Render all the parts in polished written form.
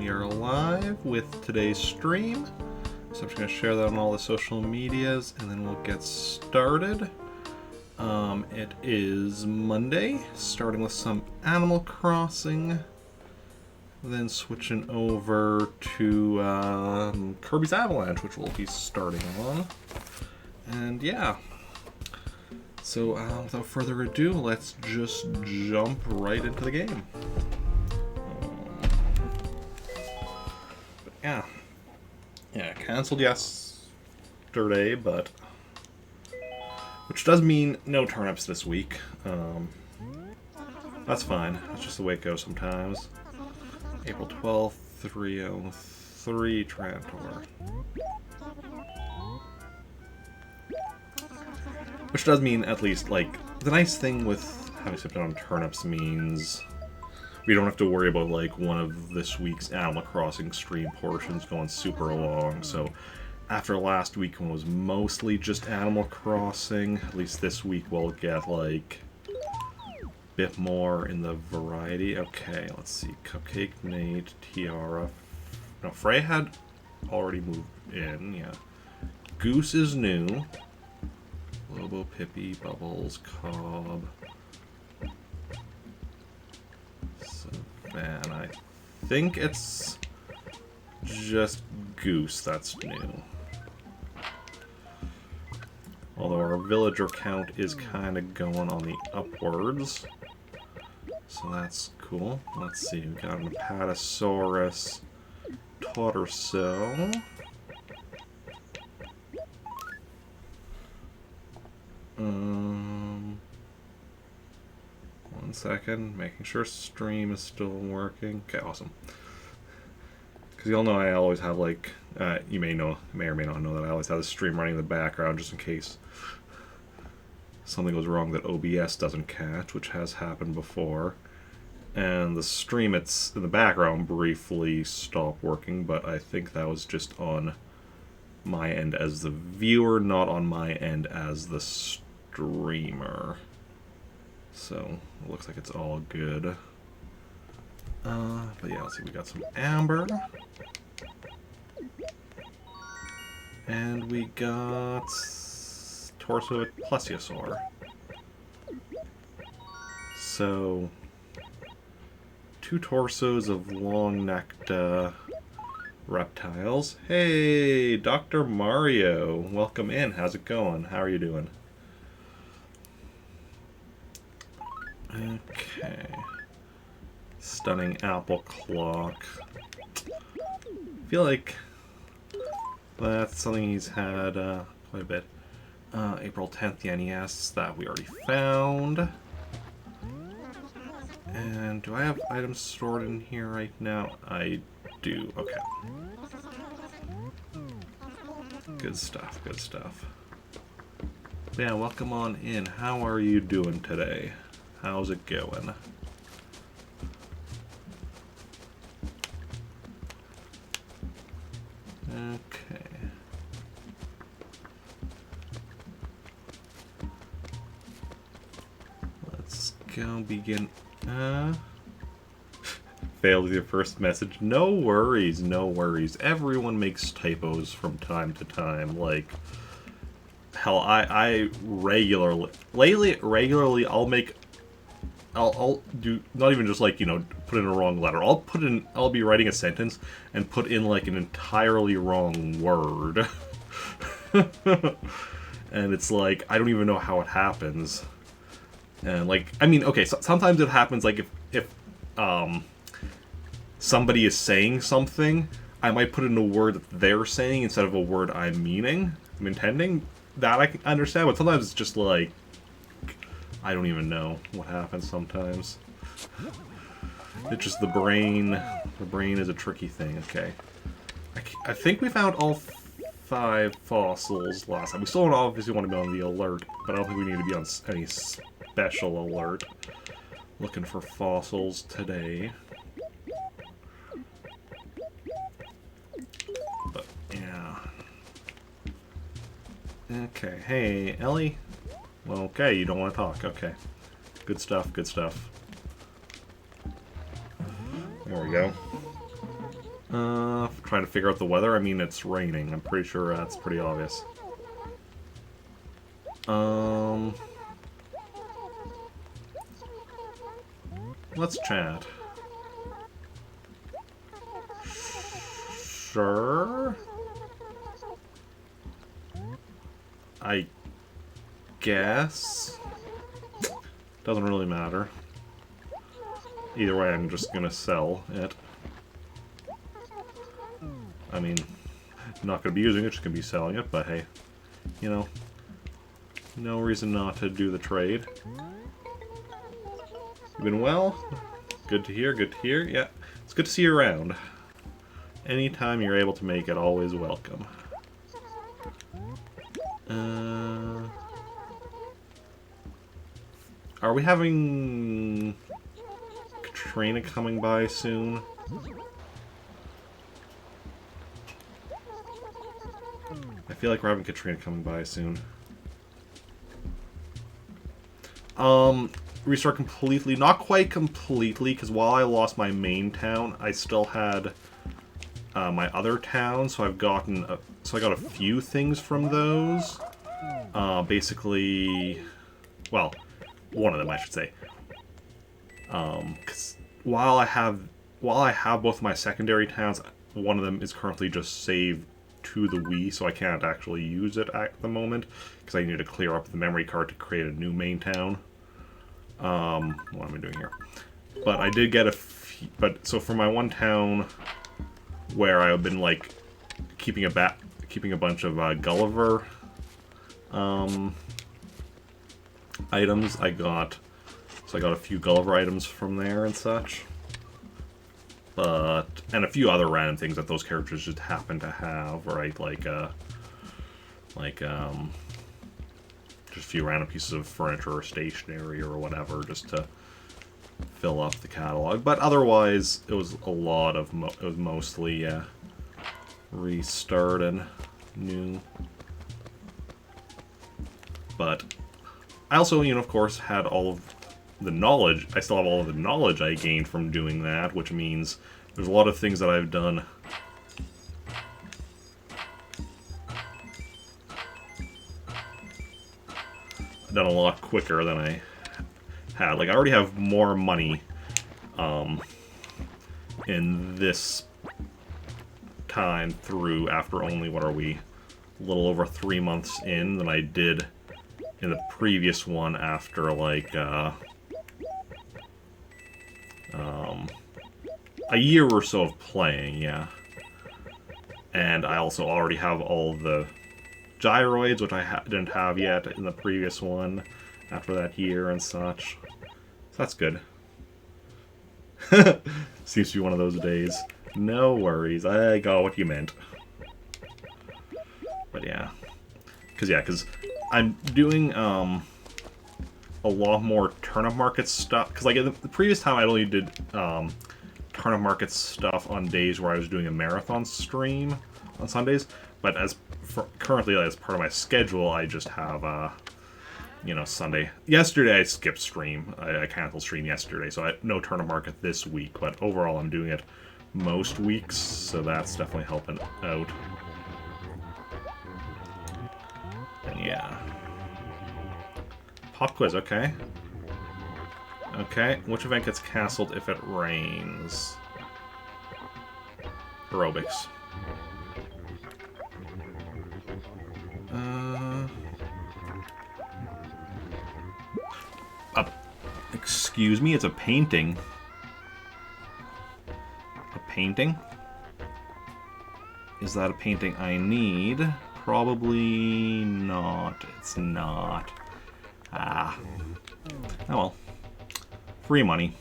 we are live with today's stream. So I'm just going to share that on all the social medias and then we'll get started. It is Monday, starting with some Animal Crossing, then switching over to Kirby's Avalanche, which we'll be starting on. And yeah, so without further ado, let's just jump right into the game. But yeah, canceled yesterday, but which does mean no turnips this week. That's fine. That's just the way it goes sometimes. April 12th, 303 Trantor. Which does mean, at least, like, the nice thing with having stepped on turnips means we don't have to worry about, like, one of this week's Animal Crossing stream portions going super long. So after last week when it was mostly just Animal Crossing, at least this week we'll get, like, a bit more in the variety. Okay, let's see. Cupcake, Nate, Tiara. No, Frey had already moved in, yeah. Goose is new. Lobo, Pippi, Bubbles, Cobb. And I think it's just Goose that's new. Although our villager count is kind of going on the upwards. So that's cool. Let's see, we've got an Apatosaurus, Torso. One second, making sure stream is still working. Okay, awesome. Because y'all know I always have, like, you may or may not know that I always have the stream running in the background just in case something goes wrong that OBS doesn't catch, which has happened before. And the stream, it's in the background, briefly stopped working, but I think that was just on my end as the viewer, not on my end as the streamer. So, it looks like it's all good. But yeah, let's see, we got some Amber. And we got Torso with Plesiosaur. So, two torsos of long-necked reptiles. Hey, Dr. Mario, welcome in. How's it going? How are you doing? Okay. Stunning Apple Clock. I feel like that's something he's had quite a bit. April 10th, the NES, that we already found. And do I have items stored in here right now? I do. Okay. Good stuff, good stuff. Yeah, welcome on in. How are you doing today? How's it going? Okay. Let's go begin. Failed with your first message. No worries, no worries. Everyone makes typos from time to time. Like, hell, I regularly I'll do, not even just like, you know, put in a wrong letter. I'll be writing a sentence and put in like an entirely wrong word. And it's like, I don't even know how it happens. And like, I mean, okay, so sometimes it happens like if somebody is saying something, I might put in a word that they're saying instead of a word I'm intending. That I can understand, but sometimes it's just like, I don't even know what happens sometimes. It's just the brain. The brain is a tricky thing. Okay. I think we found all 5 fossils last time. We still don't obviously want to be on the alert, but I don't think we need to be on any special alert. Looking for fossils today. But, yeah. Okay. Hey, Ellie. Okay, you don't want to talk. Okay. Good stuff, good stuff. There we go. Trying to figure out the weather. I mean, it's raining. I'm pretty sure that's pretty obvious. Let's chat. Sure. I guess. Doesn't really matter. Either way, I'm just gonna sell it. I mean, not gonna be using it, just gonna be selling it, but hey, you know, no reason not to do the trade. You've been well? Good to hear, good to hear. Yeah, it's good to see you around. Anytime you're able to make it, always welcome. Are we having Katrina coming by soon? I feel like we're having Katrina coming by soon. Restart completely. Not quite completely, because while I lost my main town, I still had my other town, so I've gotten so I got a few things from those. Basically, well, one of them I should say. Because while I have both my secondary towns, one of them is currently just saved to the Wii, so I can't actually use it at the moment because I need to clear up the memory card to create a new main town. What am I doing here? But I did get a few, so for my one town where I've been like keeping a bunch of Gulliver items, I got a few Gulliver items from there and such. And a few other random things that those characters just happen to have, right? Just a few random pieces of furniture or stationery or whatever, just to fill up the catalog. But otherwise, it was a lot of it was mostly restart and new. But I also, you know, of course, had all of the knowledge. I still have all of the knowledge I gained from doing that, which means there's a lot of things that I've done a lot quicker than I had. Like, I already have more money in this time through, after only, what are we, a little over 3 months in, than I did in the previous one after, like, a year or so of playing, yeah. And I also already have all the gyroids, which I didn't have yet in the previous one after that year and such. So that's good. Seems to be one of those days. No worries, I got what you meant. But yeah. Because I'm doing a lot more turnip market stuff. Because like the previous time I only did turnip market stuff on days where I was doing a marathon stream on Sundays. But currently, as part of my schedule, I just have, you know, Sunday. Yesterday, I skipped stream. I canceled stream yesterday, so I had no turnip market this week. But overall, I'm doing it most weeks, so that's definitely helping out. And yeah. Pop quiz, okay. Okay, which event gets canceled if it rains? Aerobics. Excuse me, it's a painting. A painting? Is that a painting I need? Probably not. It's not. Ah. Oh well. Free money.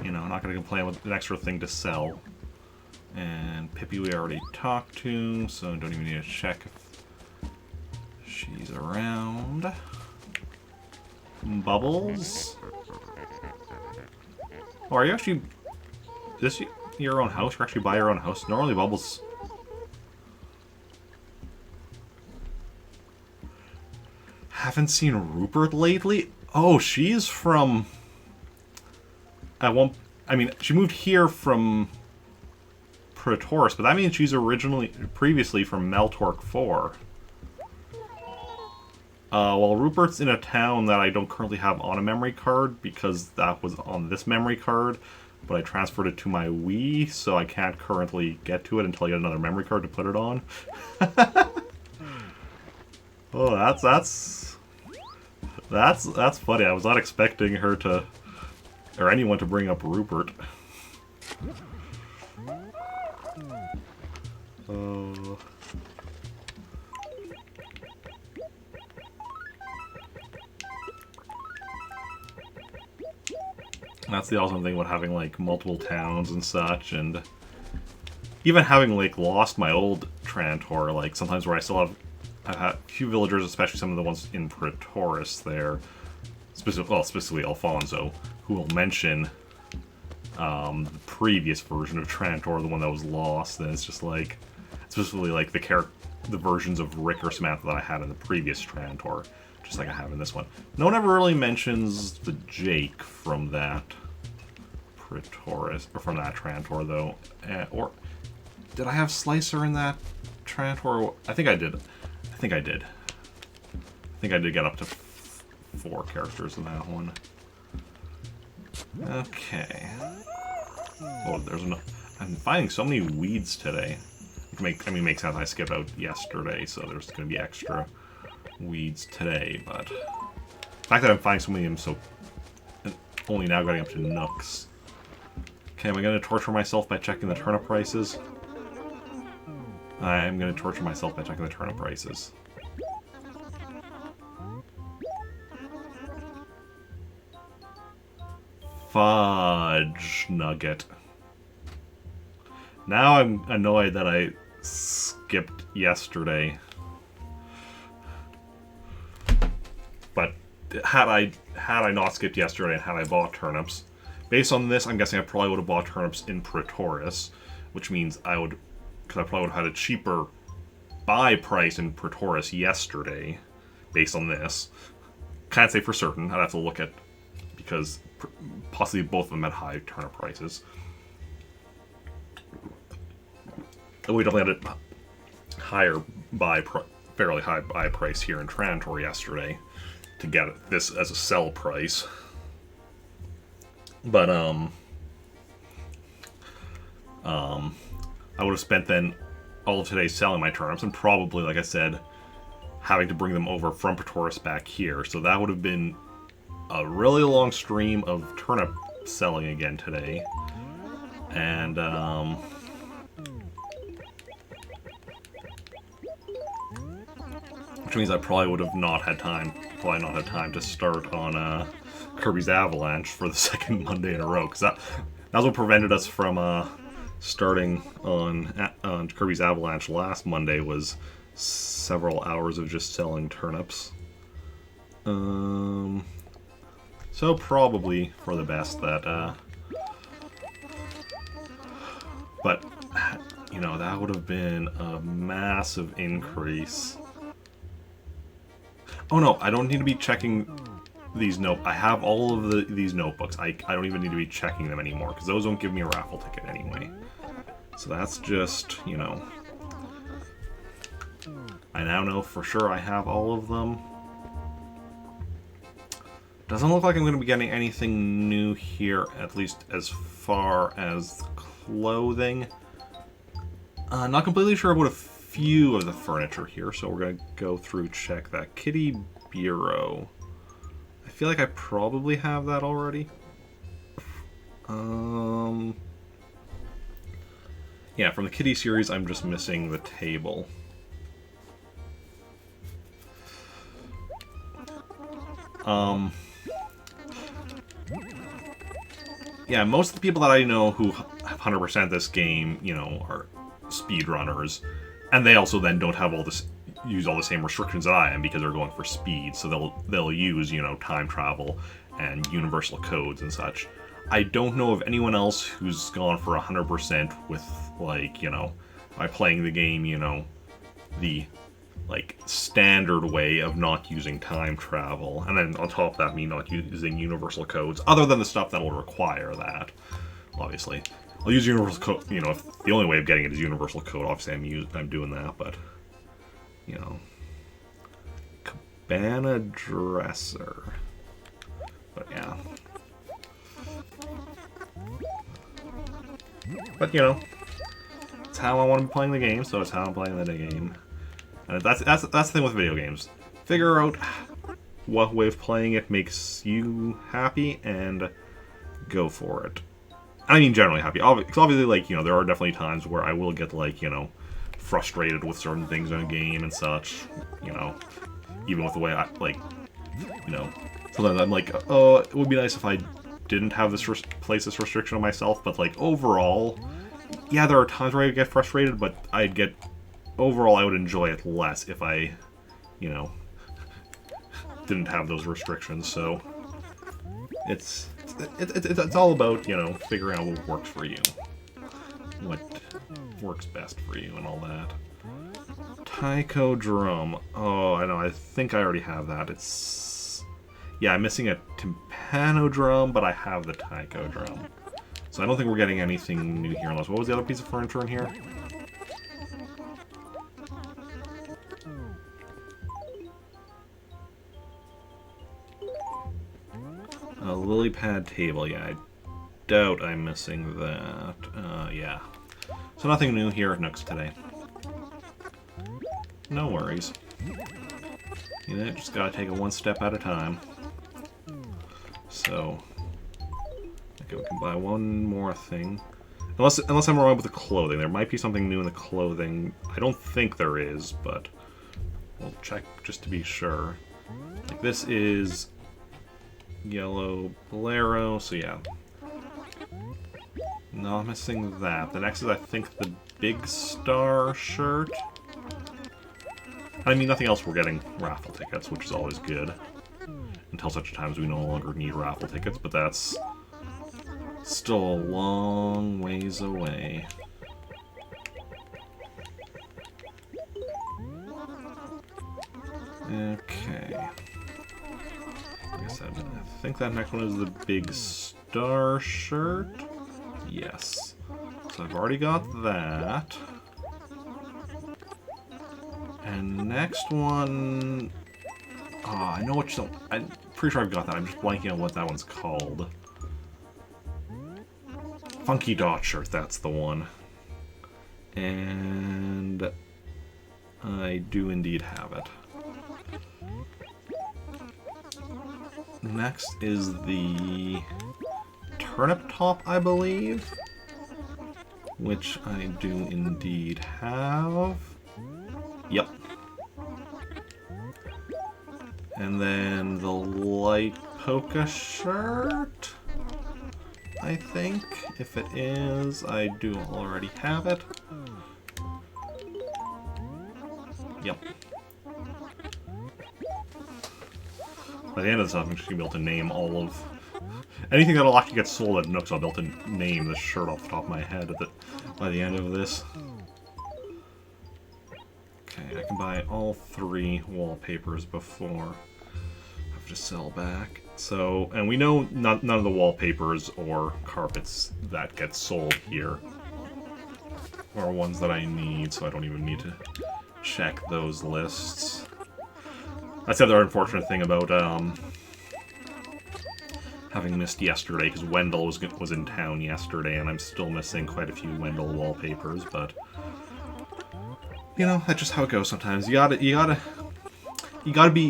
You know, not going to complain with an extra thing to sell. And Pippi we already talked to, so don't even need to check if she's around. Bubbles? Oh, are you actually... Is this your own house? You're actually by your own house? Normally Bubbles... Haven't seen Rupert lately? Oh, she's from... I mean, she moved here from Pretoris, but that means she's previously from Meltork 4. Well, Rupert's in a town that I don't currently have on a memory card because that was on this memory card, but I transferred it to my Wii, so I can't currently get to it until I get another memory card to put it on. Oh, that's funny. I was not expecting her to, or anyone to bring up Rupert. That's the awesome thing about having, like, multiple towns and such, and even having, like, lost my old Trantor, like, sometimes where I've had a few villagers, especially some of the ones in Pretoris there, specifically Alfonso, who will mention the previous version of Trantor, the one that was lost, and it's just like, specifically, like, the versions of Rick or Samantha that I had in the previous Trantor, just like I have in this one. No one ever really mentions the Jake from that Pretoris, or from that Trantor, though. Or did I have Slicer in that Trantor? I think I did. I think I did get up to 4 characters in that one. Okay. Oh, there's enough. I'm finding so many weeds today. Makes sense. I skipped out yesterday, so there's going to be extra weeds today. But the fact that I'm finding so many of them, so only now getting up to nooks. Okay, am I going to torture myself by checking the turnip prices? I am going to torture myself by checking the turnip prices. Fudge nugget. Now I'm annoyed that I skipped yesterday. But had I not skipped yesterday and had I bought turnips, based on this, I'm guessing I probably would have bought turnips in Pretoris, which means because I probably would have had a cheaper buy price in Pretoris yesterday, based on this. Can't say for certain. I'd have to look at, because possibly both of them had high turnip prices. We definitely had a fairly high buy price here in Trantor yesterday to get this as a sell price. But I would have spent then all of today selling my turnips, and probably, like I said, having to bring them over from Pretoris back here. So that would have been a really long stream of turnip selling again today. And which means I probably would have not had time to start on Kirby's Avalanche for the second Monday in a row, because that's what prevented us from starting on Kirby's Avalanche last Monday, was several hours of just selling turnips. So probably for the best that, but, you know, that would have been a massive increase. Oh no, I don't need to be checking these I have all of these notebooks. I don't even need to be checking them anymore, because those don't give me a raffle ticket anyway. So that's just, you know, I now know for sure I have all of them. Doesn't look like I'm going to be getting anything new here, at least as far as clothing. Not completely sure about a few of the furniture here, so we're going to go through, check that. Kitty Bureau. I feel like I probably have that already. Yeah, from the Kitty series, I'm just missing the table. Yeah, most of the people that I know who have 100% this game, you know, are speedrunners, and they also then don't have use all the same restrictions that I am, because they're going for speed, so they'll use, you know, time travel and universal codes and such. I don't know of anyone else who's gone for 100% with, like, you know, by playing the game, you know, the like, standard way of not using time travel. And then on top of that, me not using universal codes, other than the stuff that will require that, obviously. I'll use universal code, you know, if the only way of getting it is universal code, obviously I'm doing that, but, you know. Cabana Dresser. But yeah. But, you know, it's how I want to be playing the game, so it's how I'm playing the game. And that's the thing with video games. Figure out what way of playing it makes you happy, and go for it. I mean, generally happy. Because obviously, like, you know, there are definitely times where I will get, like, you know, frustrated with certain things in a game and such. You know, even with the way I, like, you know, sometimes I'm like, oh, it would be nice if I didn't have this place this restriction on myself, but, like, overall, yeah, there are times where I get frustrated, but overall, I would enjoy it less if I, you know, didn't have those restrictions, so it's all about, you know, figuring out what works for you, what works best for you, and all that. Taiko Drum. Oh, I know, I think I already have that. Yeah, I'm missing a Timpano Drum, but I have the Taiko Drum. So I don't think we're getting anything new here, unless... What was the other piece of furniture in here? A lily pad table, yeah, I doubt I'm missing that. Yeah. So nothing new here at Nooks today. No worries. You know, just gotta take it one step at a time. So... Okay, we can buy one more thing. Unless I'm wrong with the clothing. There might be something new in the clothing. I don't think there is, but... we'll check just to be sure. Like, this is... yellow bolero, so yeah. Not missing that. The next is, I think, the Big Star shirt. I mean, nothing else, we're getting raffle tickets, which is always good. Until such times we no longer need raffle tickets, but that's still a long ways away. Okay. I think that next one is the Big Star shirt. Yes. So I've already got that. And next one... oh, I know which... I'm pretty sure I've got that. I'm just blanking on what that one's called. Funky Dot shirt, that's the one. And... I do indeed have it. Next is the turnip top, I believe, which I do indeed have. Yep. And then the light polka shirt, I think. If it is, I do already have it. Yep. By the end of this, I'm just going to be able to name all of... anything that'll actually get sold at Nooks, I'll be able to name this shirt off the top of my head by the end of this. Okay, I can buy all 3 wallpapers before I have to sell back. So, and we know none of the wallpapers or carpets that get sold here are ones that I need, so I don't even need to check those lists. That's the other unfortunate thing about having missed yesterday, because Wendell was in town yesterday, and I'm still missing quite a few Wendell wallpapers. But you know, that's just how it goes sometimes. You gotta be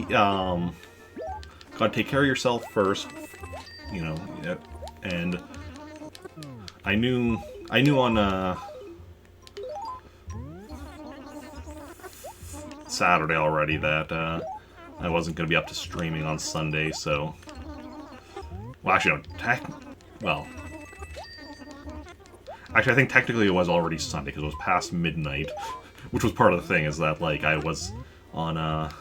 gotta take care of yourself first. You know, and I knew on Saturday already that I wasn't going to be up to streaming on Sunday, so... well, actually, no, actually, I think technically it was already Sunday, because it was past midnight, which was part of the thing, is that, like, I was on,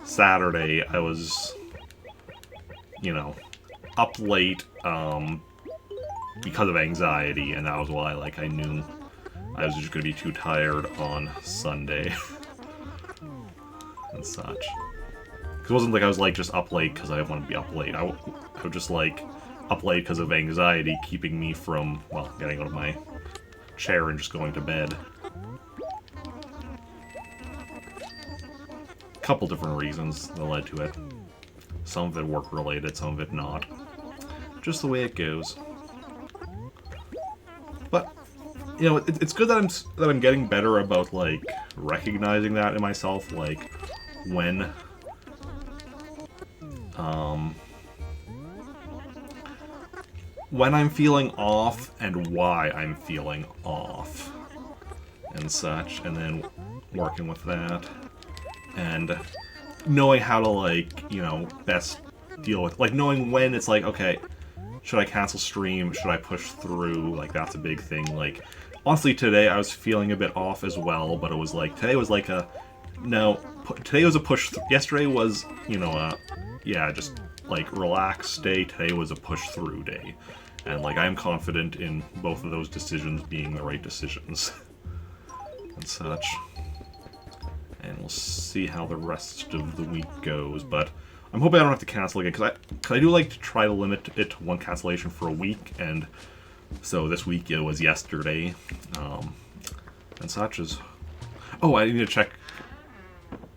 Saturday, I was, you know, up late, because of anxiety, and that was why, like, I knew I was just going to be too tired on Sunday. and such. It wasn't like I was like just up late because I want to be up late. I was just like up late because of anxiety keeping me from, well, getting out of my chair and just going to bed. A couple different reasons that led to it. Some of it work related, some of it not. Just the way it goes. But you know, it's good that I'm getting better about like recognizing that in myself, like when I'm feeling off and why I'm feeling off and such, and then working with that and knowing how to, like, you know, best deal with, like, knowing when it's like, okay, should I cancel stream, should I push through, like, that's a big thing. Like, honestly, today I was feeling a bit off as well, but it was like, today was like a, no, today was a push, yesterday was, you know, yeah, just, like, relaxed day, today was a push-through day. And, like, I'm confident in both of those decisions being the right decisions. And such. And we'll see how the rest of the week goes, but I'm hoping I don't have to cancel again, because I do like to try to limit it to one cancellation for a week, and so this week it was yesterday, and such as... Oh, I need to check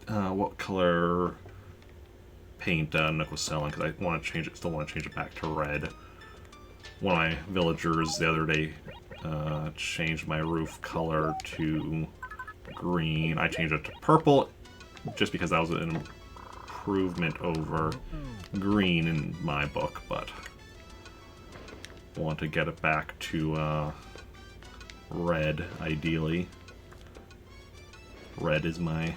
what color paint Nook was selling, because I want to change it, still want to change it back to red. One of my villagers the other day changed my roof color to green. I changed it to purple just because that was an improvement over green in my book, but I want to get it back to red, ideally. Red is my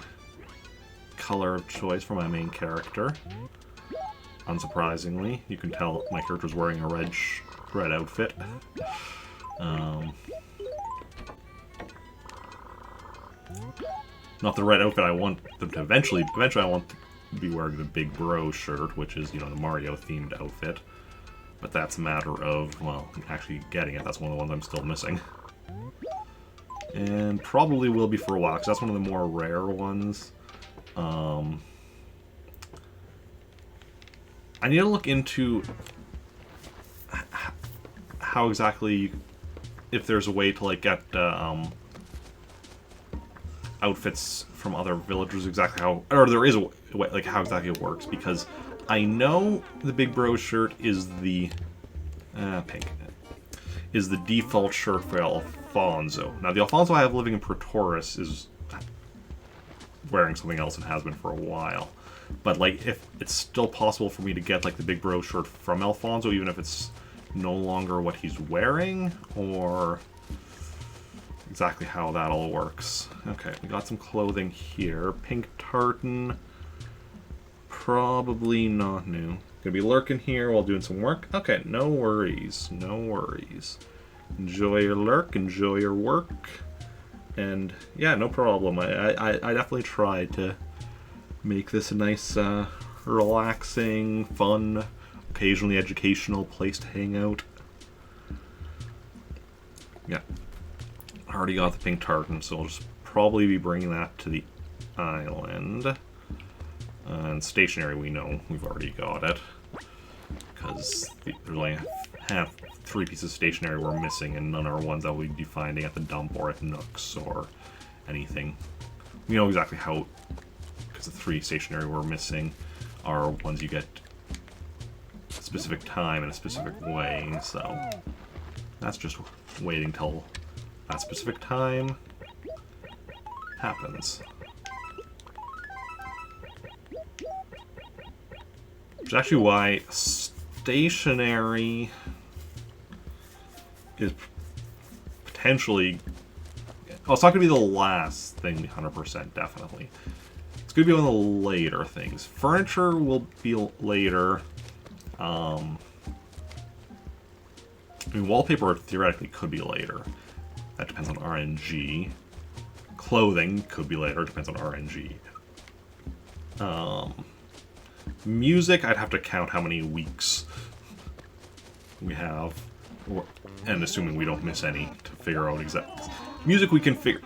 color of choice for my main character. Unsurprisingly, you can tell my character's wearing a red outfit. Not the red outfit I want them to eventually I want to be wearing the Big Bro shirt, which is, you know, the Mario-themed outfit. But that's a matter of, well, actually getting it. That's one of the ones I'm still missing. And probably will be for a while, because that's one of the more rare ones. I need to look into how exactly, if there's a way to, like, get outfits from other villagers, exactly how, or there is a way, like, how exactly it works, because I know the Big Bro shirt is the pink, is the default shirt for Alfonso. Now, the Alfonso I have living in Pretoris is wearing something else and has been for a while. But, like, if it's still possible for me to get, like, the Big Bro shirt from Alfonso, even if it's no longer what he's wearing, or exactly how that all works. Okay, we got some clothing here. Pink tartan, probably not new. Gonna be lurking here while doing some work. Okay, no worries, no worries. Enjoy your lurk, enjoy your work, and yeah, no problem. I definitely tried to make this a nice, relaxing, fun, occasionally educational place to hang out. Yeah. I already got the pink tartan, so I'll just probably be bringing that to the island. And stationery, we know we've already got it. Because there's only half 3 pieces of stationery we're missing, and none are ones that we'd be finding at the dump or at Nook's or anything. We know exactly how, because the 3 stationery we're missing are ones you get a specific time in a specific way, so that's just waiting till that specific time happens. Which is actually why stationery is potentially... Oh, it's not going to be the last thing, 100%, definitely. It's going to be one of the later things. Furniture will be later. I mean, wallpaper theoretically could be later. That depends on RNG. Clothing could be later, depends on RNG. Music, I'd have to count how many weeks we have, and assuming we don't miss any, to figure out exactly. Music we can figure...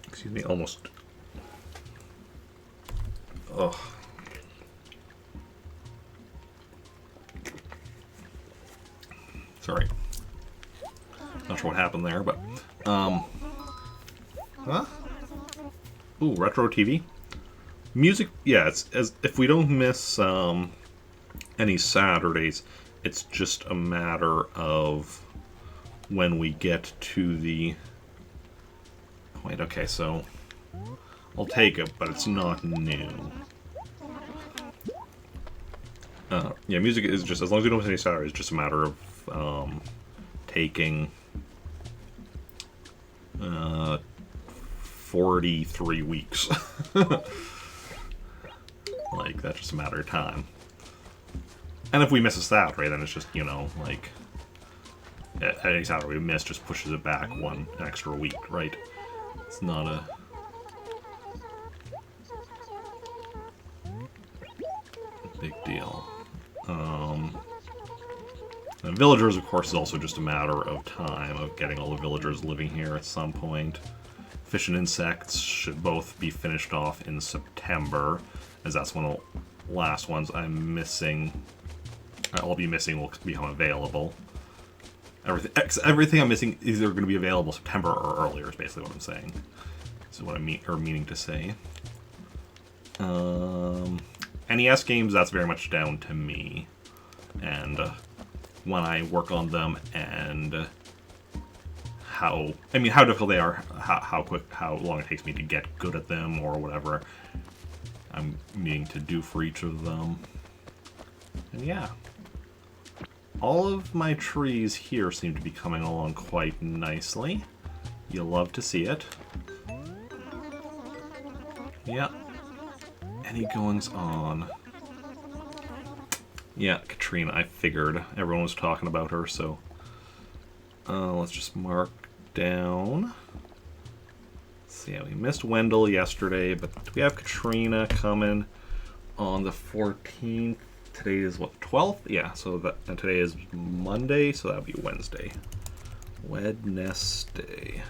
Excuse me, almost Ugh. Sorry. Not sure what happened there, but huh? Ooh, retro TV. Music, yeah. It's as if we don't miss any Saturdays, it's just a matter of when we get to the. Wait, okay, so I'll take it, but it's not new. Yeah, music is just, as long as we don't miss any Saturdays, it's just a matter of taking 43 weeks. Like, that's just a matter of time. And if we miss a Saturday, then it's just, you know, like, any Saturday we miss just pushes it back an extra week, right? It's not a... big deal. And villagers, of course, is also just a matter of time, of getting all the villagers living here at some point. Fish and insects should both be finished off in September, as that's when the last ones I'll be missing will become available. Everything I'm missing is either going to be available September or earlier, is basically what I'm saying. This is what I'm meaning to say. NES games, that's very much down to me. And when I work on them and how difficult they are, how long it takes me to get good at them or whatever I'm needing to do for each of them. And yeah. All of my trees here seem to be coming along quite nicely. You'll love to see it. Yeah. Any goings on? Yeah, Katrina, I figured. Everyone was talking about her, so... let's just mark down. Let's see, yeah, we missed Wendell yesterday, but we have Katrina coming on the 14th. Today is, what, the 12th? Yeah, and today is Monday, so that'll be Wednesday. Wednesday.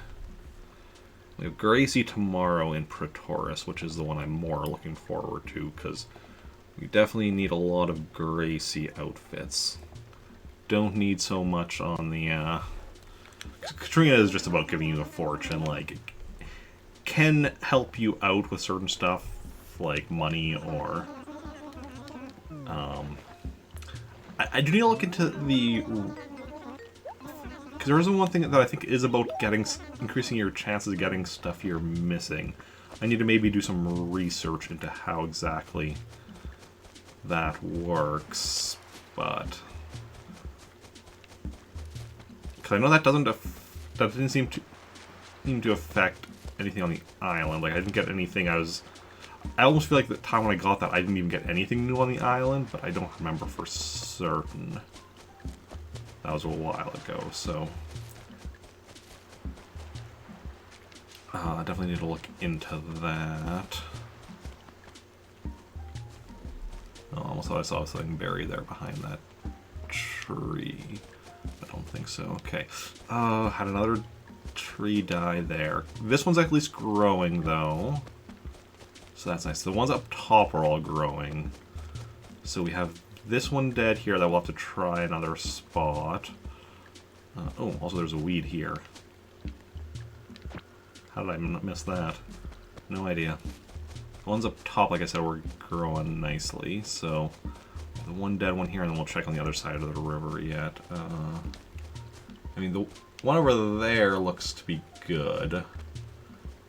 We have Gracie tomorrow in Pretoris, which is the one I'm more looking forward to, because we definitely need a lot of Gracie outfits. Don't need so much on the, Katrina is just about giving you a fortune, like, it can help you out with certain stuff, like money or... I do need to look into the... Because there isn't one thing that I think is about increasing your chances of getting stuff you're missing. I need to maybe do some research into how exactly that works, but... Because I know that didn't seem to affect anything on the island. Like, I didn't get anything I almost feel like the time when I got that, I didn't even get anything new on the island, but I don't remember for certain. That was a while ago, so... I definitely need to look into that. Oh, I almost thought I saw something buried there behind that tree. I don't think so. Okay. Had another tree die there. This one's at least growing, though. So that's nice. The ones up top are all growing. So we have this one dead here that we'll have to try another spot. Oh, also there's a weed here. How did I miss that? No idea. The ones up top, like I said, were growing nicely. So the one dead one here, and then we'll check on the other side of the river yet. I mean, the one over there looks to be good.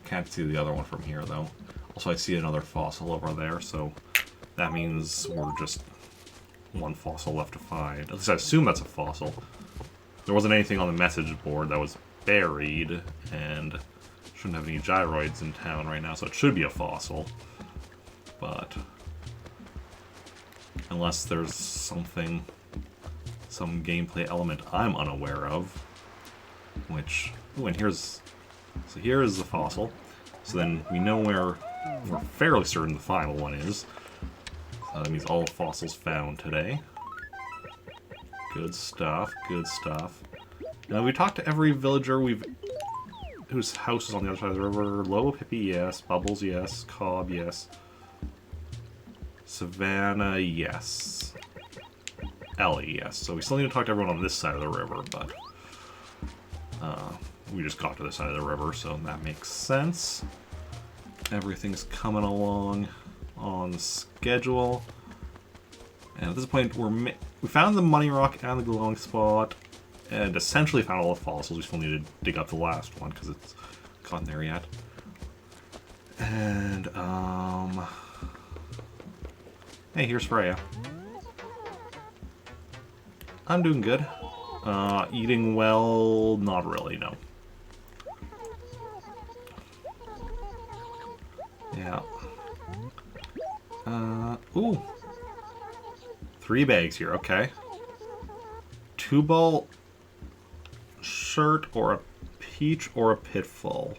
Can't see the other one from here, though. Also, I see another fossil over there, so that means we're just one fossil left to find. At least I assume that's a fossil. There wasn't anything on the message board that was buried, and shouldn't have any gyroids in town right now, so it should be a fossil. But unless there's some gameplay element I'm unaware of, which... Ooh, and here's... So here is the fossil. So then we know where we're fairly certain the final one is. So that means all fossils found today. Good stuff, good stuff. Now we talked to every villager whose house is on the other side of the river. Lobo Pippi, yes. Bubbles, yes. Cobb, yes. Savannah, yes. Ellie, yes. So we still need to talk to everyone on this side of the river, but we just got to this side of the river, so that makes sense. Everything's coming along on schedule. And at this point, we found the money rock and the glowing spot, and essentially found all the fossils. We still need to dig up the last one because it's gotten there yet. And hey, here's Freya. I'm doing good. Eating well, not really, no. Yeah. Ooh. 3 bags here, okay. 2-ball shirt or a peach or a pitfall.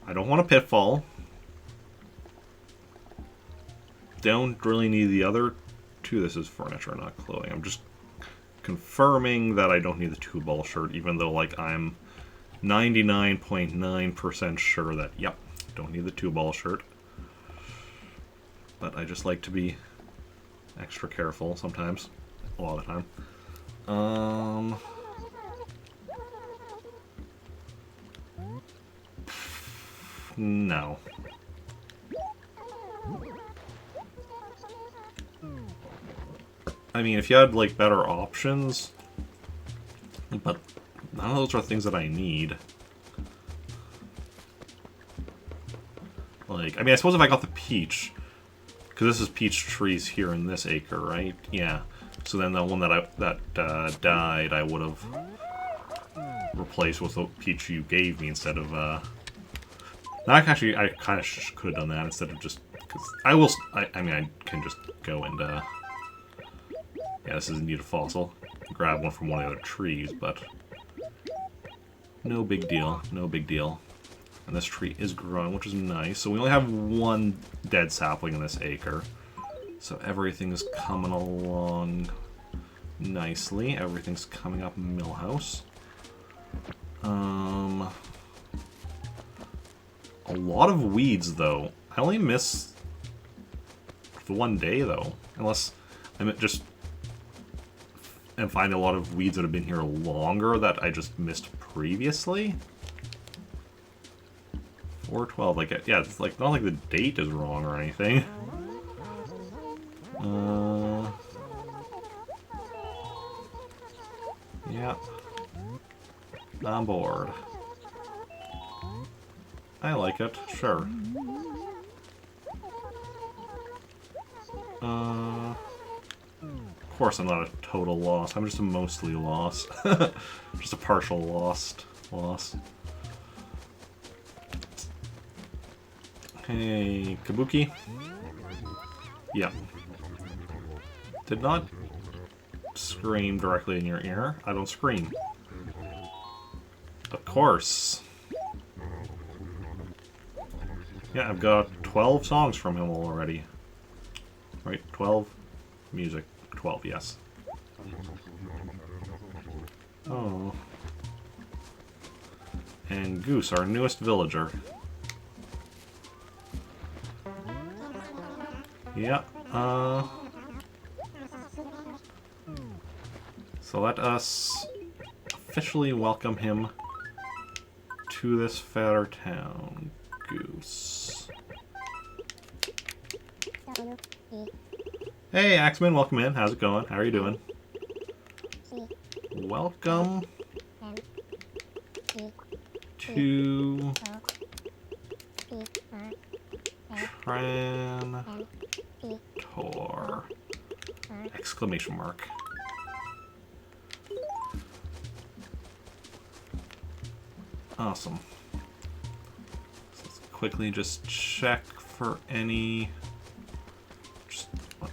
I don't want a pitfall. Don't really need the other 2. This is furniture, not clothing. I'm just confirming that I don't need the 2-ball shirt, even though, like, I'm 99.9% sure that, yep, don't need the 2-ball shirt. But I just like to be extra careful sometimes. A lot of the time. No. I mean, if you had, like, better options, but none of those are things that I need. Like, I mean, I suppose if I got the peach, because this is peach trees here in this acre, right? Yeah. So then the one that died, I would have replaced with the peach you gave me instead of, Actually, I kind of could have done that instead of just, because I mean, I can just go and, yeah, this is indeed a fossil. Grab one from one of the other trees, but no big deal, no big deal. And this tree is growing, which is nice. So we only have 1 dead sapling in this acre. So everything is coming along nicely. Everything's coming up Millhouse. A lot of weeds, though. I only miss the 1 day, though. Unless I just and find a lot of weeds that have been here longer that I just missed previously. 4/12, like, yeah, it's like not like the date is wrong or anything. Yeah. On board. I like it, sure. Of course I'm not a total loss, I'm just a mostly loss. Just a partial loss. Hey, Kabuki? Yeah. Did not scream directly in your ear. I don't scream. Of course. Yeah, I've got 12 songs from him already. Right, 12? Music. 12, yes. Oh. And Goose, our newest villager. Yeah, so let us officially welcome him to this fatter town, Goose. Hey, Axeman, welcome in. How's it going? How are you doing? Welcome to Trantor! Exclamation mark. Awesome. So let's quickly just check for any...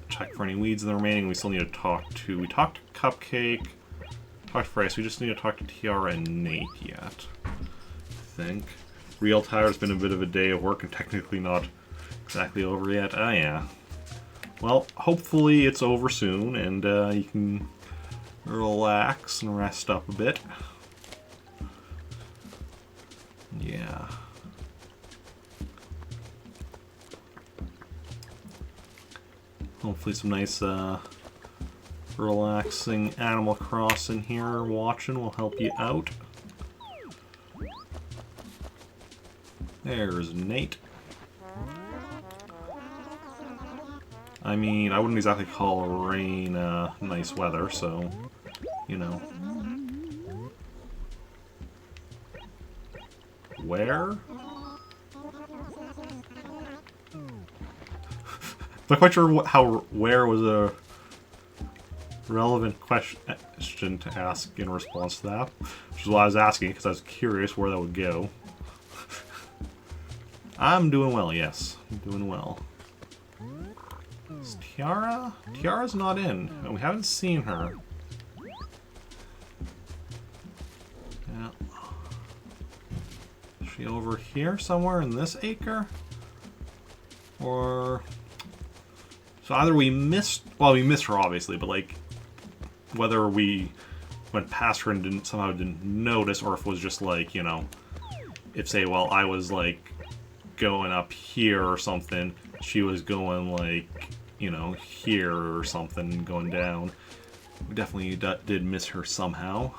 check for any weeds in the remaining. We still need to talk to... We talked to Cupcake, talked to Freya, so we just need to talk to Tiara and Nate yet, I think. Real tired. It's been a bit of a day of work and technically not exactly over yet. Ah, yeah. Well, hopefully it's over soon and you can relax and rest up a bit. Yeah. Hopefully some nice, relaxing Animal Crossing here watching will help you out. There's Nate. I mean, I wouldn't exactly call rain nice weather, so, you know. Where? I'm not quite sure how where was a relevant question to ask in response to that, which is why I was asking, because I was curious where that would go. I'm doing well, yes. I'm doing well. Is Tiara? Tiara's not in, and we haven't seen her. Yeah. Is she over here somewhere in this acre? Or... So either we missed... Well, we missed her, obviously, but, like, whether we went past her and somehow didn't notice, or if it was just, like, you know, if, say, well, I was, like, going up here or something, she was going, like, you know, here or something, going down. We definitely did miss her somehow.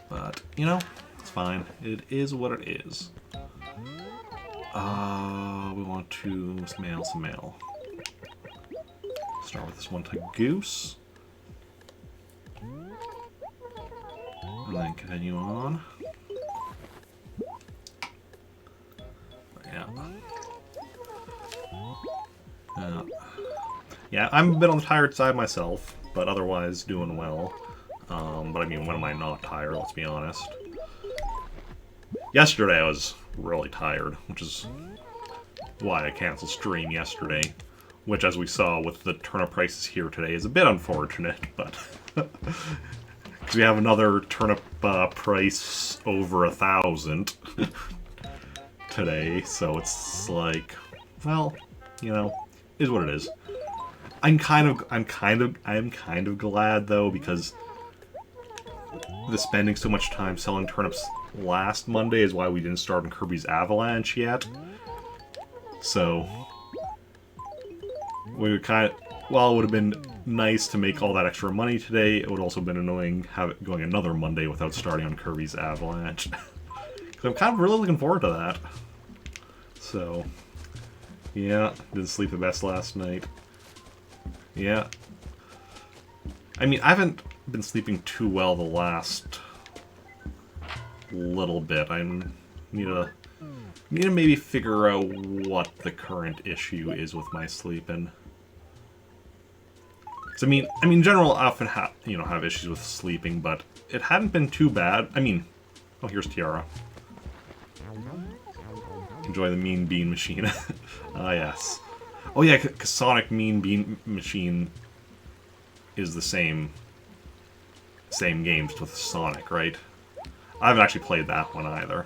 But, you know, it's fine. It is what it is. We want to mail some mail. Start with this one to Goose. And then continue on. Yeah. Yeah, I'm a bit on the tired side myself, but otherwise doing well. But I mean, when am I not tired, let's be honest. Yesterday I was really tired, which is why I canceled stream yesterday. Which, as we saw with the turnip prices here today, is a bit unfortunate, but... Because we have another turnip price over 1,000 today, so it's like, well, you know, is what it is. I'm kind of glad though, because the spending so much time selling turnips last Monday is why we didn't start on Kirby's Avalanche yet. So we would while it would have been nice to make all that extra money today, it would also have been annoying going another Monday without starting on Kirby's Avalanche. Because I'm kind of really looking forward to that. So, yeah, didn't sleep the best last night. Yeah. I mean, I haven't been sleeping too well the last little bit. I need to maybe figure out what the current issue is with my sleeping. I mean, in general, I often have issues with sleeping, but it hadn't been too bad. I mean, oh, here's Tiara. Enjoy the Mean Bean Machine. Ah, yes. Oh yeah, because Sonic Mean Bean Machine is the same games with Sonic, right? I haven't actually played that one either.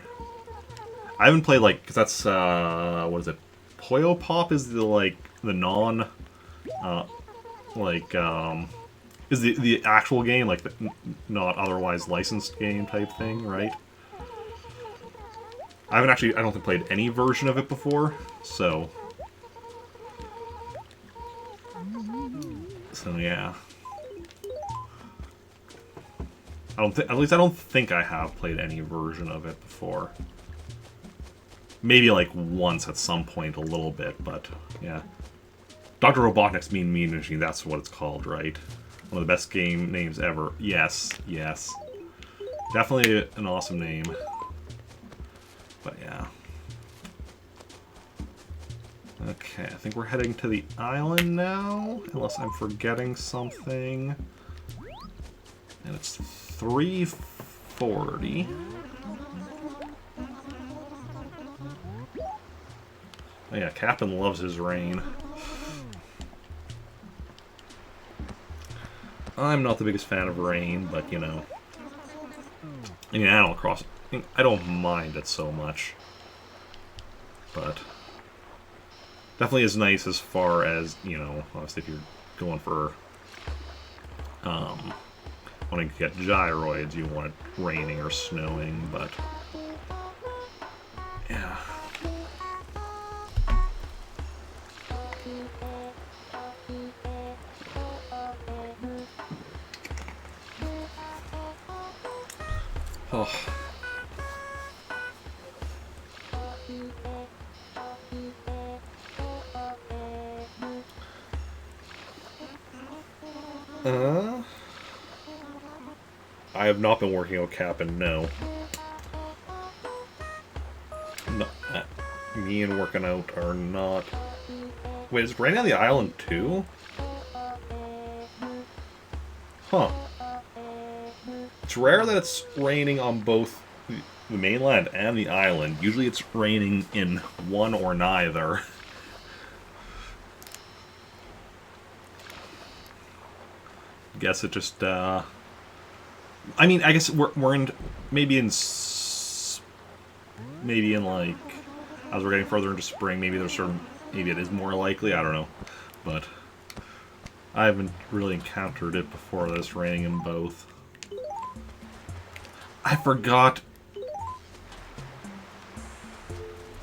I haven't played, like, because that's, what is it? Poyo Pop is the, like, the non, is the actual game, like, the not otherwise licensed game type thing, right? I haven't actually, I don't think, played any version of it before, so... So, yeah. At least I don't think I have played any version of it before. Maybe, like, once at some point a little bit, but, yeah. Dr. Robotnik's Mean Machine, that's what it's called, right? One of the best game names ever. Yes, yes. Definitely an awesome name. But, yeah. Okay, I think we're heading to the island now, unless I'm forgetting something. And it's 3:40. Oh yeah, Captain loves his rain. I'm not the biggest fan of rain, but, you know... I mean, Animal Crossing, I don't mind it so much. But... definitely is nice as far as, you know, obviously if you're going for... wanting to get gyroids, you want it raining or snowing, but... yeah. Oh. I have not been working out Cap'n, no. No, me and working out are not... Wait, is it raining on the island too? Huh. It's rare that it's raining on both the mainland and the island. Usually it's raining in one or neither. Guess it just, I mean, I guess we're in, maybe in like, as we're getting further into spring, maybe there's certain, maybe it is more likely, I don't know. But I haven't really encountered it before that it's raining in both. I forgot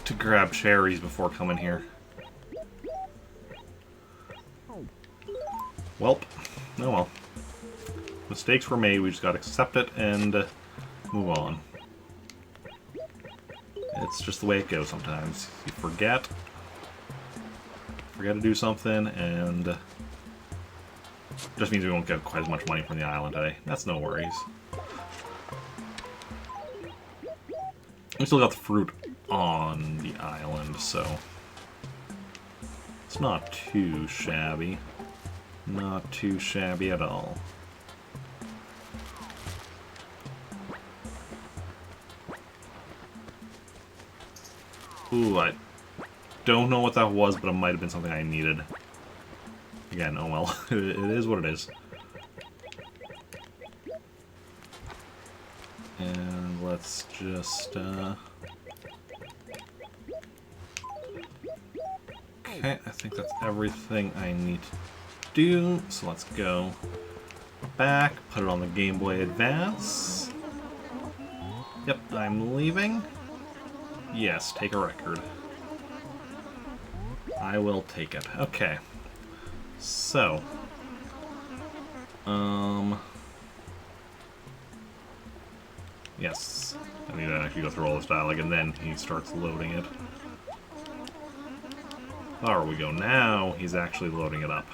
to grab cherries before coming here. Welp. Oh well. Mistakes were made, we just gotta accept it and move on. It's just the way it goes sometimes. You forget to do something, and just means we won't get quite as much money from the island today. That's no worries. We still got the fruit on the island, so it's not too shabby. Not too shabby at all. Ooh, I don't know what that was, but it might have been something I needed. Again, oh well, it is what it is. And let's just, okay, I think that's everything I need to do, so let's go back, put it on the Game Boy Advance. Yep, I'm leaving. Yes, take a record. I will take it. Okay. So. Yes. I need to actually go through all this dialogue and then he starts loading it. There we go. Now he's actually loading it up.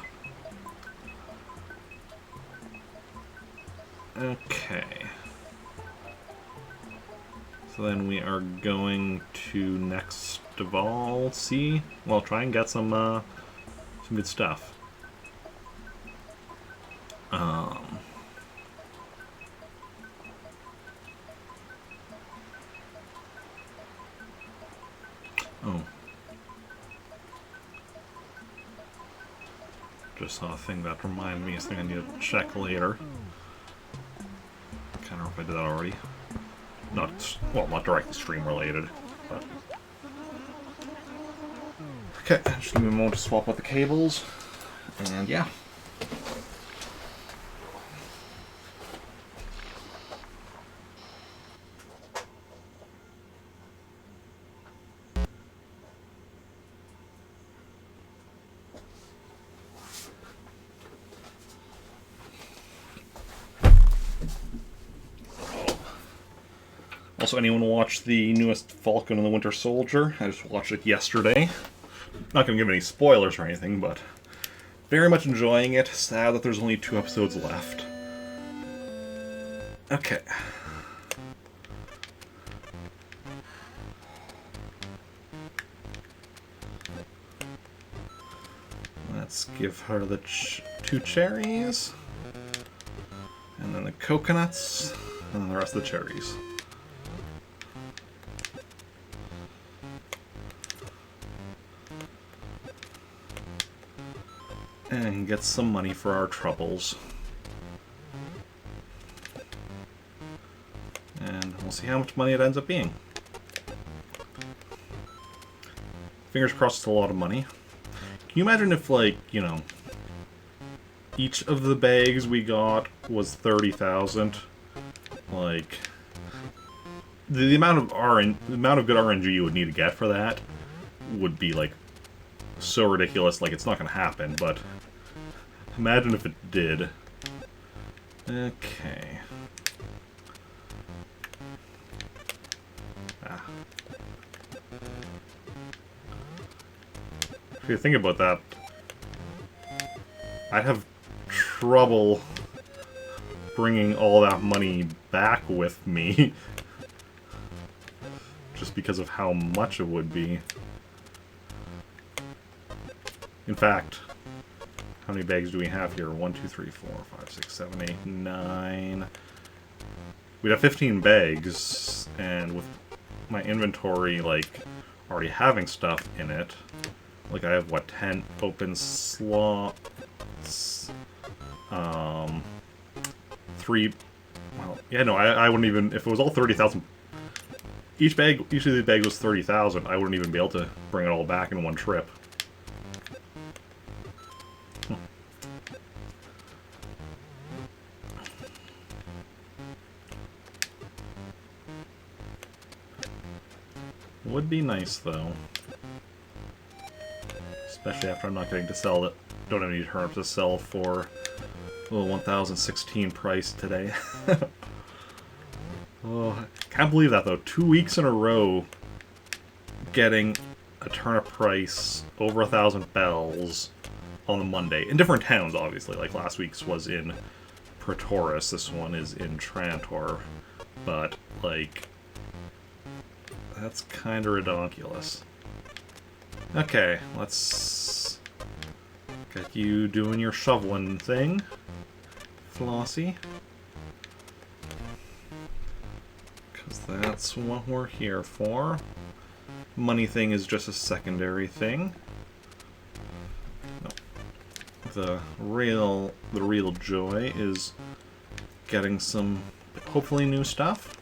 Okay. So then we are going to next of all see, well, try and get some good stuff. Oh. Just saw a thing that reminded me of something I need to check later. Can't remember if I did that already. Not, well, not directly stream related, but... Okay, just give me a moment to swap out the cables, and yeah. Also, anyone watch the newest Falcon and the Winter Soldier? I just watched it yesterday. Not going to give any spoilers or anything, but very much enjoying it. Sad that there's only 2 episodes left. Okay. Let's give her the 2 cherries. And then the coconuts. And then the rest of the cherries. And get some money for our troubles. And we'll see how much money it ends up being. Fingers crossed it's a lot of money. Can you imagine if, like, you know, each of the bags we got was 30,000? Like, the amount of good RNG you would need to get for that would be, like, so ridiculous. Like, it's not gonna happen, but imagine if it did. Okay. If you think about that, I'd have trouble bringing all that money back with me. Just because of how much it would be. In fact, how many bags do we have here? 1, 2, 3, 4, 5, 6, 7, 8, 9. We'd have 15 bags, and with my inventory, like, already having stuff in it, like, I have, what, 10 open slots? 3, well, yeah, no, I wouldn't even, if it was all 30,000, each of the bags was 30,000, I wouldn't even be able to bring it all back in one trip. Would be nice, though. Especially after I'm not getting to sell it. Don't have any turnips to sell for a little 1016 price today. Oh, I can't believe that, though. 2 weeks in a row getting a turnip price over 1,000 bells on the Monday. In different towns, obviously. Like, last week's was in Pretoris. This one is in Trantor. But, like, that's kind of ridiculous. Okay, let's get you doing your shoveling thing, Flossie. Because that's what we're here for. Money thing is just a secondary thing. No. The real joy is getting some, hopefully, new stuff.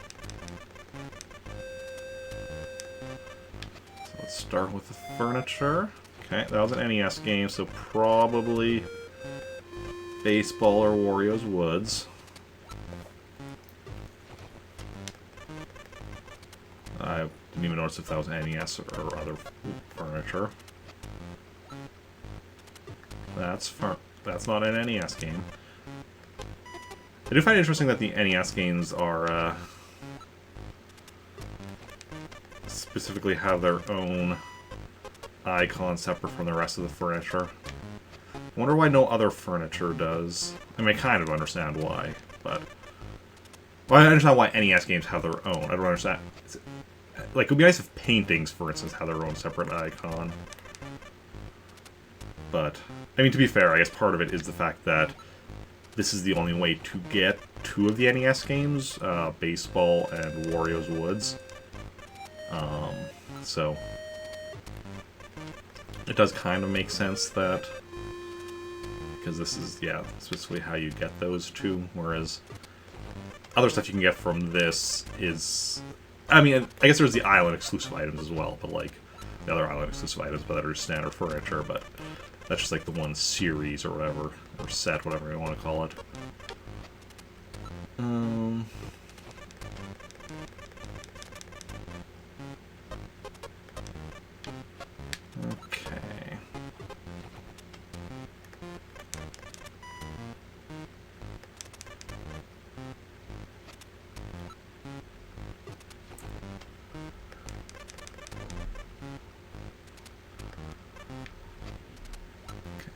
Start with the furniture. Okay, that was an NES game, so probably Baseball or Wario's Woods. I didn't even notice if that was NES or other furniture. That's not an NES game. I do find it interesting that the NES games are specifically have their own icon separate from the rest of the furniture. I wonder why no other furniture does. I mean, I kind of understand why, but... Well, I understand why NES games have their own. I don't understand. Like, it would be nice if paintings, for instance, had their own separate icon. But, I mean, to be fair, I guess part of it is the fact that this is the only way to get 2 of the NES games, Baseball and Wario's Woods. So it does kind of make sense that, because this is, yeah, specifically how you get those 2, whereas other stuff you can get from this is, I mean, I guess there's the island exclusive items as well, but like the other island exclusive items, but that are standard furniture, but that's just like the one series or whatever, or set, whatever you want to call it. Okay.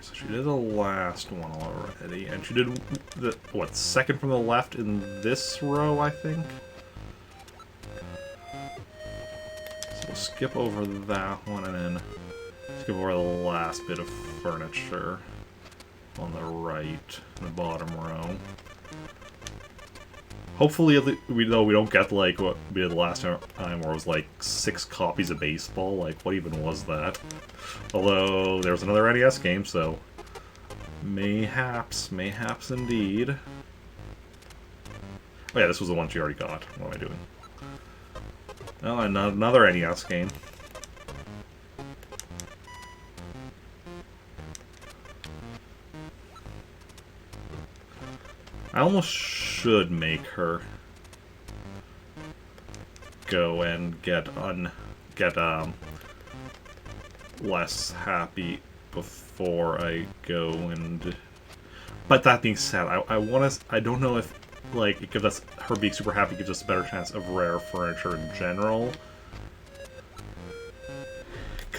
So she did the last one already, and she did the, what, second from the left in this row, I think? So we'll skip over that one, and then skip over the last bit of furniture on the right, in the bottom row. Hopefully, we don't get like what we did last time where it was like 6 copies of Baseball. Like, what even was that? Although, there was another NES game, so mayhaps indeed. Oh yeah, this was the one she already got. What am I doing? Oh, and another NES game. I almost should make her go and get less happy before I go and... But that being said, I don't know if, like, it gives us, her being super happy gives us a better chance of rare furniture in general.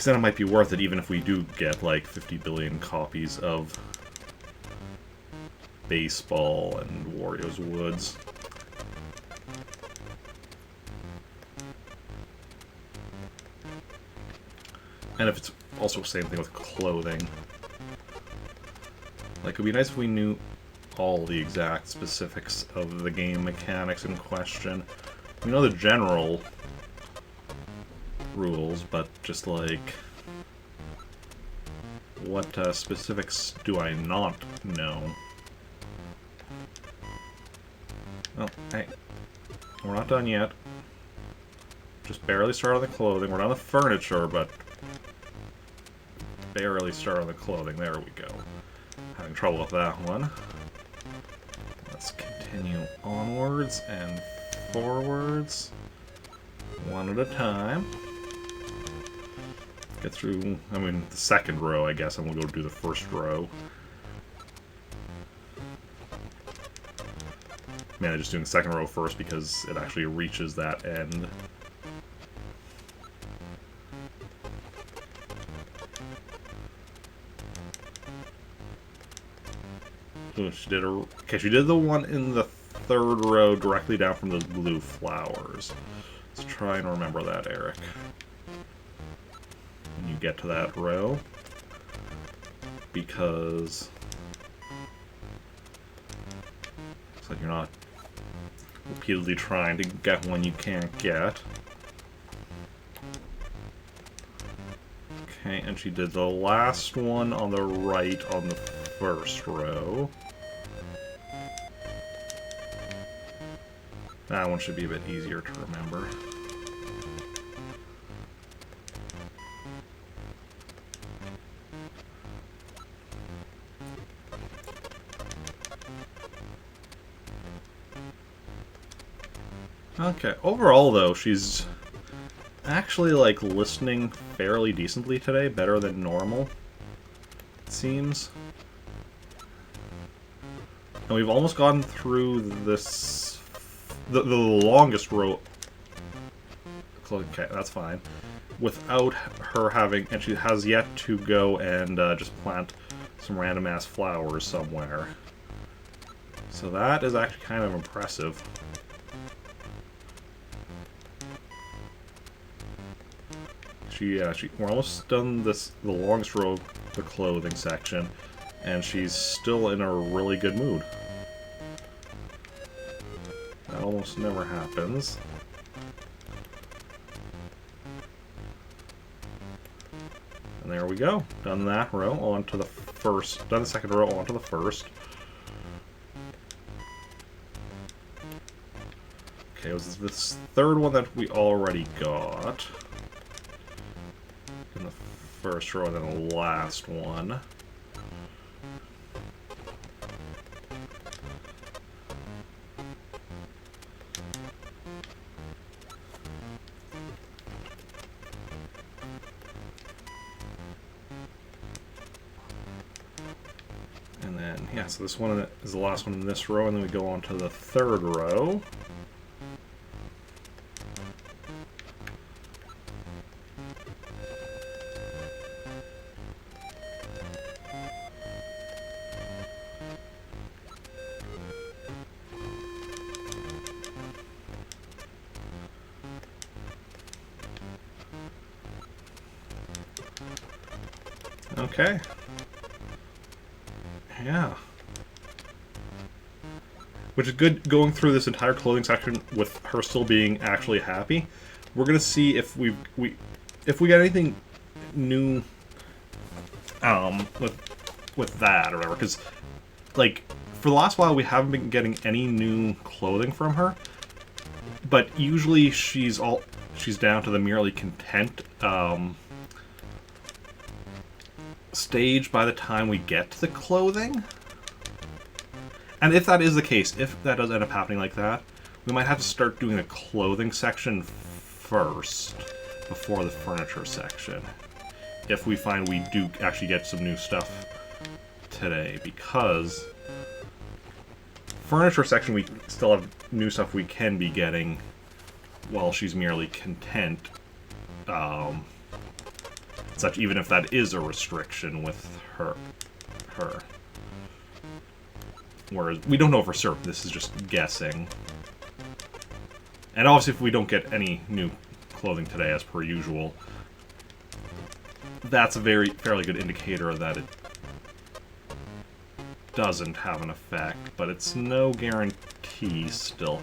Because then it might be worth it even if we do get like 50 billion copies of Baseball and Wario's Woods. And if it's also the same thing with clothing. Like, it would be nice if we knew all the exact specifics of the game mechanics in question. We know the general rules, but just like, what specifics do I not know? Oh, hey, we're not done yet. Just barely started on the clothing. We're done the furniture, but barely started on the clothing. There we go. Having trouble with that one. Let's continue onwards and forwards. One at a time. Get through, I mean, the second row, I guess, and we'll go do the first row. Man, I'm just doing the second row first because it actually reaches that end. Ooh, she did okay, she did the one in the third row directly down from the blue flowers. Let's try and remember that, Eric. When you get to that row. Because it's like you're not repeatedly trying to get one you can't get. Okay, and she did the last one on the right on the first row. That one should be a bit easier to remember. Okay, overall though, she's actually like listening fairly decently today, better than normal, it seems. And we've almost gotten through this, the longest row. Okay, that's fine. Without her having, and she has yet to go and just plant some random ass flowers somewhere. So that is actually kind of impressive. We're almost done the longest row of the clothing section, and she's still in a really good mood. That almost never happens. And there we go. Done that row, on to the first. Done the second row, on to the first. Okay, it was this third one that we already got. In the first row, and then the last one. And then, yeah, so this one is the last one in this row, and then we go on to the third row. Okay. Yeah. Which is good going through this entire clothing section with her still being actually happy. We're gonna see if we get anything new with that or whatever, because like for the last while we haven't been getting any new clothing from her. But usually she's down to the merely content stage by the time we get to the clothing. And if that is the case, if that does end up happening like that, we might have to start doing the clothing section first before the furniture section. If we find we do actually get some new stuff today, because furniture section we still have new stuff we can be getting while she's merely content. such, even if that is a restriction with her. Whereas, we don't know for certain, this is just guessing. And obviously if we don't get any new clothing today, as per usual, that's a fairly good indicator that it doesn't have an effect, but it's no guarantee still.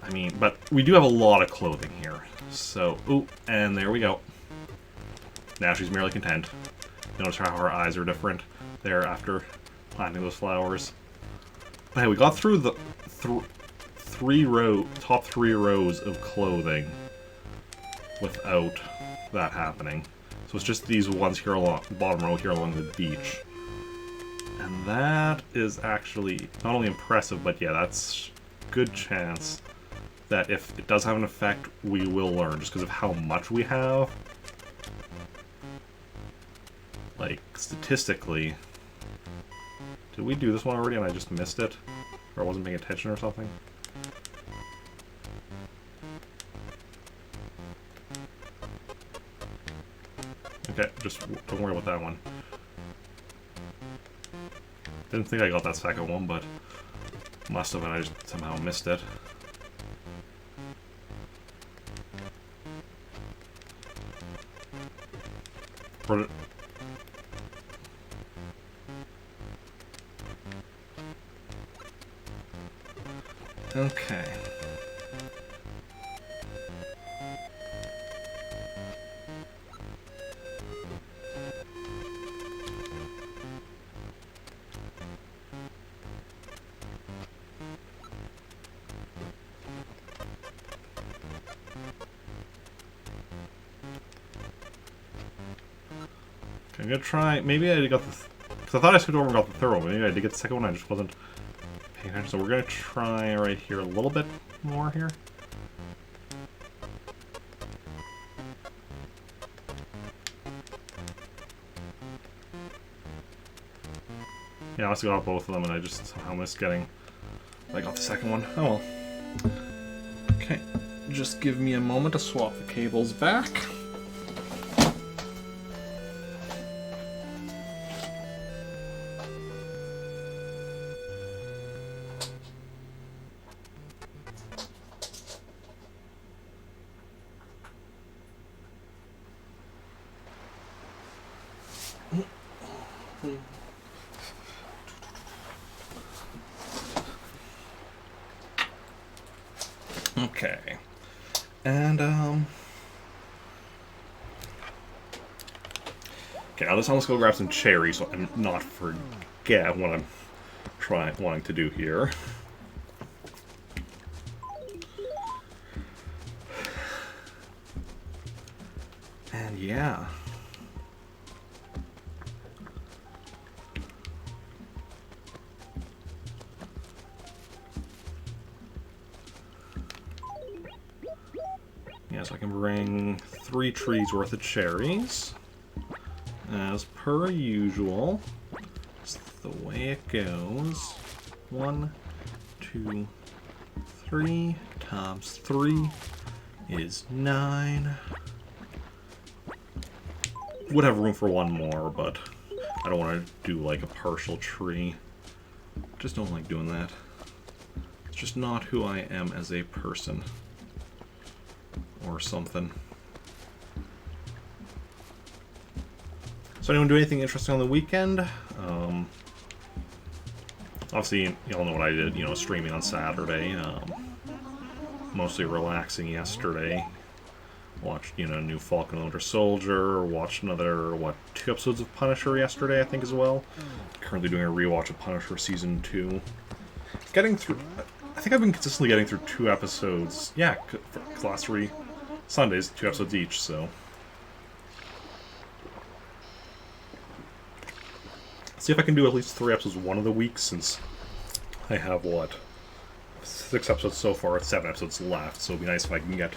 I mean, but we do have a lot of clothing here. So, ooh, and there we go. Now she's merely content. Notice how her eyes are different there after planting those flowers. But hey, we got through the top three rows of clothing without that happening. So it's just these ones here along the bottom row here along the beach. And that is actually not only impressive, but yeah, that's good chance that if it does have an effect, we will learn, just because of how much we have. Like, statistically... Did we do this one already and I just missed it? Or I wasn't paying attention or something? Okay, just don't worry about that one. Didn't think I got that second one, but must have, and I just somehow missed it. Okay. I'm gonna try. Maybe I got the. Because I thought I skipped over and got the third one. Maybe I did get the second one. I just wasn't paying attention. So we're gonna try right here a little bit more here. Yeah, I must have got both of them, and I just somehow missed getting. I got the second one. Oh well. Okay, just give me a moment to swap the cables back. Okay, and okay, now let's go grab some cherries so I'm not forget what I'm wanting to do here. And yeah. So I can bring 3 trees worth of cherries. As per usual. It's the way it goes. 1, 2, 3 times 3 is 9. Would have room for one more, but I don't want to do like a partial tree. Just don't like doing that. It's just not who I am as a person. Or something. So anyone do anything interesting on the weekend? Obviously, you all know what I did, you know, streaming on Saturday. Mostly relaxing yesterday. Watched, you know, new Falcon and Winter Soldier. Watched another, 2 episodes of Punisher yesterday, I think, as well. Currently doing a rewatch of Punisher Season 2. Getting through... I think I've been consistently getting through 2 episodes. Yeah, for the last 3 Sundays, 2 episodes each, so... See if I can do at least 3 episodes one of the weeks, since I have, 6 episodes so far, 7 episodes left, so it'd be nice if I can get...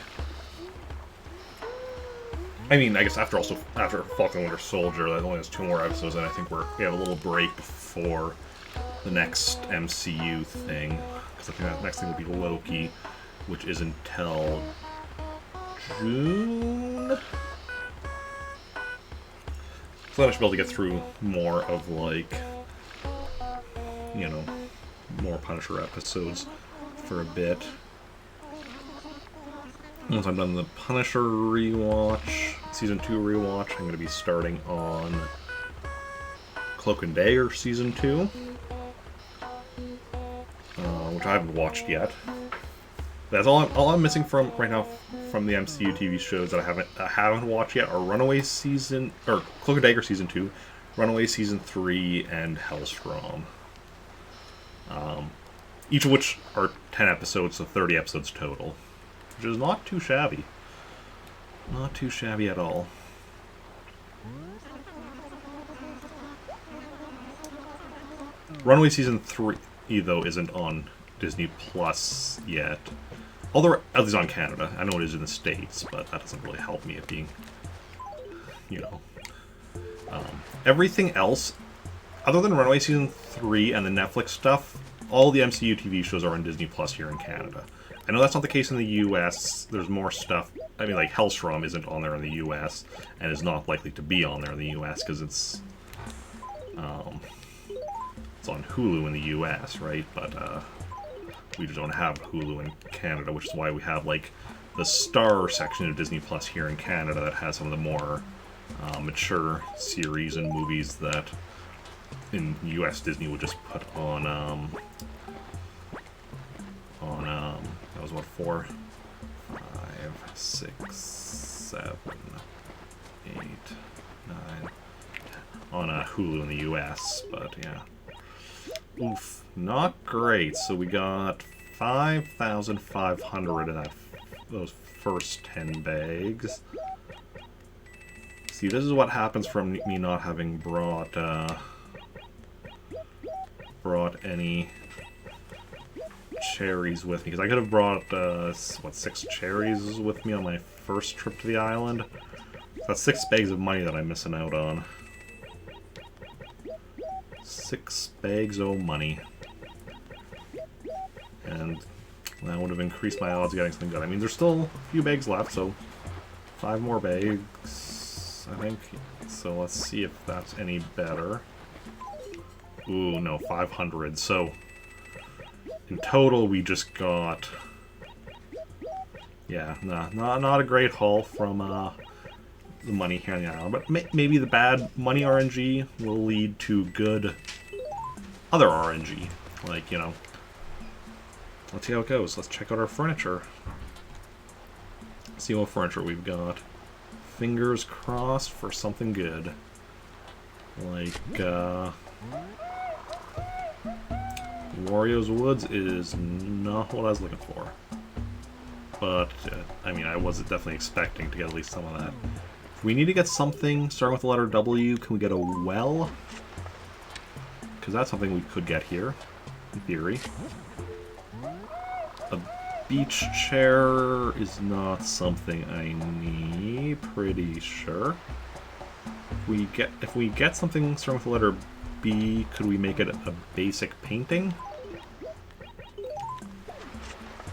I mean, I guess after Falcon and Winter Soldier, that only has 2 more episodes, and I think we have a little break before the next MCU thing. Because I think that next thing will be Loki, which isn't till June? So then I should be able to get through more of, like, you know, more Punisher episodes for a bit. Once I'm done the Punisher rewatch, Season 2 rewatch, I'm going to be starting on Cloak and Dagger Season 2, which I haven't watched yet. That's all I'm missing from right now from the MCU TV shows that I haven't watched yet are Runaways Season, or Cloak and Dagger Season 2, Runaways Season 3, and Hellstrom. Each of which are 10 episodes, so 30 episodes total. Which is not too shabby. Not too shabby at all. Runaway Season 3, though, isn't on Disney Plus yet. Although, at least on Canada. I know it is in the States, but that doesn't really help me it being, you know. Everything else, other than Runaway Season 3 and the Netflix stuff, all the MCU TV shows are on Disney Plus here in Canada. I know that's not the case in the US. There's more stuff. I mean, like, Hellstrom isn't on there in the US, and is not likely to be on there in the US, because it's on Hulu in the US, right? But, we just don't have Hulu in Canada, which is why we have, like, the Star section of Disney Plus here in Canada that has some of the more mature series and movies that in US Disney would just put on that was what, 4, 5, 6, 7, 8, 9, 10, on Hulu in the US, but yeah. Oof, not great. So we got 5,500 in those first 10 bags. See, this is what happens from me not having brought any cherries with me, because I could have brought, what, 6 cherries with me on my first trip to the island. That's 6 bags of money that I'm missing out on. 6 bags of money. And that would have increased my odds of getting something good. I mean, there's still a few bags left, so 5 more bags, I think. So let's see if that's any better. Ooh, no, 500. So in total, we just got, yeah, not a great haul from the money here on the island. But maybe the bad money RNG will lead to good other RNG. Like, you know, let's see how it goes. Let's check out our furniture. See what furniture we've got. Fingers crossed for something good. Like, Wario's Woods is not what I was looking for. But, I mean, I was definitely expecting to get at least some of that. If we need to get something starting with the letter W, can we get a well? Because that's something we could get here, in theory. A beach chair is not something I need, pretty sure. If we get something starting with the letter B, could we make it a basic painting?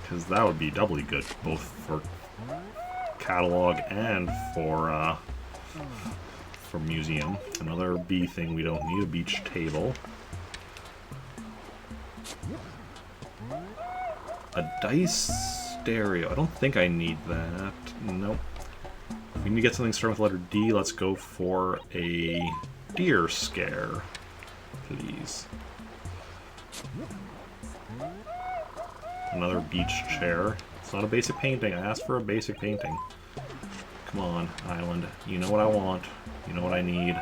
Because that would be doubly good, both for catalog and for museum. Another B thing we don't need, a beach table. A dice stereo. I don't think I need that. Nope. If we need to get something starting with the letter D, let's go for a deer scare, please. Another beach chair. It's not a basic painting. I asked for a basic painting. Come on, island. You know what I want. You know what I need.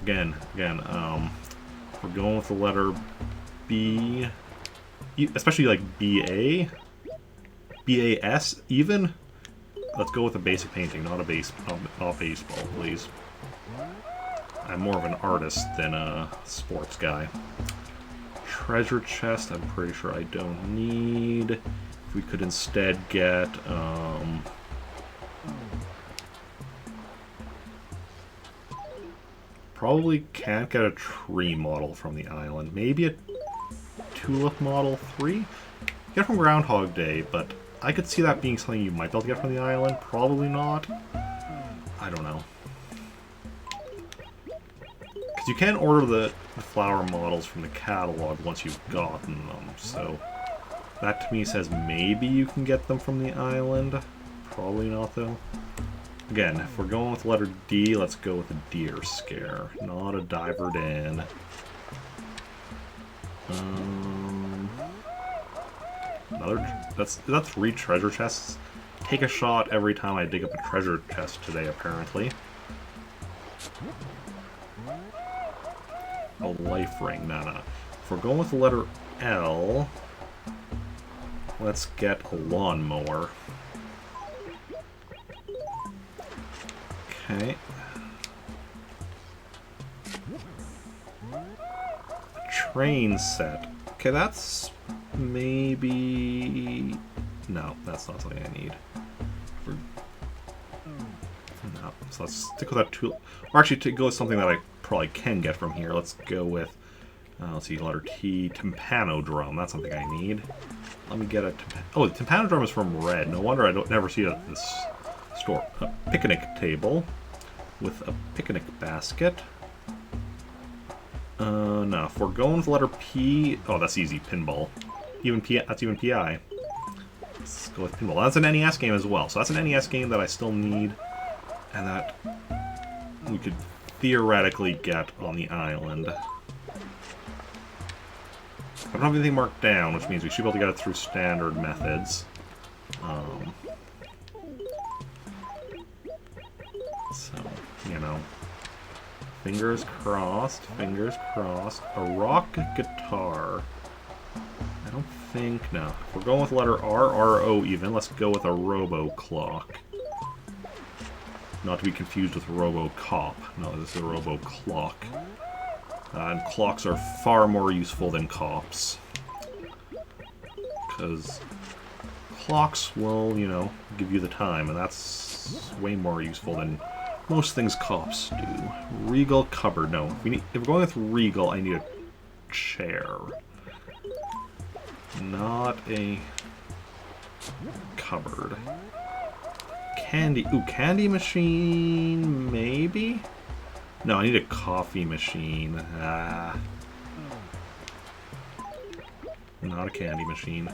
Again, we're going with the letter B, especially like BA, BAS even. Let's go with a basic painting, not baseball, please. I'm more of an artist than a sports guy. Treasure chest, I'm pretty sure I don't need. If we could instead get, probably can't get a tree model from the island. Maybe a tulip model 3? Get from Groundhog Day, but I could see that being something you might be able to get from the island. Probably not. I don't know. Because you can order the flower models from the catalog once you've gotten them, so that to me says maybe you can get them from the island. Probably not, though. Again, if we're going with letter D, let's go with a deer scare, not a diver Dan. That's 3 treasure chests. Take a shot every time I dig up a treasure chest today, apparently. A life ring, no. If we're going with the letter L, let's get a lawnmower. Okay. Train set. Okay, that's maybe... No, that's not something I need. No, so let's stick with that tool. Or actually, to go with something that I probably can get from here, let's go with, let's see, letter T, Timpano drum. That's something I need. Let me get a... Oh, the Timpano drum is from Red. No wonder I never see it at this store. A picnic table with a picnic basket. No, if we're going with letter P... Oh, that's easy. Pinball. That's even PI. Let's go with pinball. That's an NES game as well. So that's an NES game that I still need. And that we could theoretically get on the island. I don't have anything marked down, which means we should be able to get it through standard methods. So, you know. Fingers crossed, fingers crossed. A rock guitar. I don't think... No. If we're going with letter R, R-O even, let's go with a robo-clock. Not to be confused with Robo-Cop. No, this is a Robo-Clock. And clocks are far more useful than cops. Because clocks will, you know, give you the time, and that's way more useful than most things cops do. Regal cupboard. No, if we're going with Regal, I need a chair. Not a cupboard. Candy. Ooh, candy machine, maybe? No, I need a coffee machine. Not a candy machine.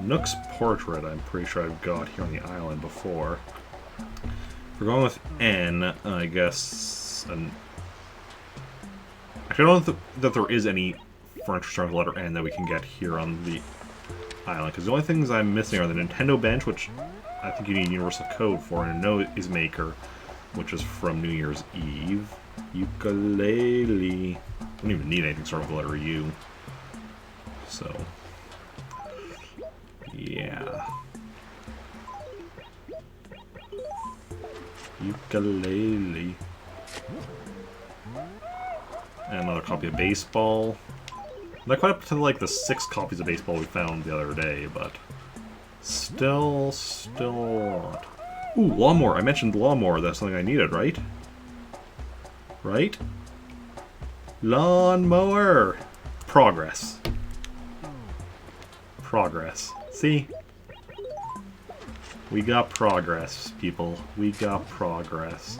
Nook's portrait, I'm pretty sure I've got here on the island before. If we're going with N, I guess... Actually, I don't think that there is any furniture starting with the letter N that we can get here on the island, because the only things I'm missing are the Nintendo bench, which I think you need universal code for, and a noisemaker, which is from New Year's Eve. Ukulele. I don't even need anything starting with the letter U. So, yeah. Ukulele. And another copy of baseball. Not quite up to like the 6 copies of baseball we found the other day, but still a lot. Ooh, lawnmower. I mentioned lawnmower. That's something I needed, right? Right? Lawnmower. Progress. Progress. See? We got progress, people. We got progress.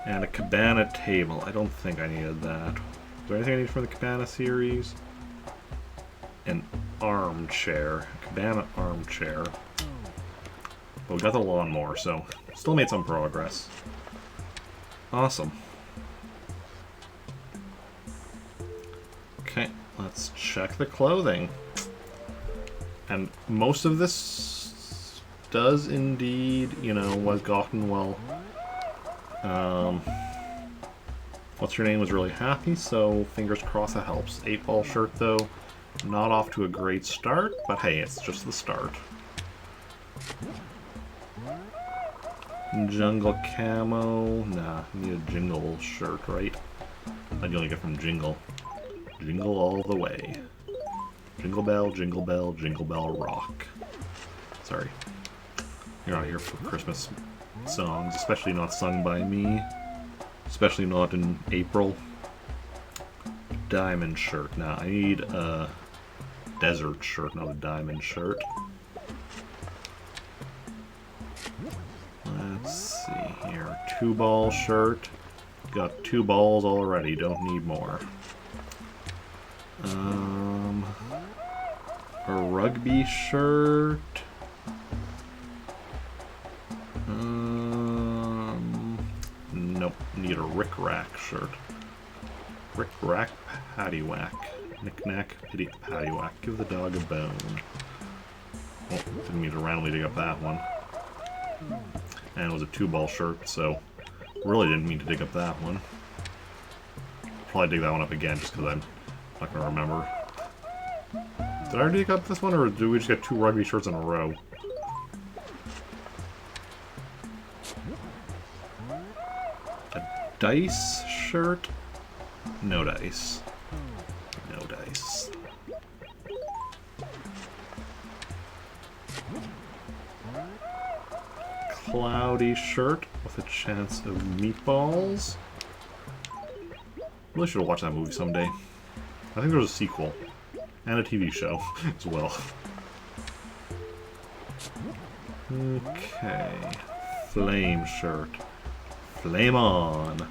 And a cabana table. I don't think I needed that. Is there anything I need from the cabana series? An armchair. A cabana armchair. But we got the lawnmower, so still made some progress. Awesome. Okay, let's check the clothing. And most of this does indeed, you know, was gotten well. What's your name was really happy, so fingers crossed that helps. 8-ball shirt, though, not off to a great start, but hey, it's just the start. Jungle camo, nah, need a jingle shirt, right? That you only get from Jingle. Jingle all the way. Jingle bell, jingle bell, jingle bell rock. Sorry. You're not here for Christmas songs, especially not sung by me. Especially not in April. Diamond shirt. Now, I need a desert shirt, not a diamond shirt. Let's here? 2-ball shirt. Got 2 balls already, don't need more. A rugby shirt. Nope, need a Rick-Rack shirt. Rick-Rack Paddywhack. Knick-knack, paddywhack. Give the dog a bone. Oh, didn't mean to randomly dig up that one. And it was a 2-ball shirt, so really didn't mean to dig up that one. Probably dig that one up again just because I'm not going to remember. Did I already dig up this one, or do we just get 2 rugby shirts in a row? A dice shirt? No dice. No dice. Cloudy shirt with a chance of meatballs. Really should have watched that movie someday. I think there's a sequel. And a TV show as well. Okay. Flame shirt. Flame on.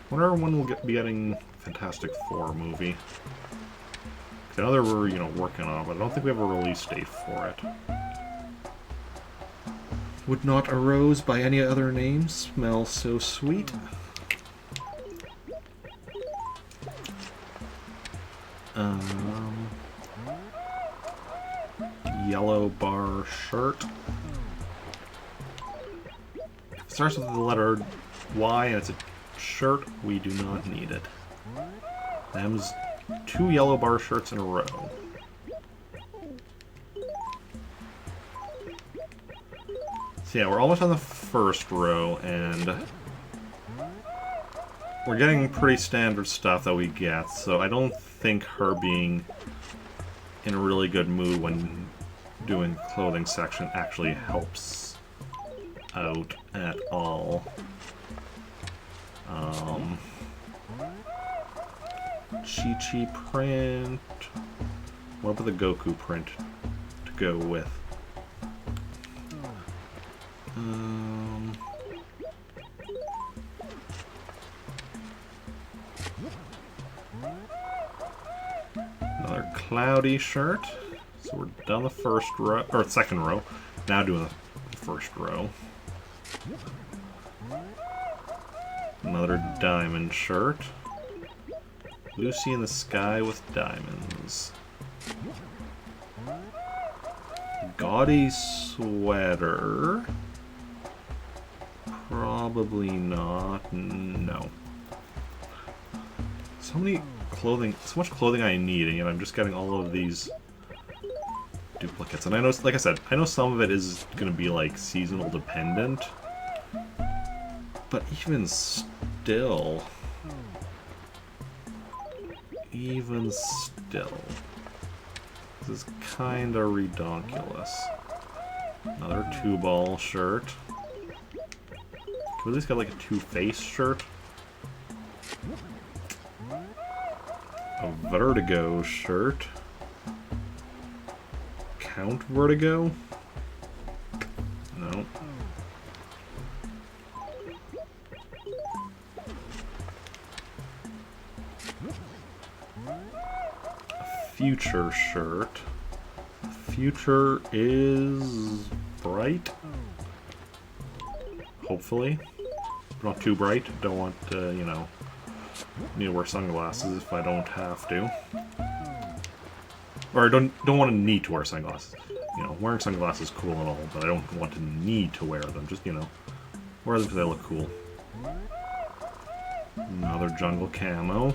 Wonder when we'll be getting Fantastic Four movie. Cause I know they were, you know, working on it, but I don't think we have a release date for it. Would not a rose by any other name smell so sweet? Yellow bar shirt. If it starts with the letter Y and it's a shirt, we do not need it. Them's 2 yellow bar shirts in a row. So yeah, we're almost on the first row, and we're getting pretty standard stuff that we get, so I don't think her being in a really good mood when doing the clothing section actually helps out at all. Chi-Chi print. What about the Goku print to go with? Another cloudy shirt. So we're done the first row, or second row. Now doing the first row. Another diamond shirt. Lucy in the sky with diamonds. Gaudy sweater. Probably not. No. So much clothing I need, and yet I'm just getting all of these duplicates. And I know, like I said, I know some of it is going to be like seasonal dependent, but even still, this is kind of redonkulous. Another 2-ball shirt. Can we at least get like a 2-face shirt? A Vertigo shirt. Count Vertigo? No. A Future shirt. Future is bright. Hopefully. Not too bright. Don't want to, you know, need to wear sunglasses if I don't have to. Or I don't want to need to wear sunglasses. You know, wearing sunglasses is cool and all, but I don't want to need to wear them. Just, you know, wear them because they look cool. Another jungle camo.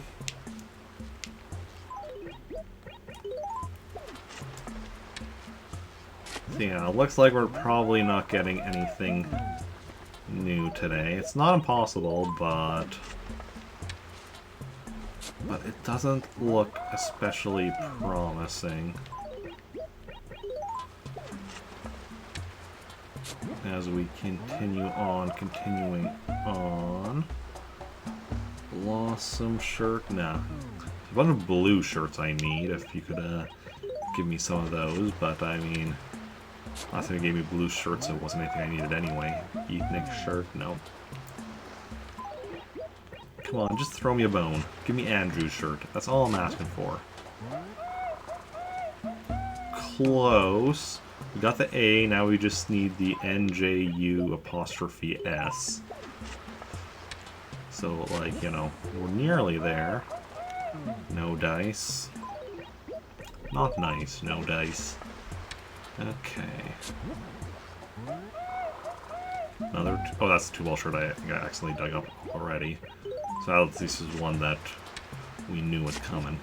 So yeah, it looks like we're probably not getting anything new today. It's not impossible, but it doesn't look especially promising as we continuing on. Blossom shirt, nah. A bunch of blue shirts I need, if you could give me some of those, but I mean, Last time he gave me blue shirts, so it wasn't anything I needed anyway. Ethnic shirt, no. Come on, just throw me a bone. Give me Andrew's shirt. That's all I'm asking for. Close. We got the A, now we just need the NJU''S. So, like, you know, we're nearly there. No dice. Not nice, no dice. Okay. Another... Oh, that's the 2-ball shirt I accidentally dug up already. So at least this is one that we knew was coming.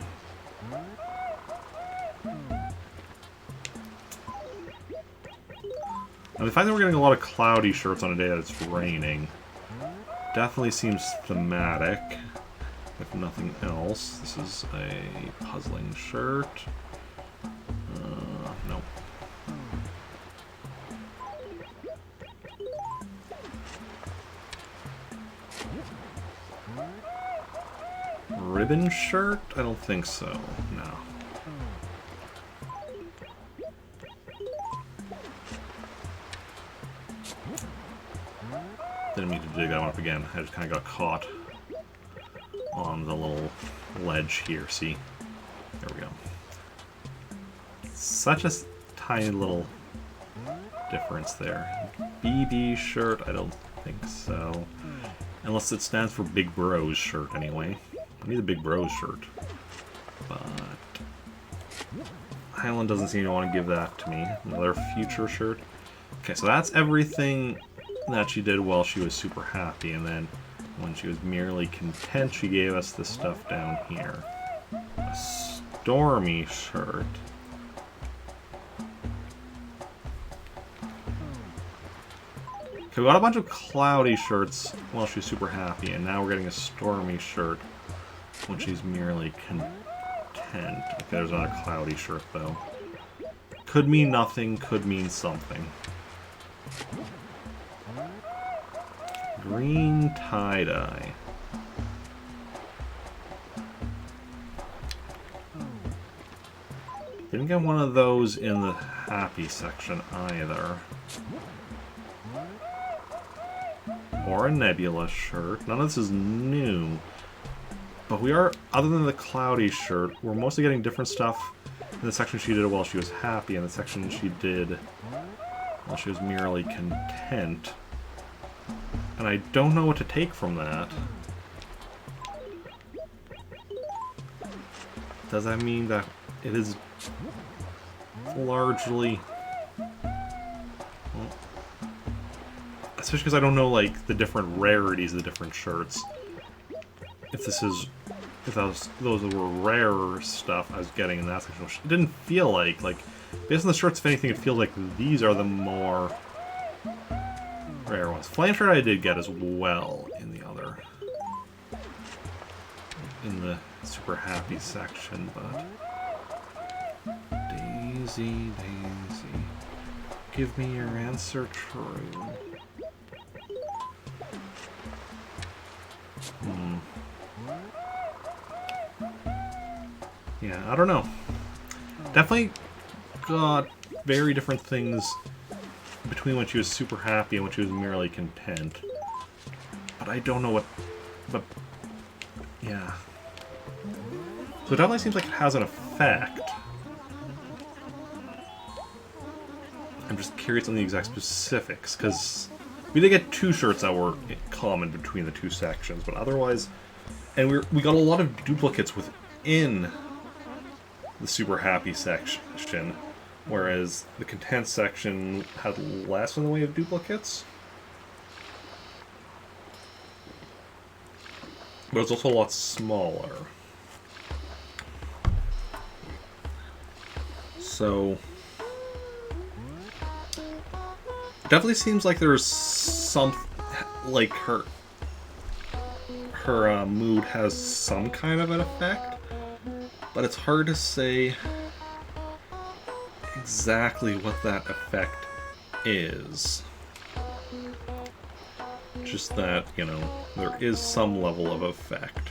And the fact that we're getting a lot of cloudy shirts on a day that it's raining definitely seems thematic, if nothing else. This is a puzzling shirt. No. Ribbon shirt? I don't think so. No. Didn't mean to dig that one up again. I just kind of got caught on the little ledge here. See? There we go. Such a tiny little difference there. BB shirt? I don't think so. Unless it stands for Big Bros shirt anyway. I need a Big Bros shirt. But Highland doesn't seem to want to give that to me. Another future shirt. Okay, so that's everything that she did while she was super happy, and then when she was merely content, she gave us this stuff down here. A Stormy shirt. Okay, we got a bunch of cloudy shirts while she's super happy, and now we're getting a Stormy shirt when she's merely content. Okay, there's another cloudy shirt, though. Could mean nothing, could mean something. Green tie-dye. Didn't get one of those in the happy section either. Or a Nebula shirt. None of this is new. But we are, other than the cloudy shirt, we're mostly getting different stuff in the section she did while she was happy and the section she did while she was merely content. And I don't know what to take from that. Does that mean that it is largely... Well, especially because I don't know, like, the different rarities of the different shirts. If this is... If those were rarer stuff I was getting in that section. It didn't feel like... Based on the shirts, if anything, it feels like these are the more... rare ones. Flame shirt I did get as well in the other. In the super happy section, but... Daisy, Daisy. Give me your answer true. Yeah, I don't know. Definitely got very different things between when she was super happy and when she was merely content. But I don't know what... But... Yeah. So it definitely seems like it has an effect. I'm just curious on the exact specifics, because we did get 2 shirts that were common between the 2 sections, but otherwise... And we got a lot of duplicates within the super happy section, whereas the content section had less in the way of duplicates. But it's also a lot smaller. So... It definitely seems like there's some... Like, her mood has some kind of an effect. But it's hard to say exactly what that effect is. Just that, you know, there is some level of effect.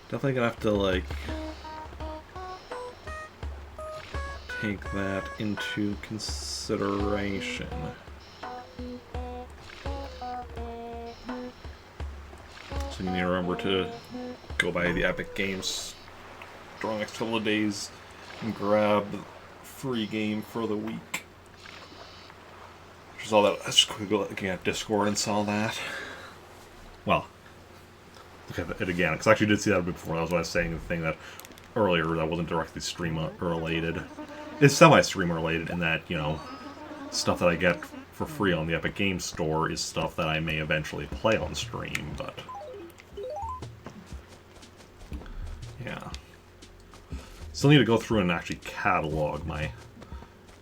Definitely gonna have to, like, take that into consideration. So you need to remember to go by the Epic Games store next couple of days and grab the free game for the week. Just all that. Let's just quickly looking at Discord and saw that. Well, look at it again, because I actually did see that a bit before. That was what I was saying, the thing that earlier that wasn't directly stream related. It's semi-stream related in that, you know, stuff that I get for free on the Epic Games Store is stuff that I may eventually play on stream, but yeah. Still need to go through and actually catalog my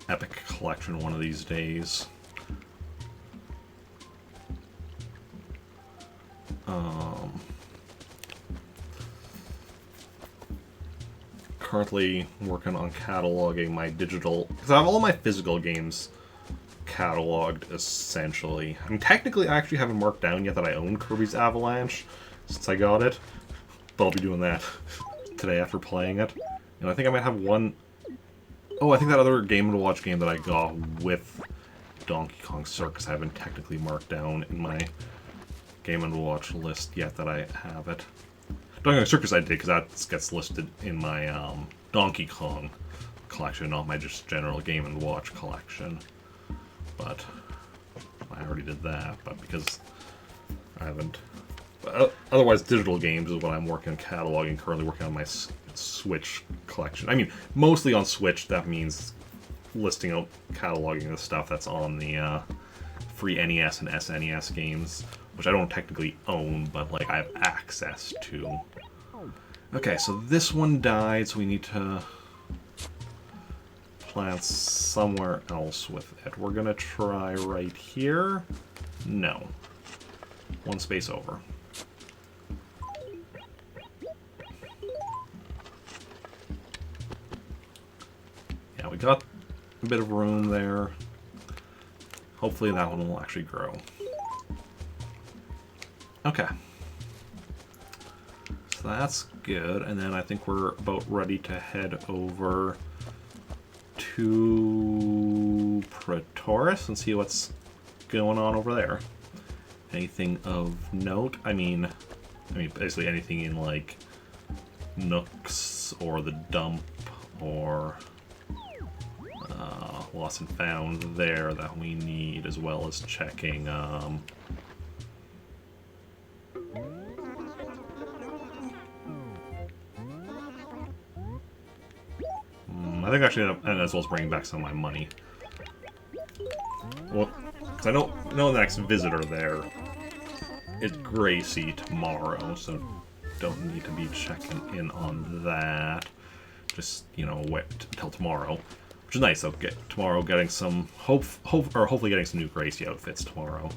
Epic collection one of these days. Currently working on cataloging my digital, because I have all my physical games cataloged essentially. I mean, technically I actually haven't marked down yet that I own Kirby's Avalanche since I got it, but I'll be doing that today after playing it. And I think I might have one. Oh, I think that other Game & Watch game that I got with Donkey Kong Circus I haven't technically marked down in my Game & Watch list yet that I have it. Donkey Kong Circus I did, because that gets listed in my Donkey Kong collection, not my just general Game & Watch collection. But I already did that, but because I haven't. But otherwise, digital games is what I'm working on cataloging, currently working on my Switch collection. I mean, mostly on Switch, that means listing out, cataloging the stuff that's on the free NES and SNES games, which I don't technically own, but like I have access to. Okay, so this one died, so we need to plant somewhere else with it. We're gonna try right here. No. One space over. Yeah, we got a bit of room there. Hopefully that one will actually grow. Okay. So that's good, and then I think we're about ready to head over to Pretoris and see what's going on over there. Anything of note? I mean basically anything in like Nooks or the dump or Lost and Found there that we need, as well as checking I think actually, and as well as bringing back some of my money. Well, because I know the next visitor there is Gracie tomorrow, so don't need to be checking in on that. Just, you know, wait until tomorrow, which is nice. Though, getting some hopefully getting some new Gracie outfits tomorrow.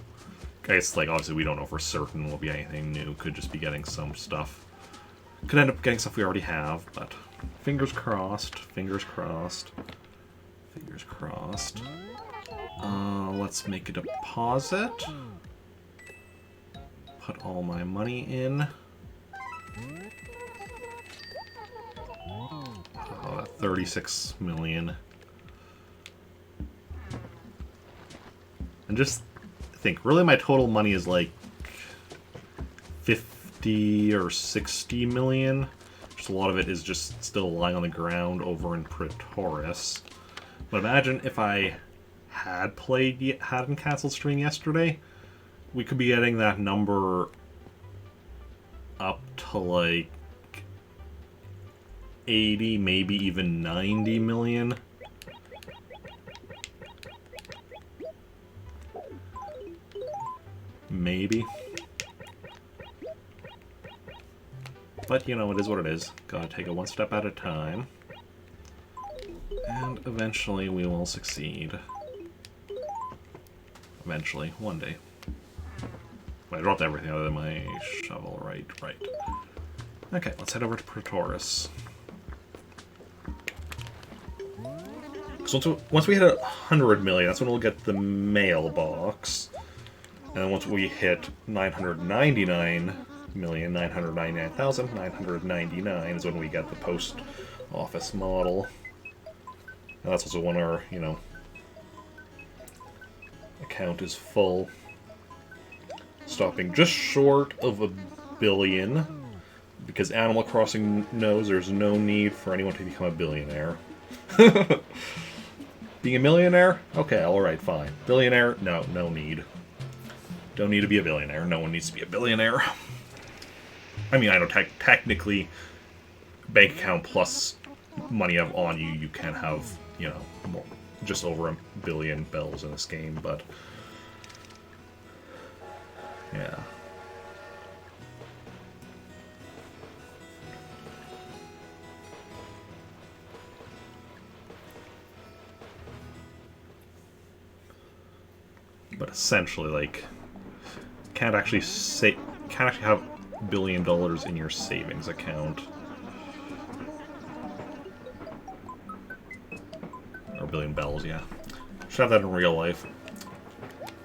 I guess, like, obviously we don't know for certain will be anything new. Could just be getting some stuff. Could end up getting stuff we already have, but fingers crossed. Fingers crossed. Fingers crossed. Let's make a deposit. Put all my money in. Oh, 36 million. And just think, really my total money is like 50 or 60 million. Just a lot of it is just still lying on the ground over in Pretoris. But imagine if I hadn't canceled stream yesterday, we could be getting that number up to like 80, maybe even 90 million. Maybe. But, you know, it is what it is. Gotta take it one step at a time. And eventually we will succeed. Eventually. One day. I dropped everything other than my shovel. Right. Okay, let's head over to Pretoris. So once we hit 100 million, that's when we'll get the mailbox. And then once we hit 999,999,999 is when we get the post office model. And that's also when our, you know, account is full. Stopping just short of $1 billion, because Animal Crossing knows there's no need for anyone to become a billionaire. Being a millionaire? Okay, alright, fine. Billionaire? No, no need. Don't need to be a billionaire. No one needs to be a billionaire. I mean, I know technically, bank account plus money you have on you, you can have, you know, more, just over $1 billion bells in this game, but yeah. But essentially, like, can't actually have $1 billion in your savings account. Or 1 billion bells, yeah. Should have that in real life.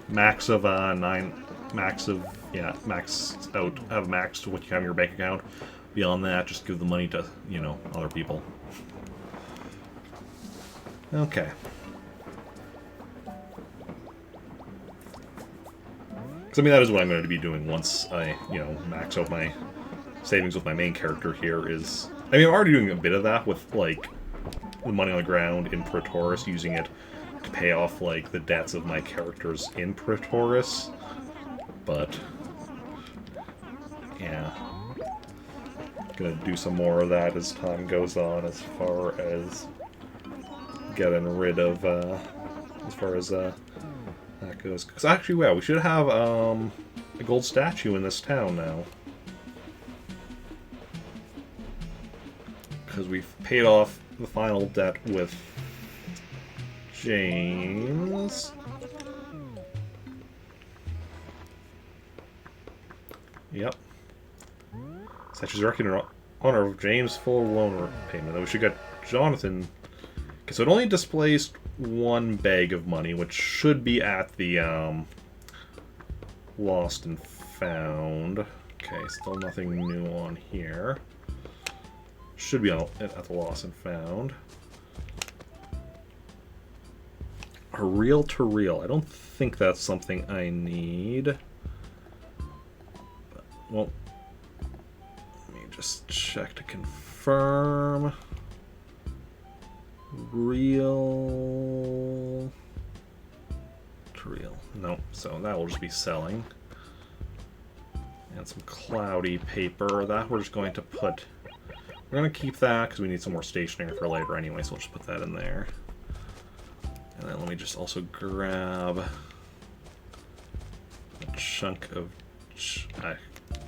Max of 9. Max of, yeah, max out. Have max to what you have in your bank account. Beyond that, just give the money to, you know, other people. Okay. I mean, that is what I'm going to be doing once I, you know, max out my savings with my main character here is... I mean, I'm already doing a bit of that with, like, the money on the ground in Pretoris, using it to pay off, like, the debts of my characters in Pretoris. But, yeah. Gonna do some more of that as time goes on, as far as getting rid of, as far as, that goes. Because actually, yeah, we should have a gold statue in this town now. Because we've paid off the final debt with James. Yep. Statue's erected in honor of James' full loan payment. Then we should get Jonathan. Okay, so it only displaced one bag of money, which should be at the lost and found. Okay, still nothing new on here. Should be at the lost and found. A reel to reel. I don't think that's something I need. But, well, let me just check to confirm. Reel to reel. No, so that will just be selling. And some cloudy paper. That we're just going to put... We're going to keep that because we need some more stationery for later anyway, so we'll just put that in there. And then let me just also grab a chunk of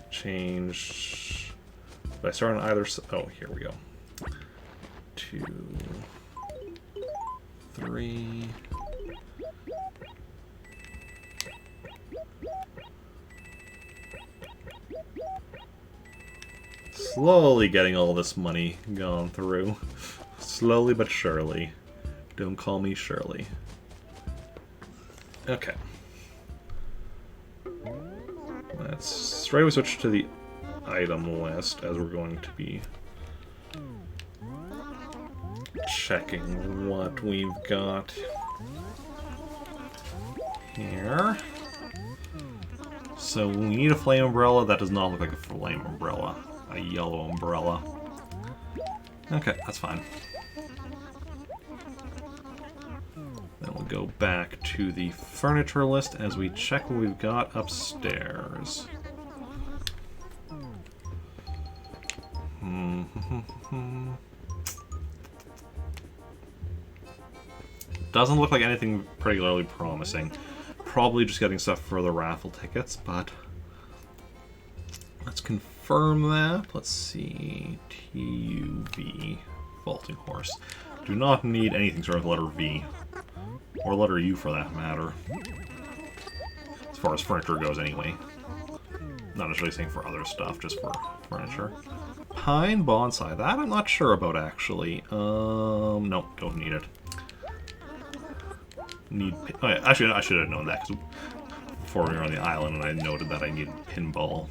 change. Did I start on either side? Oh, here we go. 2, 3. Slowly getting all this money gone through. Slowly but surely. Don't call me Shirley. Okay. Let's straight away switch to the item list, as we're going to be checking what we've got here. So we need a flame umbrella. That does not look like a flame umbrella. A yellow umbrella. Okay, that's fine. Then we'll go back to the furniture list as we check what we've got upstairs. Doesn't look like anything particularly promising. Probably just getting stuff for the raffle tickets, but let's confirm that. Let's see. TUV. Vaulting horse. Do not need anything starting with letter V. Or letter U for that matter. As far as furniture goes anyway. Not necessarily saying for other stuff, just for furniture. Pine bonsai. That I'm not sure about actually. Nope, don't need it. Need. Oh yeah, actually, I should have known that because before we were on the island, and I noted that I needed pinball.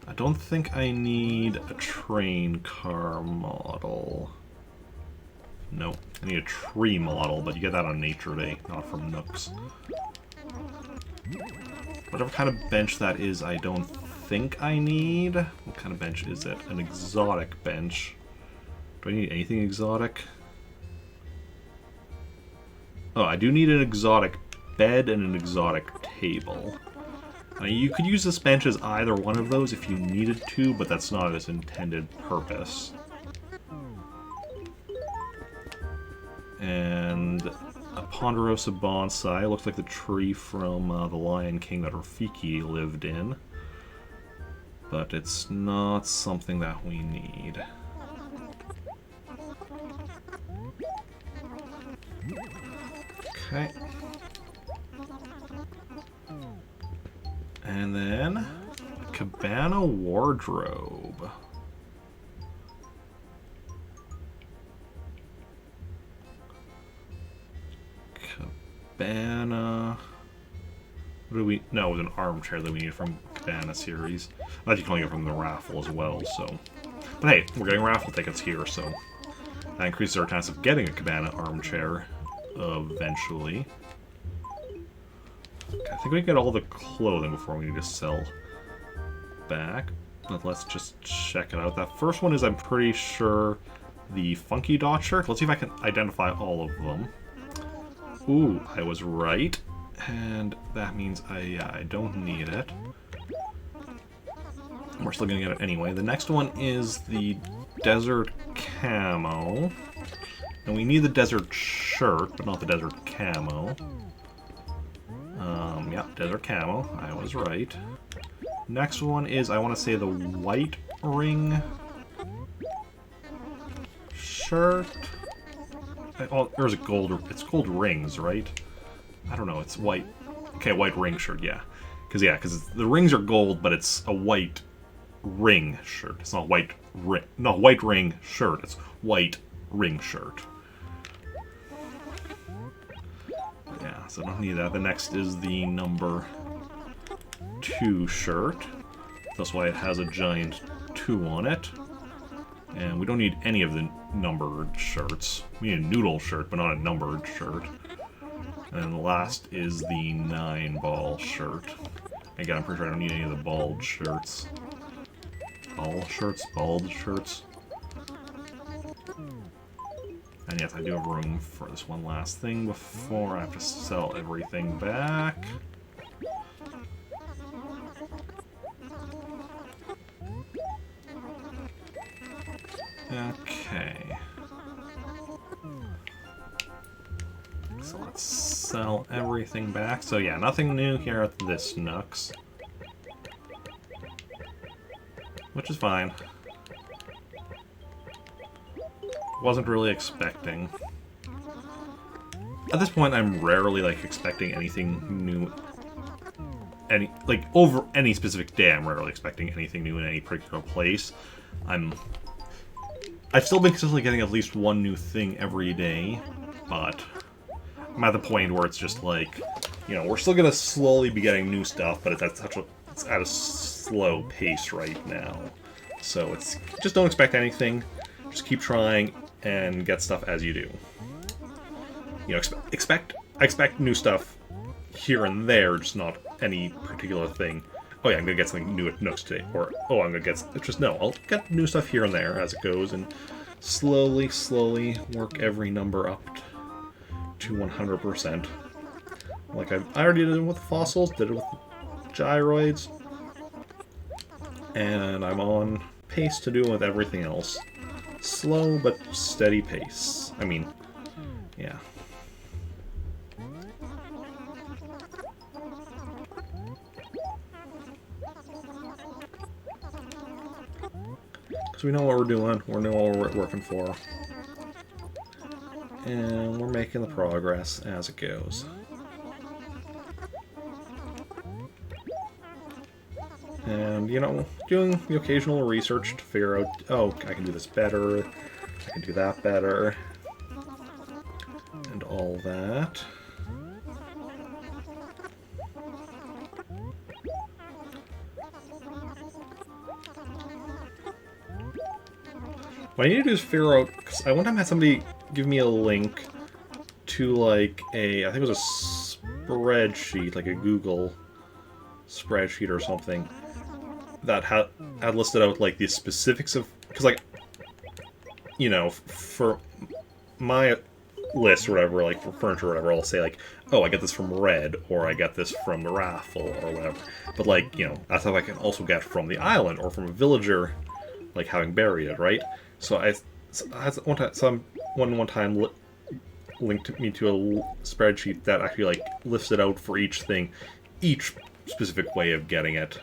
I don't think I need a train car model. Nope. I need a tree model, but you get that on Nature Day, not from Nooks. Whatever kind of bench that is, I don't think I need. What kind of bench is it? An exotic bench. Do I need anything exotic? Oh, I do need an exotic bed and an exotic table. Now, you could use this bench as either one of those if you needed to, but that's not its intended purpose. And a Ponderosa bonsai. Looks like the tree from the Lion King that Rafiki lived in. But it's not something that we need. Okay. And then a cabana wardrobe. Cabana. What do we? No, it was an armchair that we need from Cabana series. I think you can only get from the raffle as well. So, but hey, we're getting raffle tickets here, so that increases our chance of getting a Cabana armchair eventually. I think we can get all the clothing before we need to sell back. But let's just check it out. That first one is, I'm pretty sure, the Funky Dot shirt. Let's see if I can identify all of them. Ooh, I was right. And that means I don't need it. We're still gonna get it anyway. The next one is the Desert Camo. And we need the Desert Shirt, but not the Desert Camo. Yeah, Desert Camo. I was right. Next one is, I want to say, the White Ring shirt. Oh, there's a gold. It's gold rings, right? I don't know. It's white. Okay, white ring shirt. Yeah, because the rings are gold, but it's a white ring shirt. It's not white ring. No, white ring shirt. It's white ring shirt. Yeah, so I don't need that. The next is the number 2 shirt. That's why it has a giant 2 on it. And we don't need any of the numbered shirts. We need a noodle shirt, but not a numbered shirt. And then the last is the 9-ball shirt. Again, I'm pretty sure I don't need any of the bald shirts. Ball shirts? Bald shirts? And yes, I do have room for this one last thing before I have to sell everything back. Okay. So let's sell everything back. So yeah, nothing new here at this Nooks. Which is fine. Wasn't really expecting. At this point, I'm rarely, like, expecting anything new. Over any specific day, I'm rarely expecting anything new in any particular place. I've still been consistently getting at least one new thing every day, but I'm at the point where it's just like, you know, we're still gonna slowly be getting new stuff, but it's at a slow pace right now. So it's just don't expect anything. Just keep trying and get stuff as you do. You know, I expect new stuff here and there, just not any particular thing. Oh yeah, I'm gonna get something new at Nooks today, or oh, I'm gonna get I'll get new stuff here and there as it goes, and slowly work every number up to 100%. Like I already did it with fossils, did it with gyroids, and I'm on pace to do it with everything else. Slow but steady pace. I mean, yeah. Because we know what we're doing, we know what we're working for. And we're making the progress as it goes. And, you know, doing the occasional research to figure out, oh, I can do this better, I can do that better, and all that. What I need to do is figure out, because I one time had somebody give me a link to like I think it was a spreadsheet, like a Google spreadsheet or something, that had listed out like the specifics of, because like, you know, for my list or whatever, like for furniture or whatever, I'll say like, oh, I get this from Red, or I get this from the raffle or whatever. But like, you know, that's how I can also get from the island or from a villager, like having buried it, right? So I one time linked me to a spreadsheet that actually like listed out for each thing, each specific way of getting it.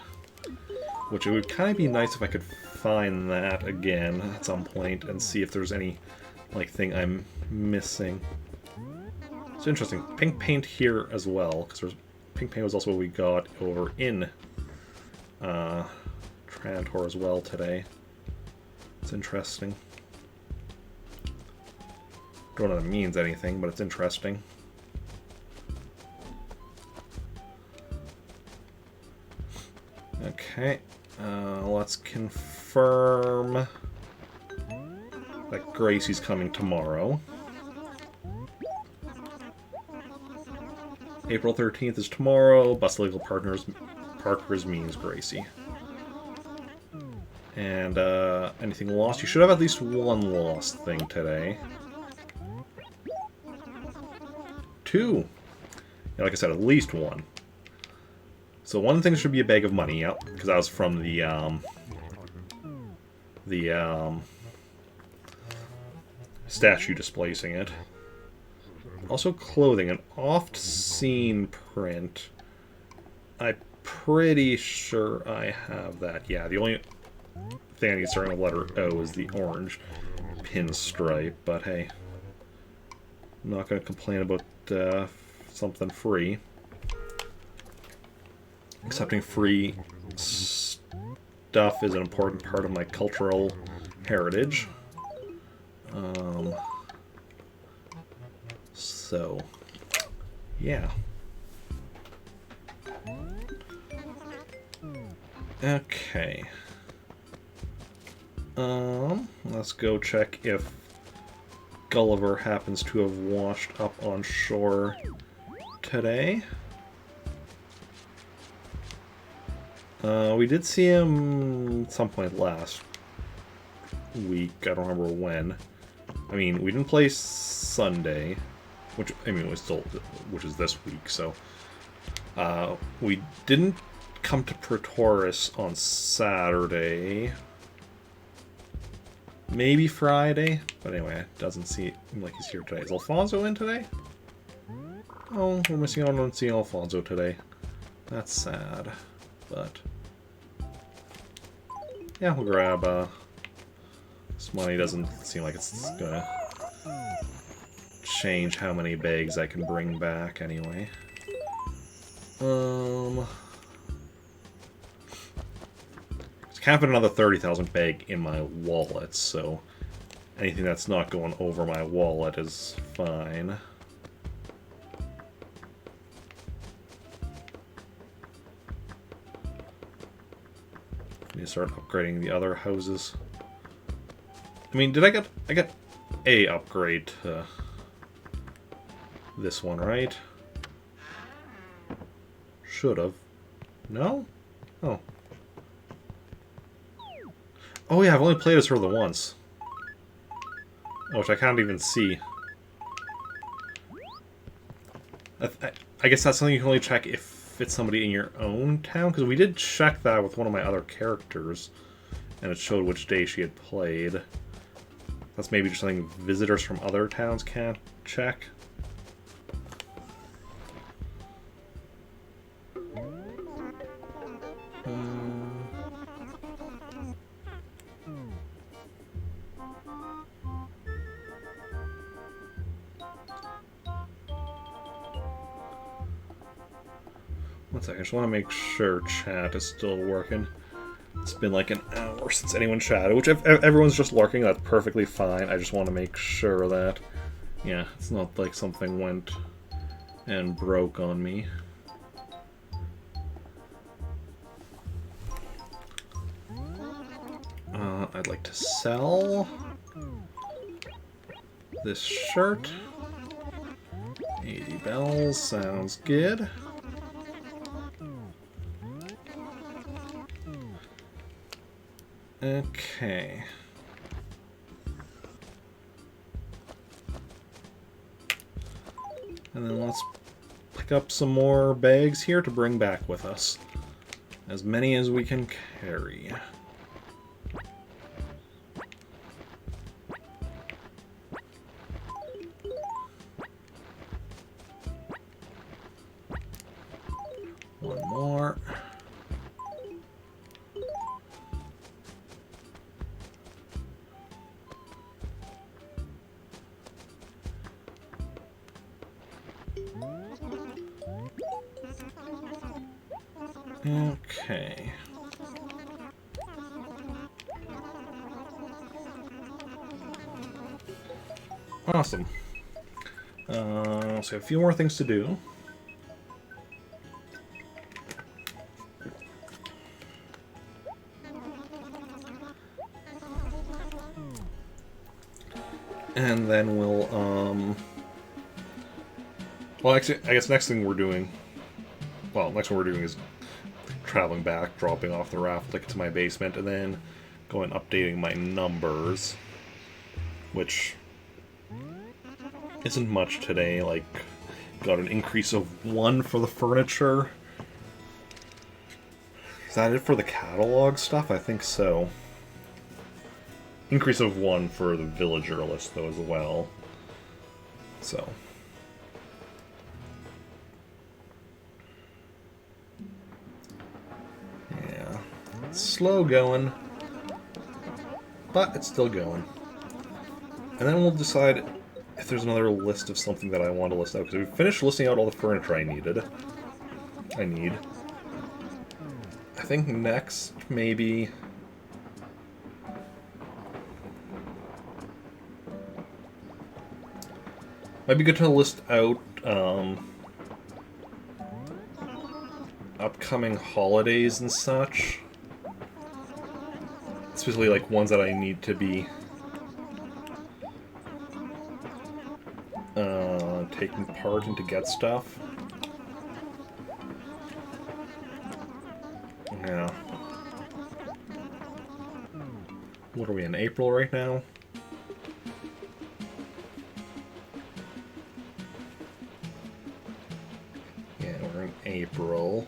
Which it would kind of be nice if I could find that again at some point and see if there's any like thing I'm missing. It's interesting. Pink paint here as well, because there's pink paint was also what we got over in Trantor as well today. It's interesting. Don't know if it means anything, but it's interesting. Okay, let's confirm that Gracie's coming tomorrow. April 13th is tomorrow. Bus Legal Partners means Gracie. And anything lost? You should have at least one lost thing today. 2. Yeah, like I said, at least 1. So one thing should be a bag of money, yep, because that was from the statue displacing it. Also clothing, an oft-seen print. I'm pretty sure I have that. Yeah, the only thing I need starting with letter O is the orange pinstripe, but hey, I'm not going to complain about something free. Accepting free stuff is an important part of my cultural heritage. So, yeah. Okay. Let's go check if Gulliver happens to have washed up on shore today. We did see him at some point last week. I don't remember when. I mean, we didn't play Sunday, which, I mean, which is this week, so. We didn't come to Pretoris on Saturday. Maybe Friday, but anyway, it doesn't seem like he's here today. Is Alfonso in today? Oh, we're missing out on seeing Alfonso today. That's sad, but yeah, we'll grab this money. Doesn't seem like it's gonna change how many bags I can bring back anyway. Can't put another 30,000 bag in my wallet, so anything that's not going over my wallet is fine. Need to start upgrading the other houses. I mean, I get a upgrade to this one, right? Should have. No? Oh. Oh yeah, I've only played as her the once. Which I can't even see. I guess that's something you can only check if it's somebody in your own town, because we did check that with one of my other characters, and it showed which day she had played. That's maybe just something visitors from other towns can't check. One second, I just want to make sure chat is still working. It's been like an hour since anyone chatted, which if everyone's just lurking, that's perfectly fine. I just want to make sure that, yeah, it's not like something went and broke on me. I'd like to sell. this shirt. 80 bells, sounds good. Okay. And then let's pick up some more bags here to bring back with us. As many as we can carry. One more. Okay. Awesome. So a few more things to do. And then we'll, well, actually, I guess next thing we're doing, well, next one we're doing is traveling back, dropping off the raft, take it to my basement, and then going updating my numbers, which isn't much today. Like, got an increase of 1 for the furniture. Is that it for the catalog stuff? I think so. Increase of 1 for the villager list, though, as well. So. Yeah. It's slow going. But it's still going. And then we'll decide if there's another list of something that I want to list out. Because we finished listing out all the furniture I need. I think next, maybe... might be good to list out upcoming holidays and such. Especially like ones that I need to be taking part in to get stuff. Yeah. What are we in April right now? Yeah, we're in April.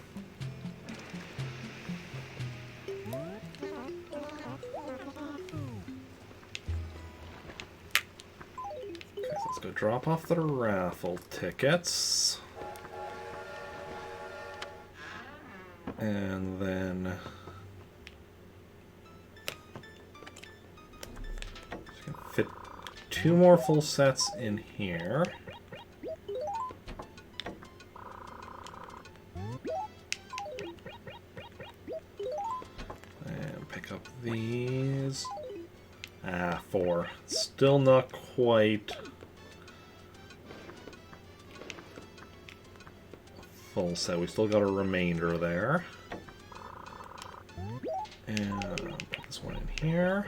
Let's go drop off the raffle tickets. And then... just gonna fit 2 more full sets in here. And pick up these. 4. Still not quite... full set. We still got a remainder there. And put this one in here.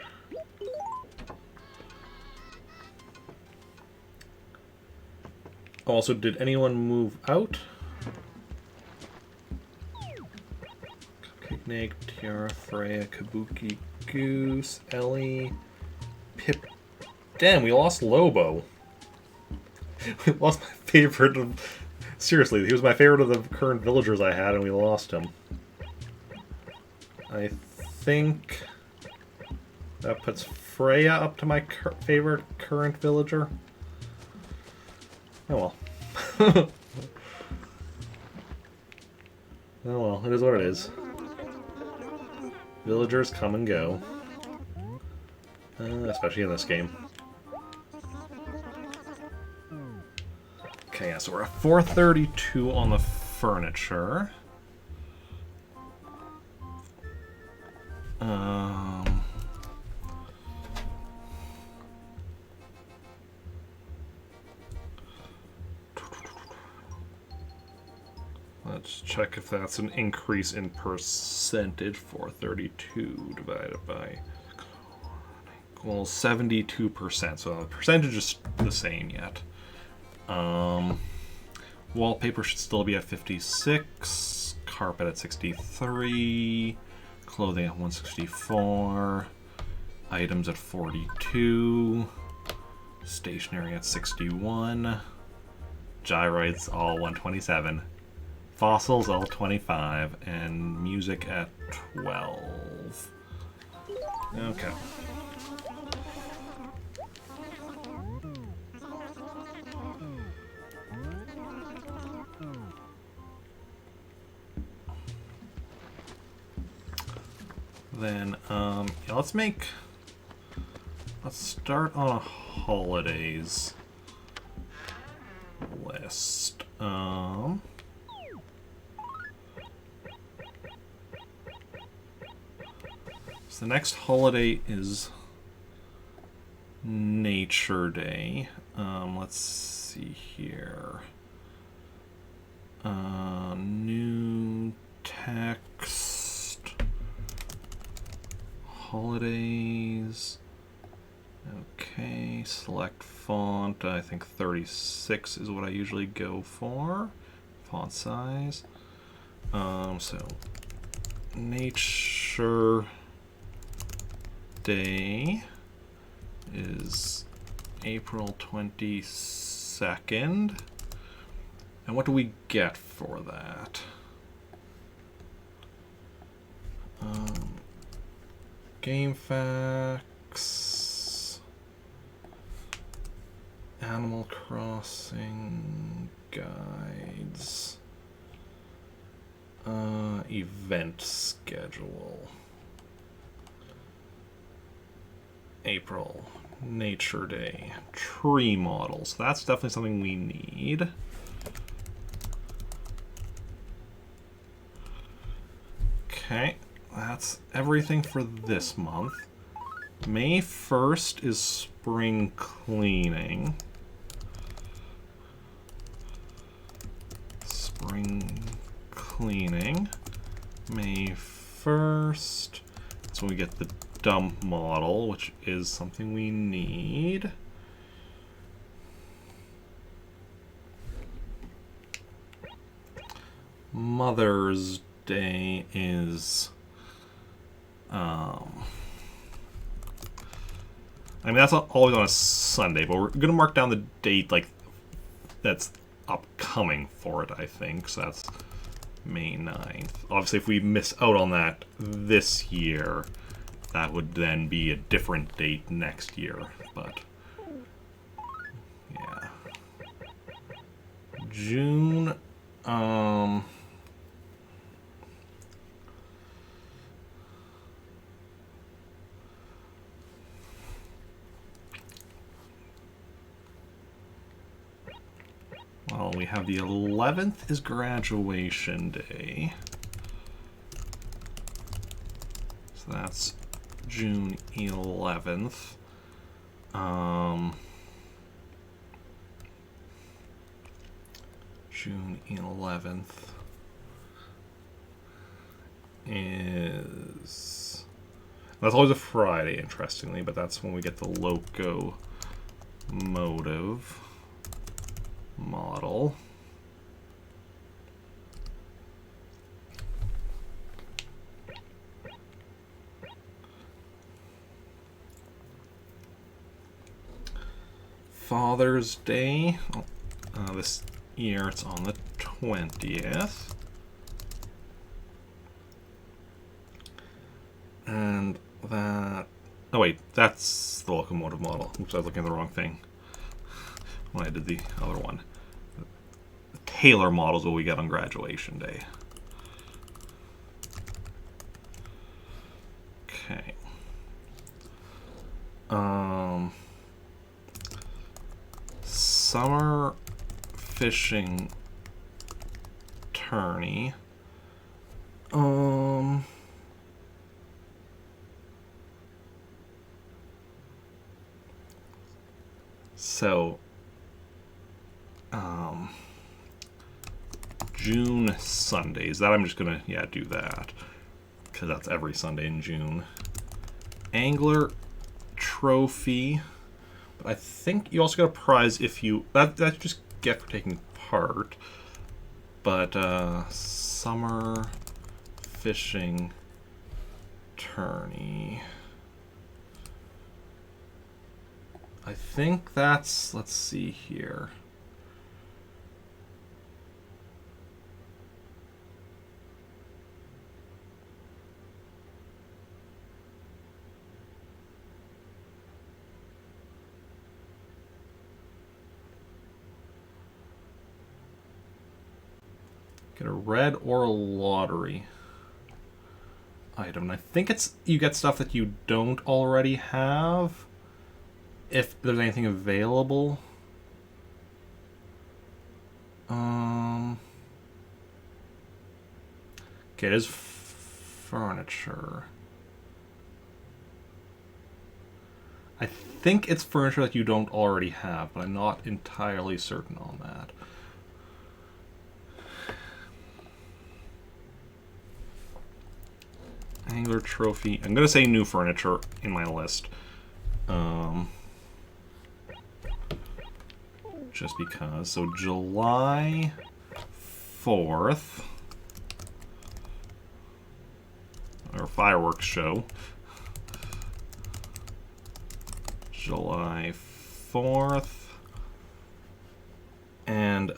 Also, did anyone move out? Cupcake Nate, Tiara, Freya, Kabuki, Goose, Ellie, Pip. Damn, we lost Lobo. We lost my favorite of... seriously, he was my favorite of the current villagers I had, and we lost him. I think that puts Freya up to my favorite current villager. Oh well. Oh well, it is what it is. Villagers come and go. Especially in this game. Okay, yeah, so we're at 432 on the furniture. Let's check if that's an increase in percentage. 432 divided by equals 72%. So the percentage is the same yet. Wallpaper should still be at 56. Carpet at 63. Clothing at 164. Items at 42. Stationery at 61. Gyroids all 127. Fossils all 25. And music at 12. Okay. Then, yeah, let's start on a holidays list. So the next holiday is Nature Day. Let's see here. New text. Holidays. Okay, select font. I think 36 is what I usually go for. Font size. So Nature Day is April 22nd. And what do we get for that? Game facts, Animal Crossing guides, event schedule, April, Nature Day, tree models. That's definitely something we need. Okay. That's everything for this month. May 1st is spring cleaning. Spring cleaning. May 1st. That's when we get the dump model, which is something we need. Mother's Day is... I mean, that's always on a Sunday, but we're going to mark down the date, like, that's upcoming for it, I think. So that's May 9th. Obviously, if we miss out on that this year, that would then be a different date next year. But, yeah. June, well, we have the 11th is graduation day. So that's June 11th. June 11th is... That's always a Friday, interestingly, but that's when we get the locomotive model. Father's Day. This year it's on the 20th. And that... Oh wait, that's the locomotive model. Oops, I was looking at the wrong thing when I did the other one. The Taylor model is what we get on graduation day. Okay. Summer fishing tourney. So, June Sundays. That I'm just gonna, yeah, do that. Because that's every Sunday in June. Angler trophy. But I think you also get a prize if you... That you just get for taking part. But, summer fishing tourney. I think that's... Let's see here. Get a red or a lottery item. And I think it's you get stuff that you don't already have. If there's anything available. Okay, it is furniture. I think it's furniture that you don't already have, but I'm not entirely certain on that. Angler trophy. I'm going to say new furniture in my list. Just because. So July 4th. Or fireworks show. July 4th. And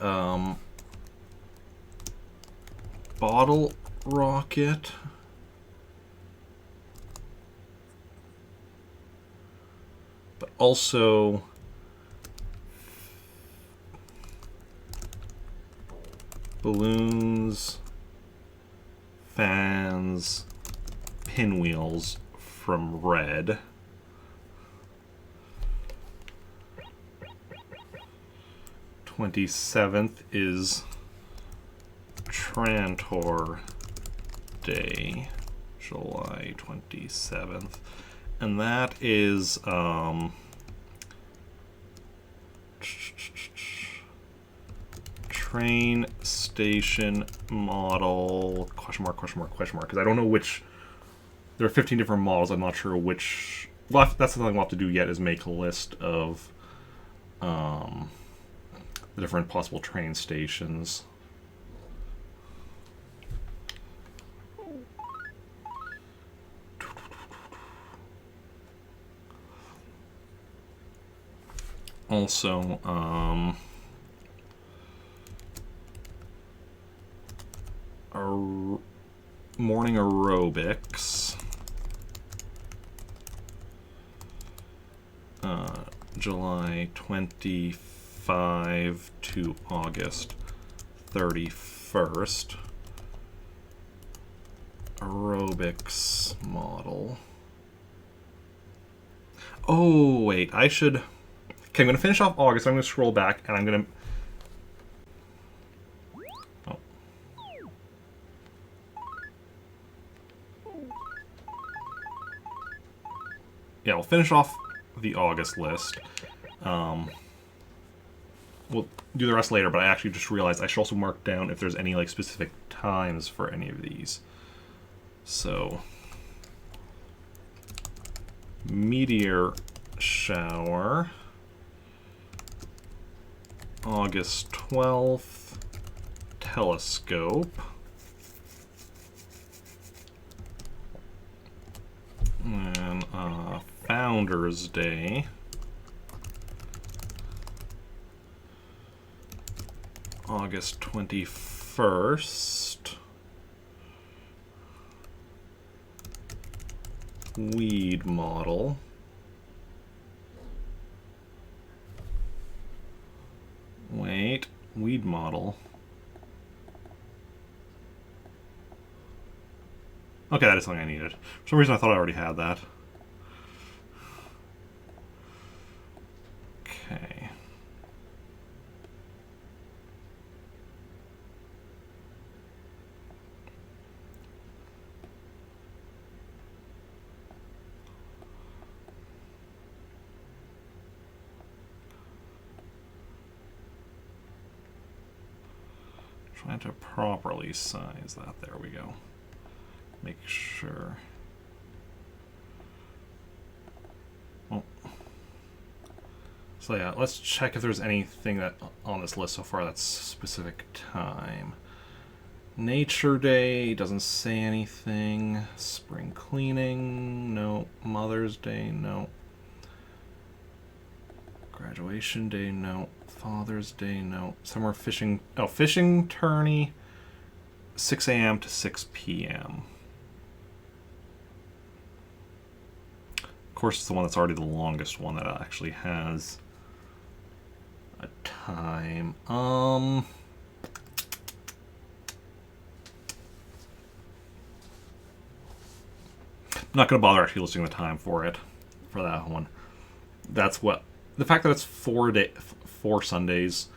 bottle rocket. But also balloons, fans, pinwheels from Red. "27th is Trantor Day, July 27th. And that is train station model question mark, because I don't know which. There are 15 different models. I'm not sure which. Well, that's something we'll have to do yet, is make a list of the different possible train stations. Also, morning aerobics, July 25 to August 31st. Aerobics model. Oh, wait, I should... Okay, I'm going to finish off August. I'm going to scroll back, and I'm going to... Oh. Yeah, we'll finish off the August list. We'll do the rest later, but I actually just realized I should also mark down if there's any like specific times for any of these. So... meteor shower... August 12th, telescope, and Founders Day, August 21st, weed model, wait, weed model. Okay, that is something I needed. For some reason I thought I already had that. Okay. Trying to properly size that. There we go. Make sure. Oh, So yeah, let's check if there's anything that on this list so far that's specific time. Nature Day doesn't say anything. Spring cleaning, no. Mother's Day, no. Graduation Day, no. Father's Day, no. Summer fishing, fishing tourney, 6 a.m. to 6 p.m. Of course, it's the one that's already the longest one that actually has a time. I'm not going to bother actually listing the time for it, for that one. That's what the fact that it's 4 Sundays,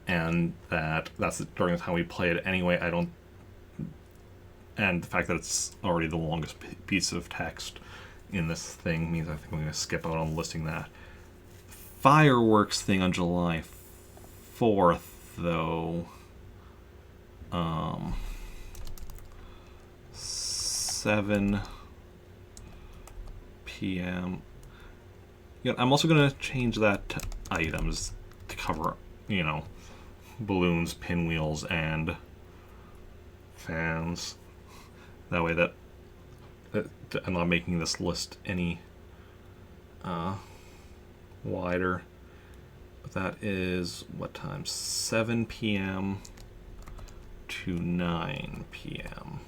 and that's during the time we play it anyway. And the fact that it's already the longest piece of text in this thing means I think I'm going to skip out on listing that. Fireworks thing on July 4th, though. 7 p.m. Yeah, I'm also going to change that to items to cover, balloons, pinwheels, and fans. That way that I'm not making this list any wider. But that is, what time? 7 p.m. to 9 p.m.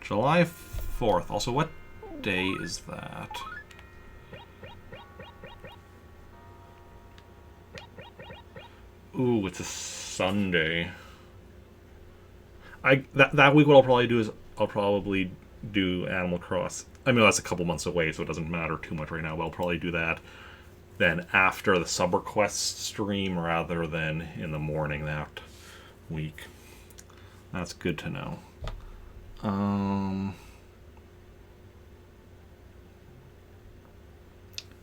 July 4th. Also, what day is that? Ooh, it's a Sunday. That week what I'll probably do is I'll probably do Animal Cross. I mean, that's a couple months away, so it doesn't matter too much right now, but I'll probably do that then after the Sub Request stream rather than in the morning that week. That's good to know.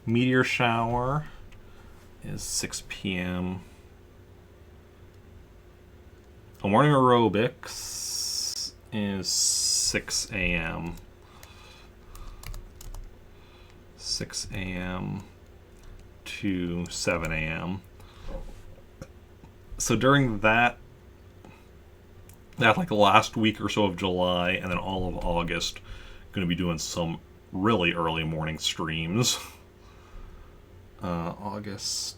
Meteor shower is 6 p.m. Morning aerobics is 6 a.m. 6 a.m. to 7 a.m. So during that like the last week or so of July and then all of August, going to be doing some really early morning streams. August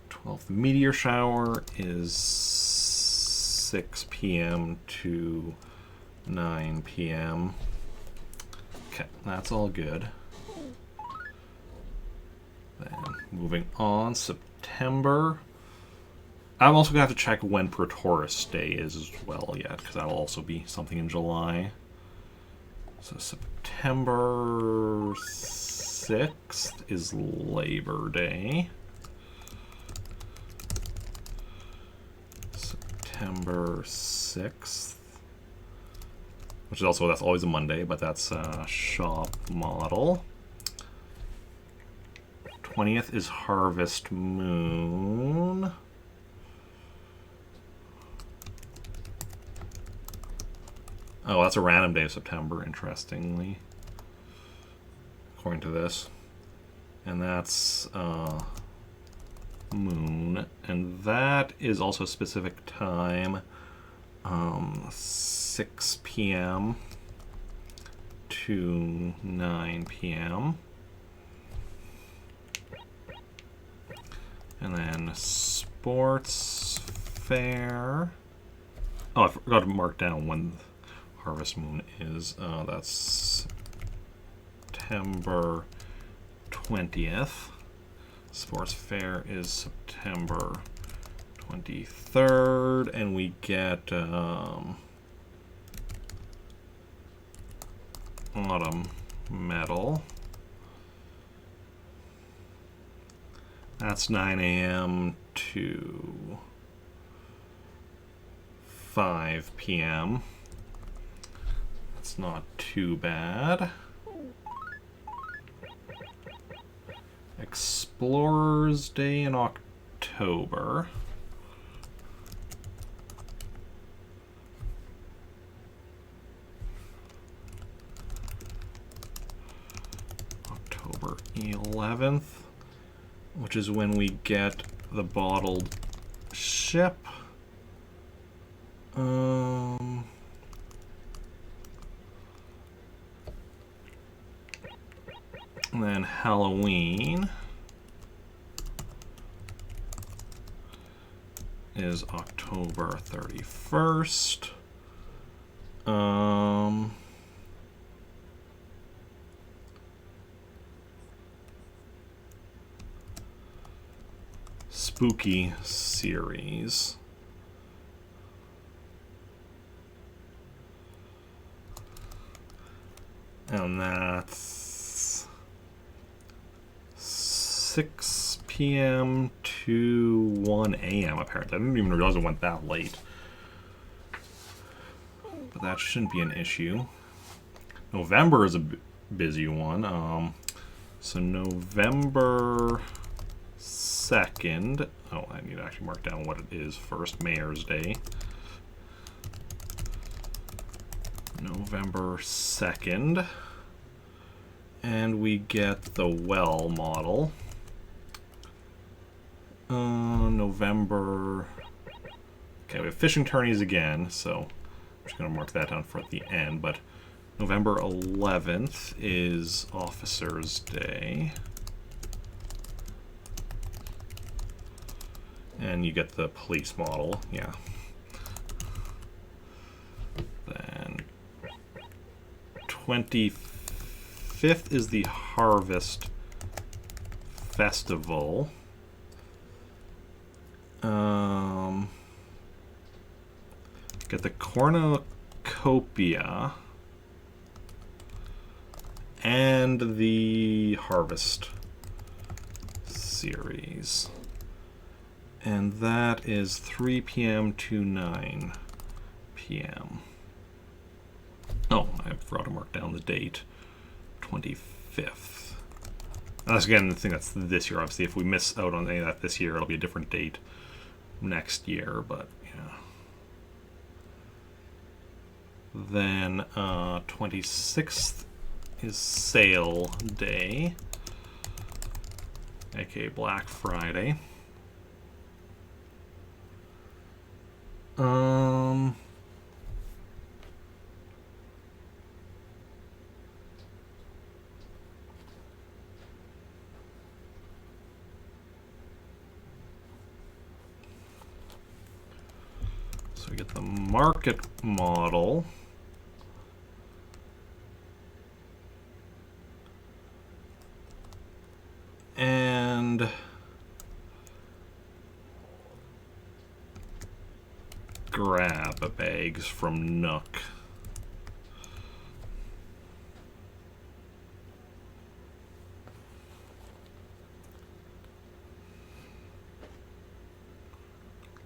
12th, meteor shower is 6 p.m. to 9 p.m. Okay, that's all good. Then moving on, September. I'm also going to have to check when Praetorus Day is as well yet, because that'll also be something in July. So September 6th is Labor Day. September 6th. Which is also, that's always a Monday, but that's a shop model. 20th is Harvest Moon. Oh, that's a random day of September, interestingly, according to this. And that's Moon. And that is also a specific time, 6 p.m. to 9 p.m. And then Sports Fair. Oh, I forgot to mark down when Harvest Moon is. That's September 20th. Sports Fair is September 23rd, and we get Autumn Metal. That's 9 a.m. to 5 p.m. That's not too bad. Explorers Day in October. October 11th, which is when we get the bottled ship. And then Halloween is October 31st. Spooky series. And that's 6 p.m. to 1 a.m. apparently. I didn't even realize it went that late. But that shouldn't be an issue. November is a busy one. So November 2nd. Oh, I need to actually mark down what it is first. Mayor's Day. November 2nd. And we get the well model. November... Okay, we have fishing tourneys again, so I'm just going to mark that down for the end. But November 11th is Officers' Day. And you get the police model, yeah. Then 25th is the Harvest Festival. Get the Cornucopia and the Harvest series. And that is 3 p.m. to 9 p.m. Oh, I forgot to mark down the date. 25th. And that's again the thing that's this year. Obviously, if we miss out on any of that this year, it'll be a different date next year. But yeah. Then 26th is Sale Day, aka Black Friday. So we get the market model. And grab bags from Nook.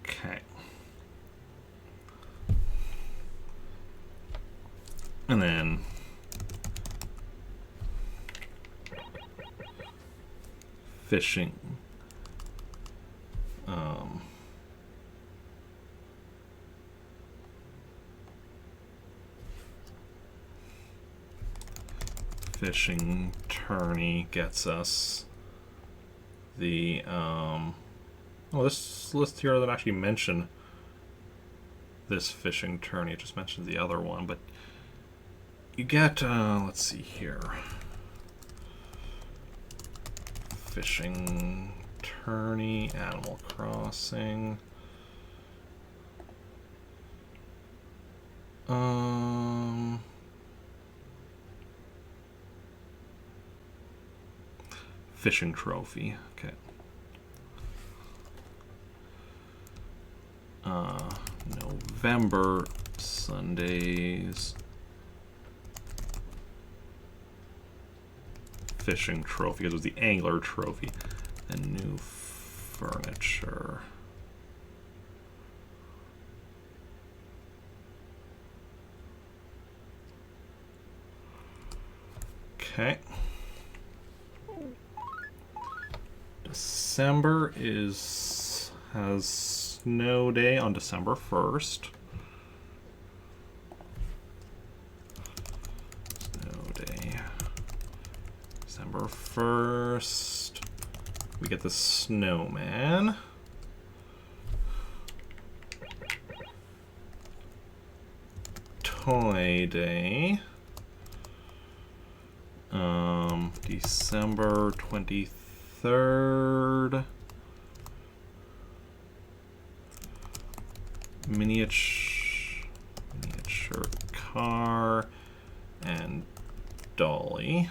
Okay. And then fishing. Fishing tourney gets us the this list here doesn't actually mention this fishing tourney. It just mentions the other one, but you get let's see here. Fishing tourney, Animal Crossing. Fishing trophy. Okay. November Sundays. Fishing trophy. It was the angler trophy. And new furniture. Okay. December has snow day on December 1st. Snow day. December December 1st, we get the snowman. Toy Day. December 23rd. Miniature car and dolly.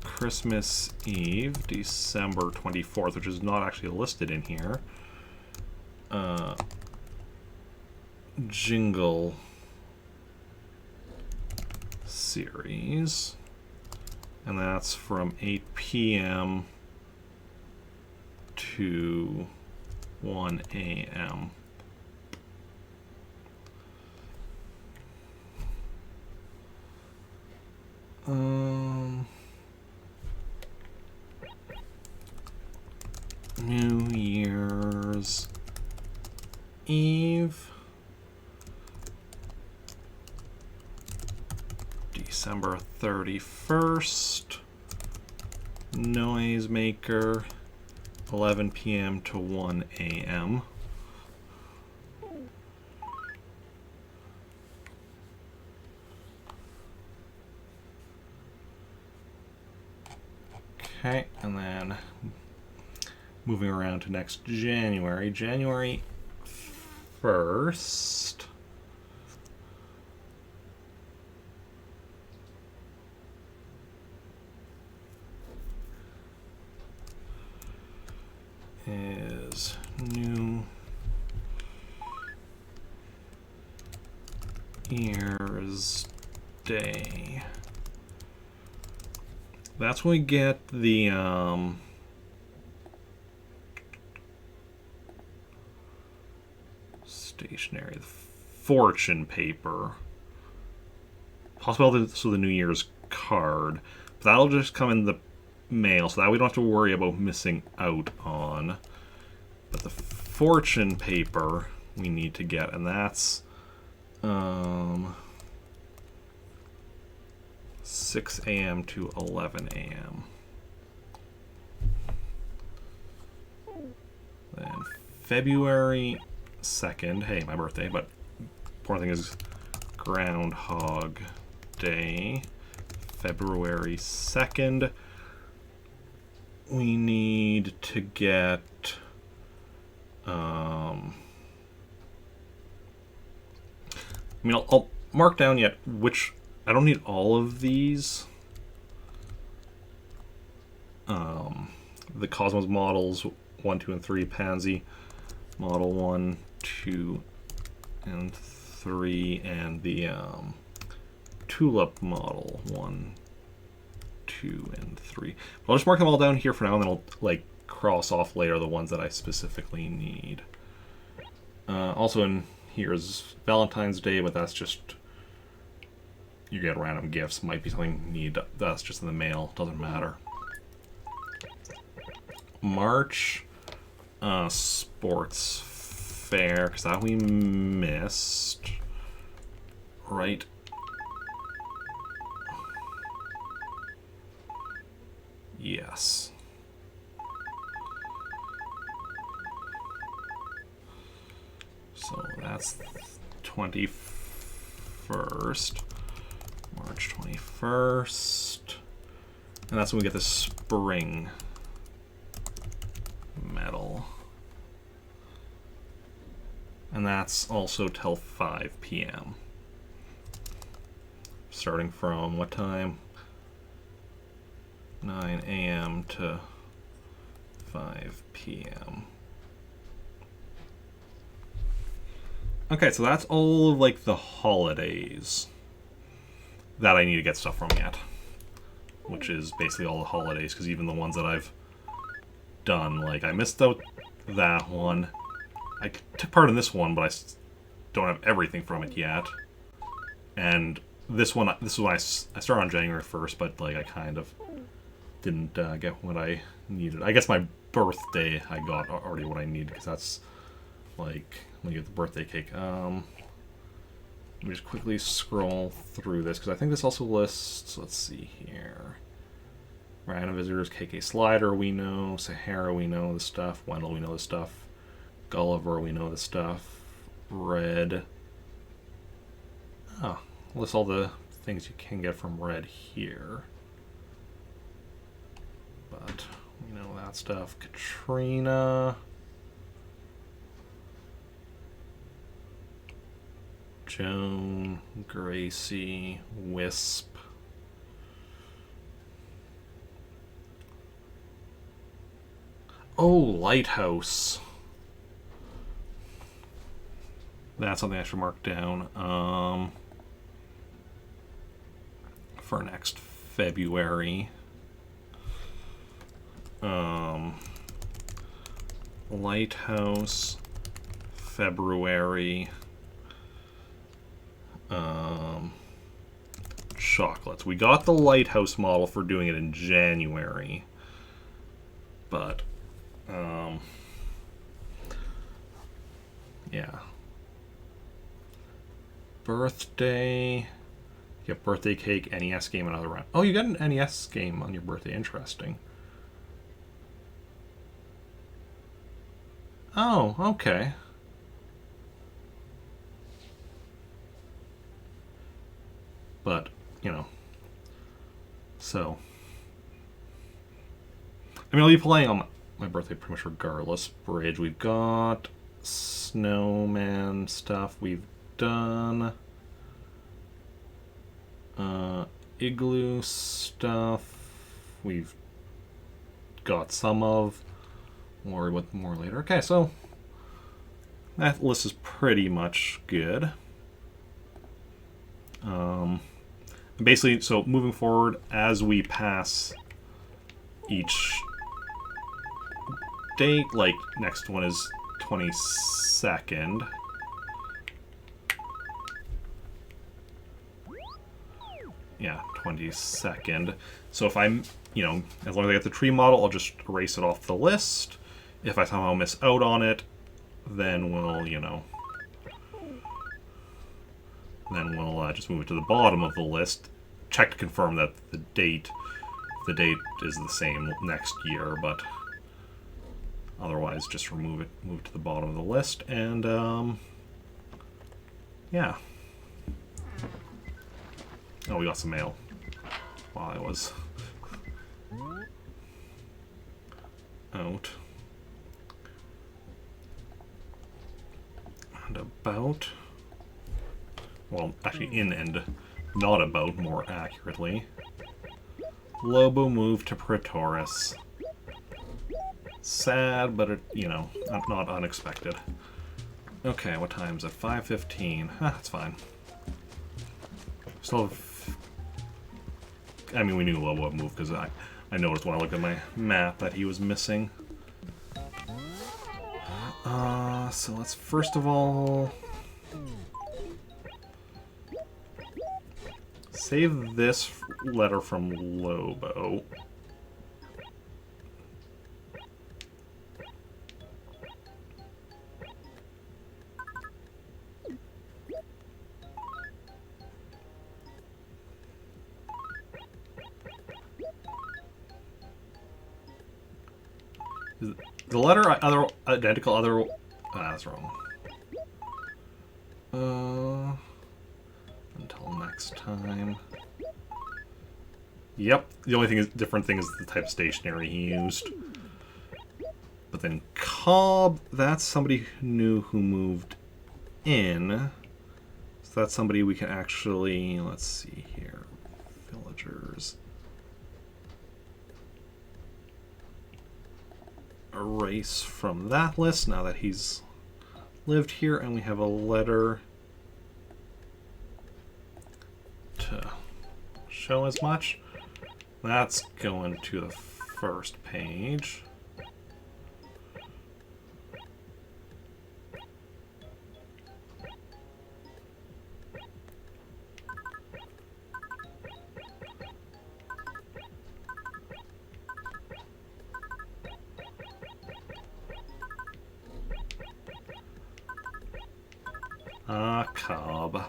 Christmas Eve, December 24th, which is not actually listed in here. Jingle series, and that's from 8 p.m. to 1 a.m. New Year's Eve, December 31st, Noisemaker, 11 p.m. to 1 a.m. Okay, and then moving around to next January. January 1st. Is New Year's Day. That's when we get the stationery, the fortune paper. Possibly also the New Year's card. But that'll just come in the mail, so that we don't have to worry about missing out on. But the fortune paper we need to get, and that's 6 a.m. to 11 a.m. Then February 2nd, hey, my birthday, but important thing is Groundhog Day. February 2nd, we need to get I mean, I'll mark down yet which. I don't need all of these. The Cosmos models 1, 2, and 3, Pansy model 1, 2, and 3, and the Tulip model 1, 2, and 3. I'll just mark them all down here for now, and then I'll like cross off later the ones that I specifically need. Also in here is Valentine's Day, but that's just you get random gifts. Might be something you need that's just in the mail. Doesn't matter. March sports fair, because that we missed. Right. Yes. So that's 21st. March 21st. And that's when we get the spring medal. And that's also till 5 p.m. Starting from what time? 9 a.m. to 5 p.m. Okay, so that's all of like the holidays that I need to get stuff from yet. Which is basically all the holidays, because even the ones that I've done, like I missed out that one. I took part in this one, but I don't have everything from it yet. And this one, I started on January 1st, but like I kind of didn't get what I needed. I guess my birthday, I got already what I needed, because that's like when you get the birthday cake. Let me just quickly scroll through this, because I think this also lists, let's see here. Random visitors, KK Slider, we know. Sahara, we know the stuff. Wendell, we know the stuff. Gulliver, we know the stuff. Red. Oh, lists all the things you can get from Red here. But we know that stuff. Katrina. Joan, Gracie, Wisp. Oh, Lighthouse. That's something I should mark down for next February. Lighthouse, February. Chocolates. We got the Lighthouse model for doing it in January, but yeah. Birthday. You have birthday cake, NES game, another round. Oh, you got an NES game on your birthday. Interesting. Oh, okay. But, you know. So. I mean, I'll be playing on my birthday pretty much regardless. Bridge, we've got. Snowman stuff, we've done. Igloo stuff, we've got some of. We'll worry about more later. Okay, so that list is pretty much good. Basically, so moving forward, as we pass each date, like next one is 22nd. Yeah, 22nd. So if I'm, you know, as long as I get the tree model, I'll just erase it off the list. If I somehow miss out on it, then we'll, you know, then we'll just move it to the bottom of the list. Check to confirm that the date is the same next year, but otherwise just remove it, move it to the bottom of the list, and yeah. Oh, we got some mail while I was out. And about, well, actually in and not about, more accurately. Lobo moved to Pretoris. Sad, but it, you know, not unexpected. Okay, what time is it? 5:15. That's fine. Still have, I mean, we knew Lobo would move because I noticed when I looked at my map that he was missing. So let's first of all save this letter from Lobo. The letter identical other. That's wrong. Until next time. Yep. The only different thing is the type of stationery he used. But then Cobb, that's somebody new who moved in. So that's somebody we can actually, let's see here, villagers. Erase from that list now that he's lived here, and we have a letter to show as much. That's going to the first page. Cobb.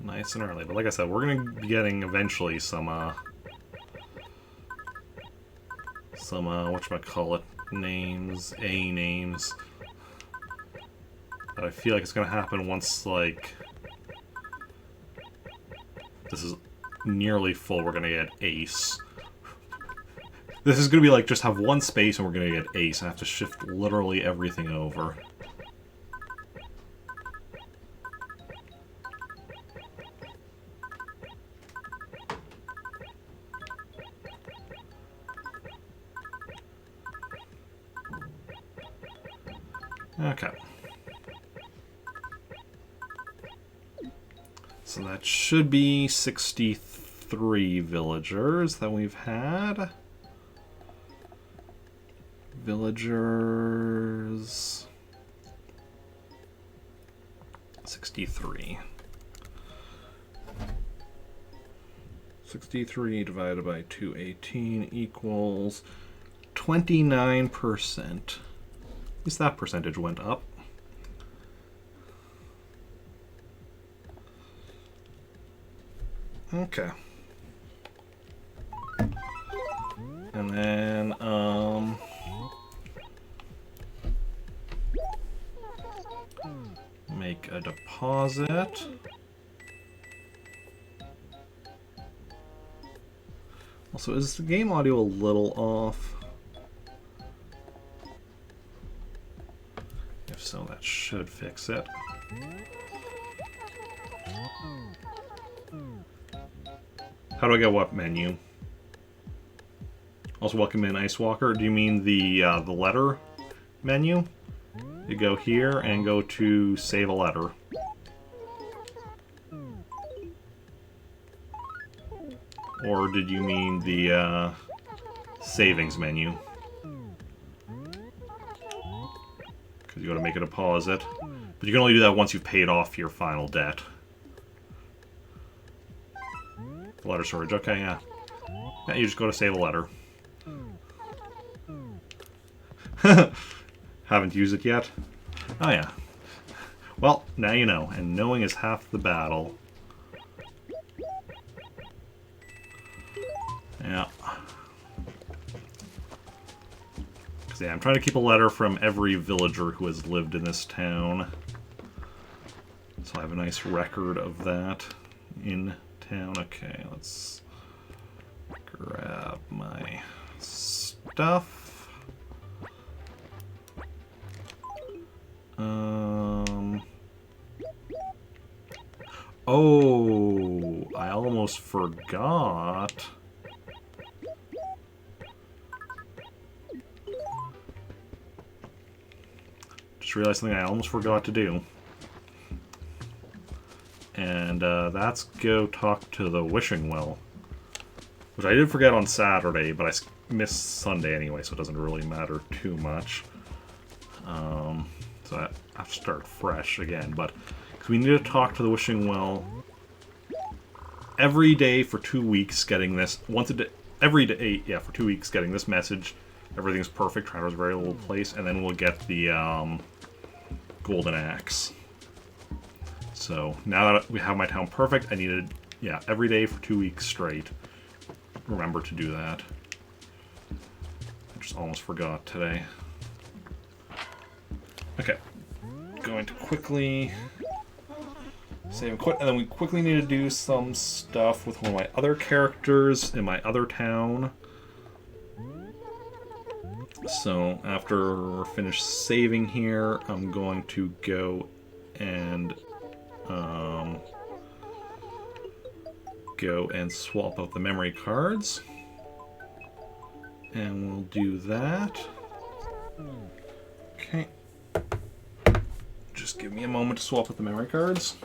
nice and early. But like I said, we're gonna be getting eventually some whatchamacallit names, A names. But I feel like it's gonna happen once, like, this is nearly full, we're gonna get Ace. This is gonna be like, just have one space and we're gonna get Ace, and have to shift literally everything over. Okay. So that should be 63 villagers that we've had. Villagers... 63. 63 divided by 218 equals 29%. At least that percentage went up. Okay. And then, make a deposit. Also, is the game audio a little off? If so, that should fix it. How do I get what menu? Also, welcome in, Ice Walker. Do you mean the letter menu? You go here and go to save a letter. Or did you mean the savings menu? Because you got to make a deposit. But you can only do that once you've paid off your final debt. Letter storage, okay, yeah. Yeah, you just go to save a letter. Haven't used it yet? Oh yeah. Well, now you know, and knowing is half the battle. Yeah. Because yeah, I'm trying to keep a letter from every villager who has lived in this town. So I have a nice record of that in town. Okay, let's grab my stuff. Oh, I almost forgot. Just realized something I almost forgot to do. And that's go talk to the wishing well. Which I did forget on Saturday, but I missed Sunday anyway, so it doesn't really matter too much. So I have to start fresh again, but because we need to talk to the wishing well every day for 2 weeks, getting this once a day, every day, yeah, for 2 weeks, getting this message. Everything's perfect. Traveler's very little place, and then we'll get the golden axe. So now that we have my town perfect, I needed, yeah, every day for 2 weeks straight. Remember to do that. I just almost forgot today. Okay, going to quickly save and quit, and then we quickly need to do some stuff with one of my other characters in my other town. So after we're finished saving here, I'm going to go and swap out the memory cards, and we'll do that. Okay. Just give me a moment to swap out the memory cards.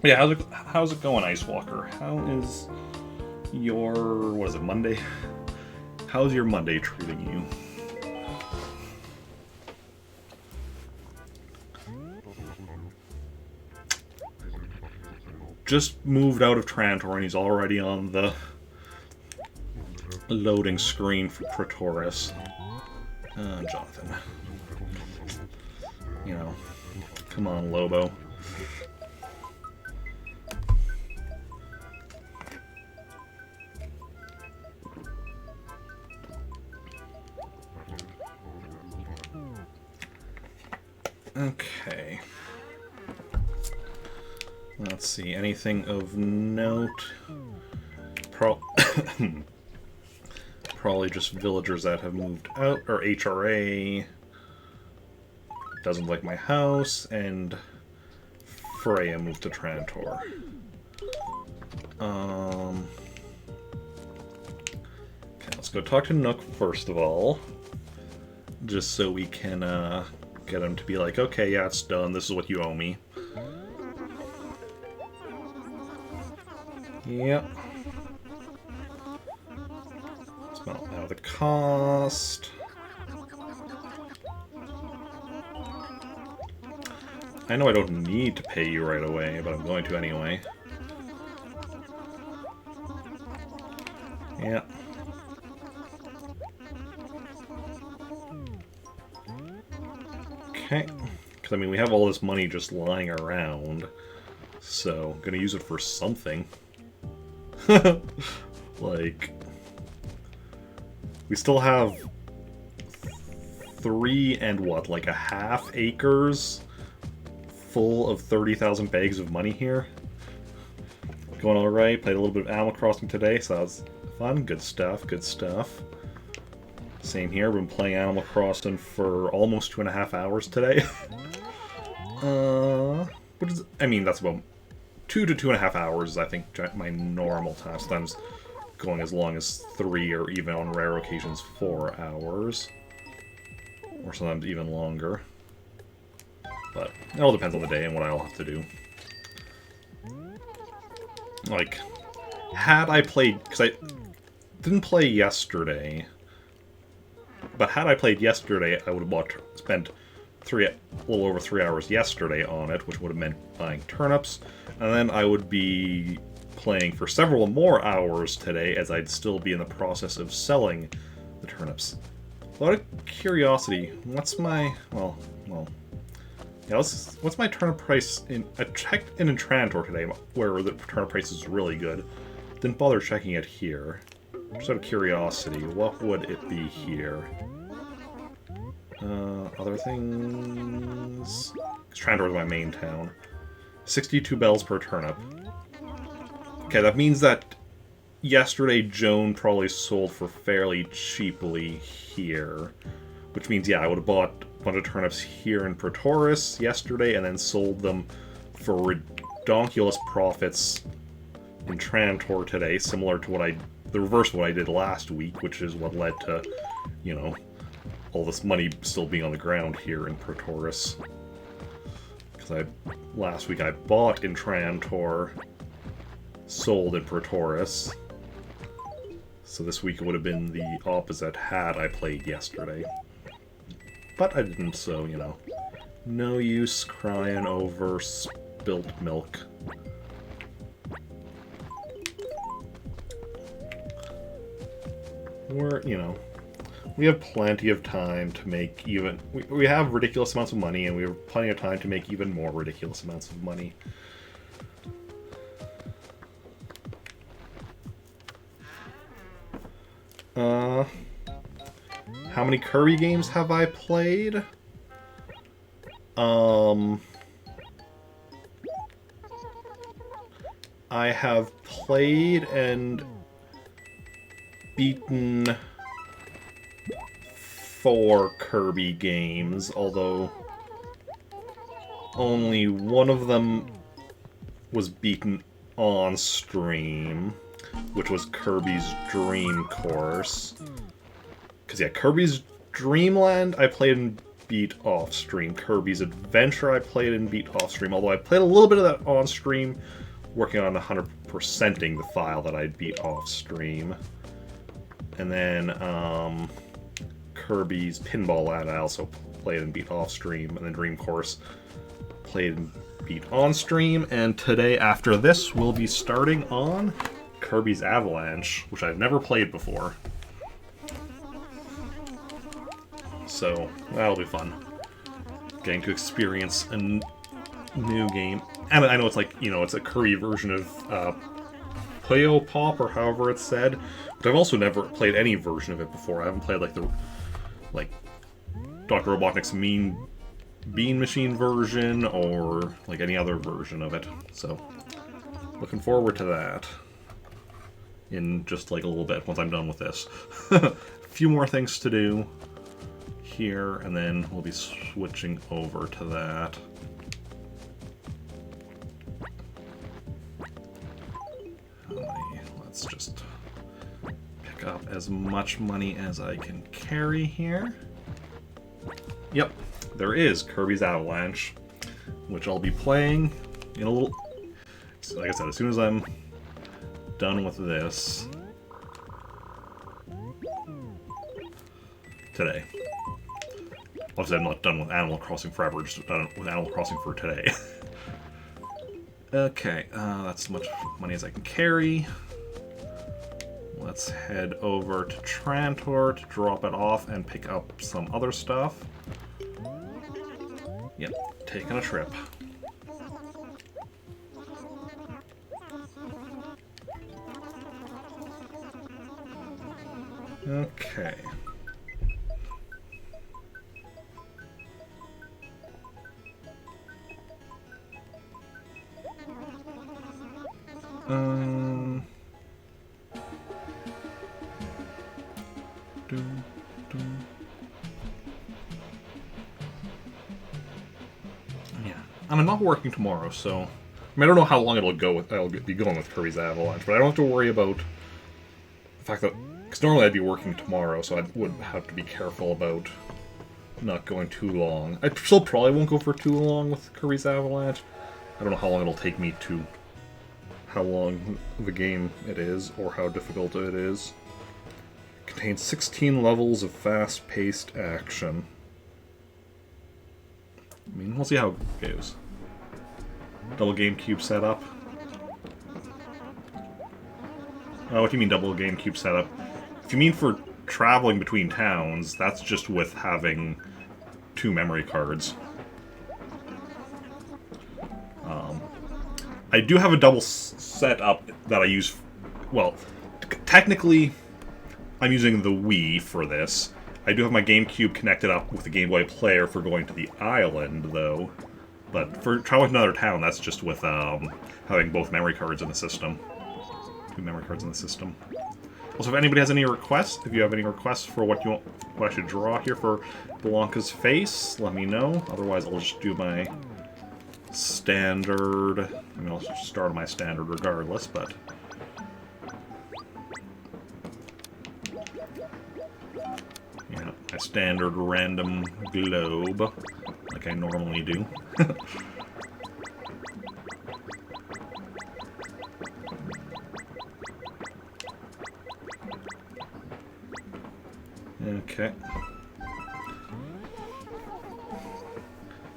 Yeah, how's it going, Ice Walker? How is your, what is it, Monday? How's your Monday treating you? Just moved out of Trantor and he's already on the loading screen for Praetoris. Jonathan. You know, come on, Lobo. Okay. Let's see, anything of note? Probably just villagers that have moved out, or HRA doesn't like my house, and Freya moved to Trantor. Okay, let's go talk to Nook first of all, just so we can get him to be like, okay, yeah, it's done, this is what you owe me. Yep. Smell out the cost. I know I don't need to pay you right away, but I'm going to anyway. Yeah. Okay. Because, I mean, we have all this money just lying around, so I'm gonna use it for something. Like, we still have 3 and what, like a half acres full of 30,000 bags of money here. Going alright, played a little bit of Animal Crossing today, so that was fun. Good stuff, good stuff. Same here, been playing Animal Crossing for almost 2.5 hours today. What is, I mean, that's about 2 to 2.5 hours, I think, my normal time. Sometimes going as long as 3 or even on rare occasions 4 hours. Or sometimes even longer. But it all depends on the day and what I'll have to do. Like, had I played, because I didn't play yesterday, but had I played yesterday, I would have spent a little over 3 hours yesterday on it, which would have meant buying turnips, and then I would be playing for several more hours today, as I'd still be in the process of selling the turnips. Out of curiosity, what's my, well, yeah, what's my turnip price in, I checked in Trantor today, where the turnip price is really good. Didn't bother checking it here. Just out of curiosity, what would it be here? Other things? Trantor is my main town. 62 bells per turnip. Okay, that means that yesterday Joan probably sold for fairly cheaply here. Which means, yeah, I would have bought a bunch of turnips here in Praetoris yesterday and then sold them for redonkulous profits in Trantor today, similar to the reverse of what I did last week, which is what led to, you know, all this money still being on the ground here in Praetoris. Because last week I bought in Trantor, sold in Praetoris. So this week it would have been the opposite had I played yesterday. But I didn't, so, you know. No use crying over spilt milk. We're, you know, we have plenty of time to make even... We have ridiculous amounts of money, and we have plenty of time to make even more ridiculous amounts of money. How many Kirby games have I played? I have played and beaten 4 Kirby games, although only one of them was beaten on stream, which was Kirby's Dream Course. Because, yeah, Kirby's Dreamland I played and beat off stream. Kirby's Adventure I played and beat off stream, although I played a little bit of that on stream, working on 100%ing the file that I beat off stream. And then, Kirby's Pinball Land I also played and beat off stream, and then Dream Course played and beat on stream, and today after this we'll be starting on Kirby's Avalanche, which I've never played before. So that'll be fun. Getting to experience a new game. And I know it's like, you know, it's a Kirby version of Puyo Pop, or however it's said, but I've also never played any version of it before. I haven't played like the Dr. Robotnik's Mean Bean Machine version, or like any other version of it. So looking forward to that in just like a little bit once I'm done with this. A few more things to do here, and then we'll be switching over to that. Let's just pick up as much money as I can carry here. Yep, there is Kirby's Avalanche, which I'll be playing in a little... Like I said, as soon as I'm done with this today. Obviously, I'm not done with Animal Crossing forever, just done with Animal Crossing for today. Okay, that's as much money as I can carry. Let's head over to Trantor to drop it off and pick up some other stuff. Yep, taking a trip. Okay. Yeah, I'm not working tomorrow, so I mean, I don't know how long I'll be going with Kirby's Avalanche, but I don't have to worry about the fact that, because normally I'd be working tomorrow, so I would have to be careful about not going too long. I still probably won't go for too long with Kirby's Avalanche. I don't know how long it'll take me to, how long the game it is, or how difficult it is. It contains 16 levels of fast-paced action. I mean, we'll see how it goes. Double GameCube setup. Oh, what do you mean double GameCube setup? If you mean for traveling between towns, that's just with having 2 memory cards. I do have a double setup that I use. Well, technically, I'm using the Wii for this. I do have my GameCube connected up with the Game Boy Player for going to the island, though. But for traveling to another town, that's just with having both memory cards in the system. 2 memory cards in the system. Also, if anybody has any requests, if you have any requests for what you want, what I should draw here for Blanca's face, let me know. Otherwise, I'll just do my standard. I mean, I'll just start on my standard regardless, but yeah, my standard random globe, like I normally do. Okay.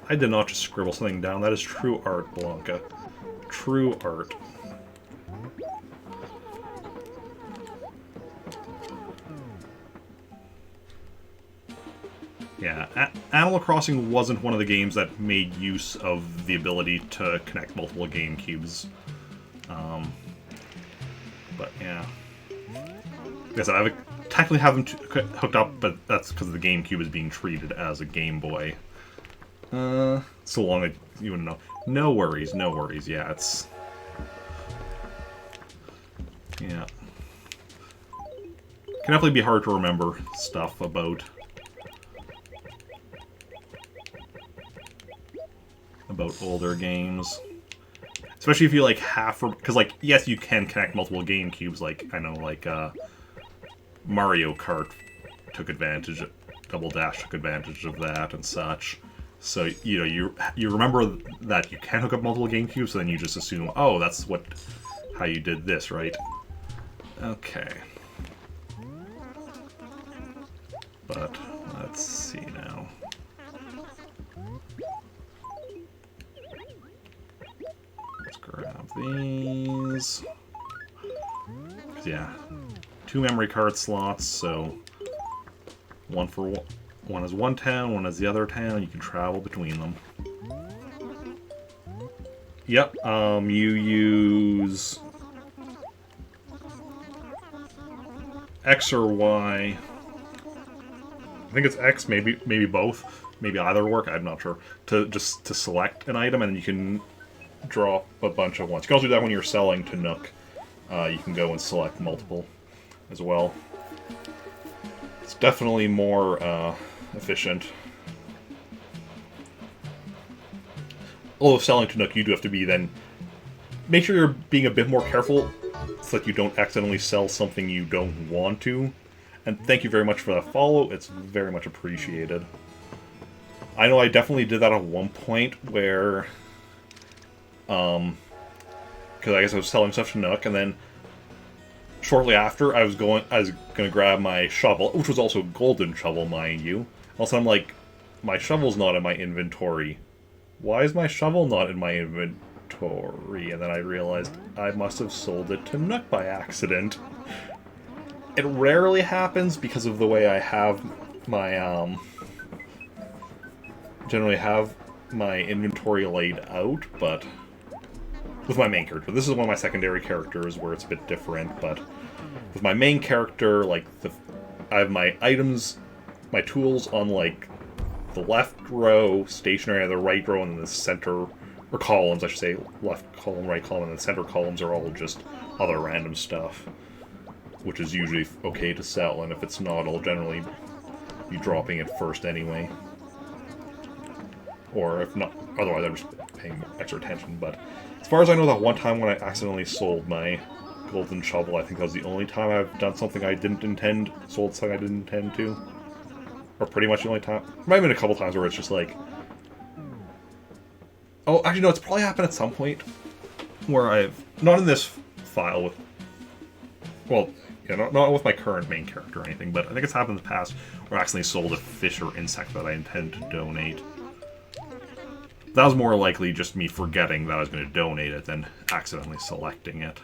I did not just scribble something down. That is true art, Blanca. True art. Yeah, Animal Crossing wasn't one of the games that made use of the ability to connect multiple GameCubes. But yeah. Like I said, I technically have them hooked up, but that's because the GameCube is being treated as a Game Boy. So long as you wouldn't know. No worries, no worries. Yeah, it's... Yeah. Can definitely be hard to remember stuff about older games. Especially if you, like, because, like, yes, you can connect multiple GameCubes, like, I know, like, Mario Kart took advantage, Double Dash took advantage of that and such. So, you know, you remember that you can hook up multiple GameCubes, so then you just assume, oh, that's how you did this, right? Okay. But, let's see now. these. Yeah, 2 memory card slots, so one is one town, one is the other town. You can travel between them. Yep, you use X or Y. I think it's X, maybe both. Maybe either work, I'm not sure. To select an item, and you can drop a bunch at once. You can also do that when you're selling to Nook. You can go and select multiple as well. It's definitely more efficient. Although selling to Nook, you do have to be then... Make sure you're being a bit more careful so that you don't accidentally sell something you don't want to. And thank you very much for that follow. It's very much appreciated. I know I definitely did that at one point where... because I guess I was selling stuff to Nook, and then shortly after I was gonna grab my shovel, which was also a golden shovel, mind you. Also, I'm like, my shovel's not in my inventory. Why is my shovel not in my inventory? And then I realized I must have sold it to Nook by accident. It rarely happens because of the way I have my, generally have my inventory laid out, but with my main character. This is one of my secondary characters where it's a bit different, but with my main character, like, I have my items, my tools on, like, the left row, stationary, the right row, and then the center, or columns, I should say, left column, right column, and the center columns are all just other random stuff, which is usually okay to sell, and if it's not, I'll generally be dropping it first anyway. Or if not, otherwise I'm just paying extra attention, but as far as I know, that one time when I accidentally sold my golden shovel, I think that was the only time I've done something I didn't intend, sold something I didn't intend to. Or pretty much the only time. There might have been a couple times where it's just like... Oh, actually no, it's probably happened at some point where I've... Not in this file with... Well, yeah, not with my current main character or anything, but I think it's happened in the past where I accidentally sold a fish or insect that I intend to donate. That was more likely just me forgetting that I was going to donate it than accidentally selecting it.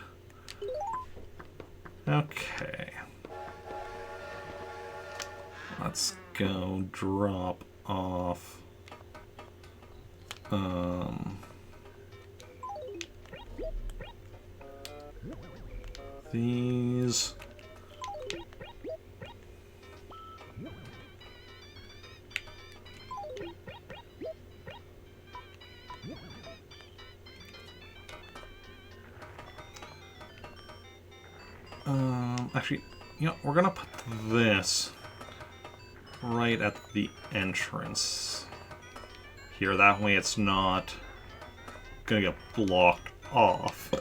Okay. Let's go drop off... these... actually, you know, we're gonna put this right at the entrance here. That way it's not gonna get blocked off.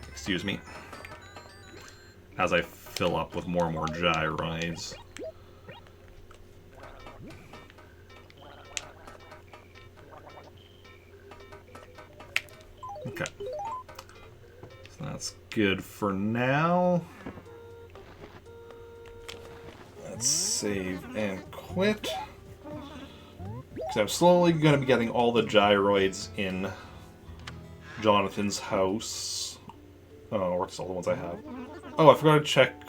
Excuse me. As I fill up with more and more gyroids. Okay. So that's good for now. Let's save and quit. Because I'm slowly going to be getting all the gyroids in Jonathan's house. Or just all the ones I have. Oh, I forgot to check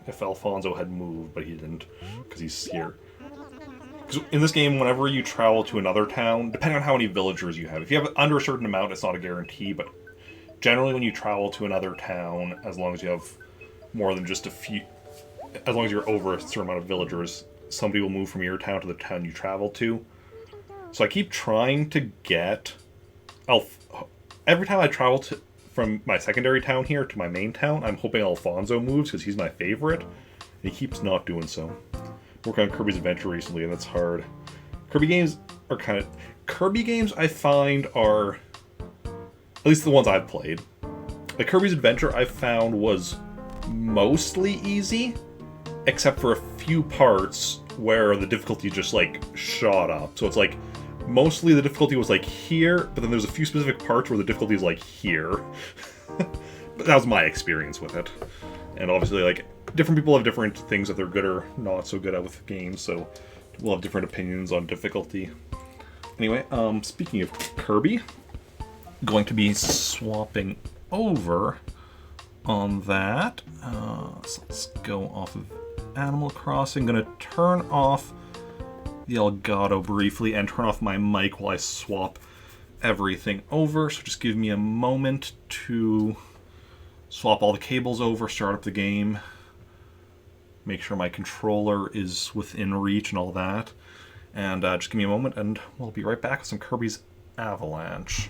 if Alfonso had moved, but he didn't. Because he's here. Because in this game, whenever you travel to another town, depending on how many villagers you have, if you have under a certain amount, it's not a guarantee, but generally when you travel to another town, as long as you have more than just a few... As long as you're over a certain amount of villagers, somebody will move from your town to the town you travel to. So I keep trying to get... Every time I travel from my secondary town here to my main town, I'm hoping Alfonso moves, because he's my favorite. And he keeps not doing so. Working on Kirby's Adventure recently, and that's hard. Kirby games are kind of... Kirby games, I find, are... At least the ones I've played. Like, Kirby's Adventure, I found, was mostly easy, except for a few parts where the difficulty just, like, shot up. So it's like, mostly the difficulty was, like, here, but then there's a few specific parts where the difficulty is, like, here. But that was my experience with it. And obviously, like, different people have different things that they're good or not so good at with games, so we'll have different opinions on difficulty. Anyway, speaking of Kirby, going to be swapping over on that. So let's go off of Animal Crossing. Gonna turn off the Elgato briefly and turn off my mic while I swap everything over. So just give me a moment to swap all the cables over, start up the game, make sure my controller is within reach and all that. And just give me a moment and we'll be right back with some Kirby's Avalanche.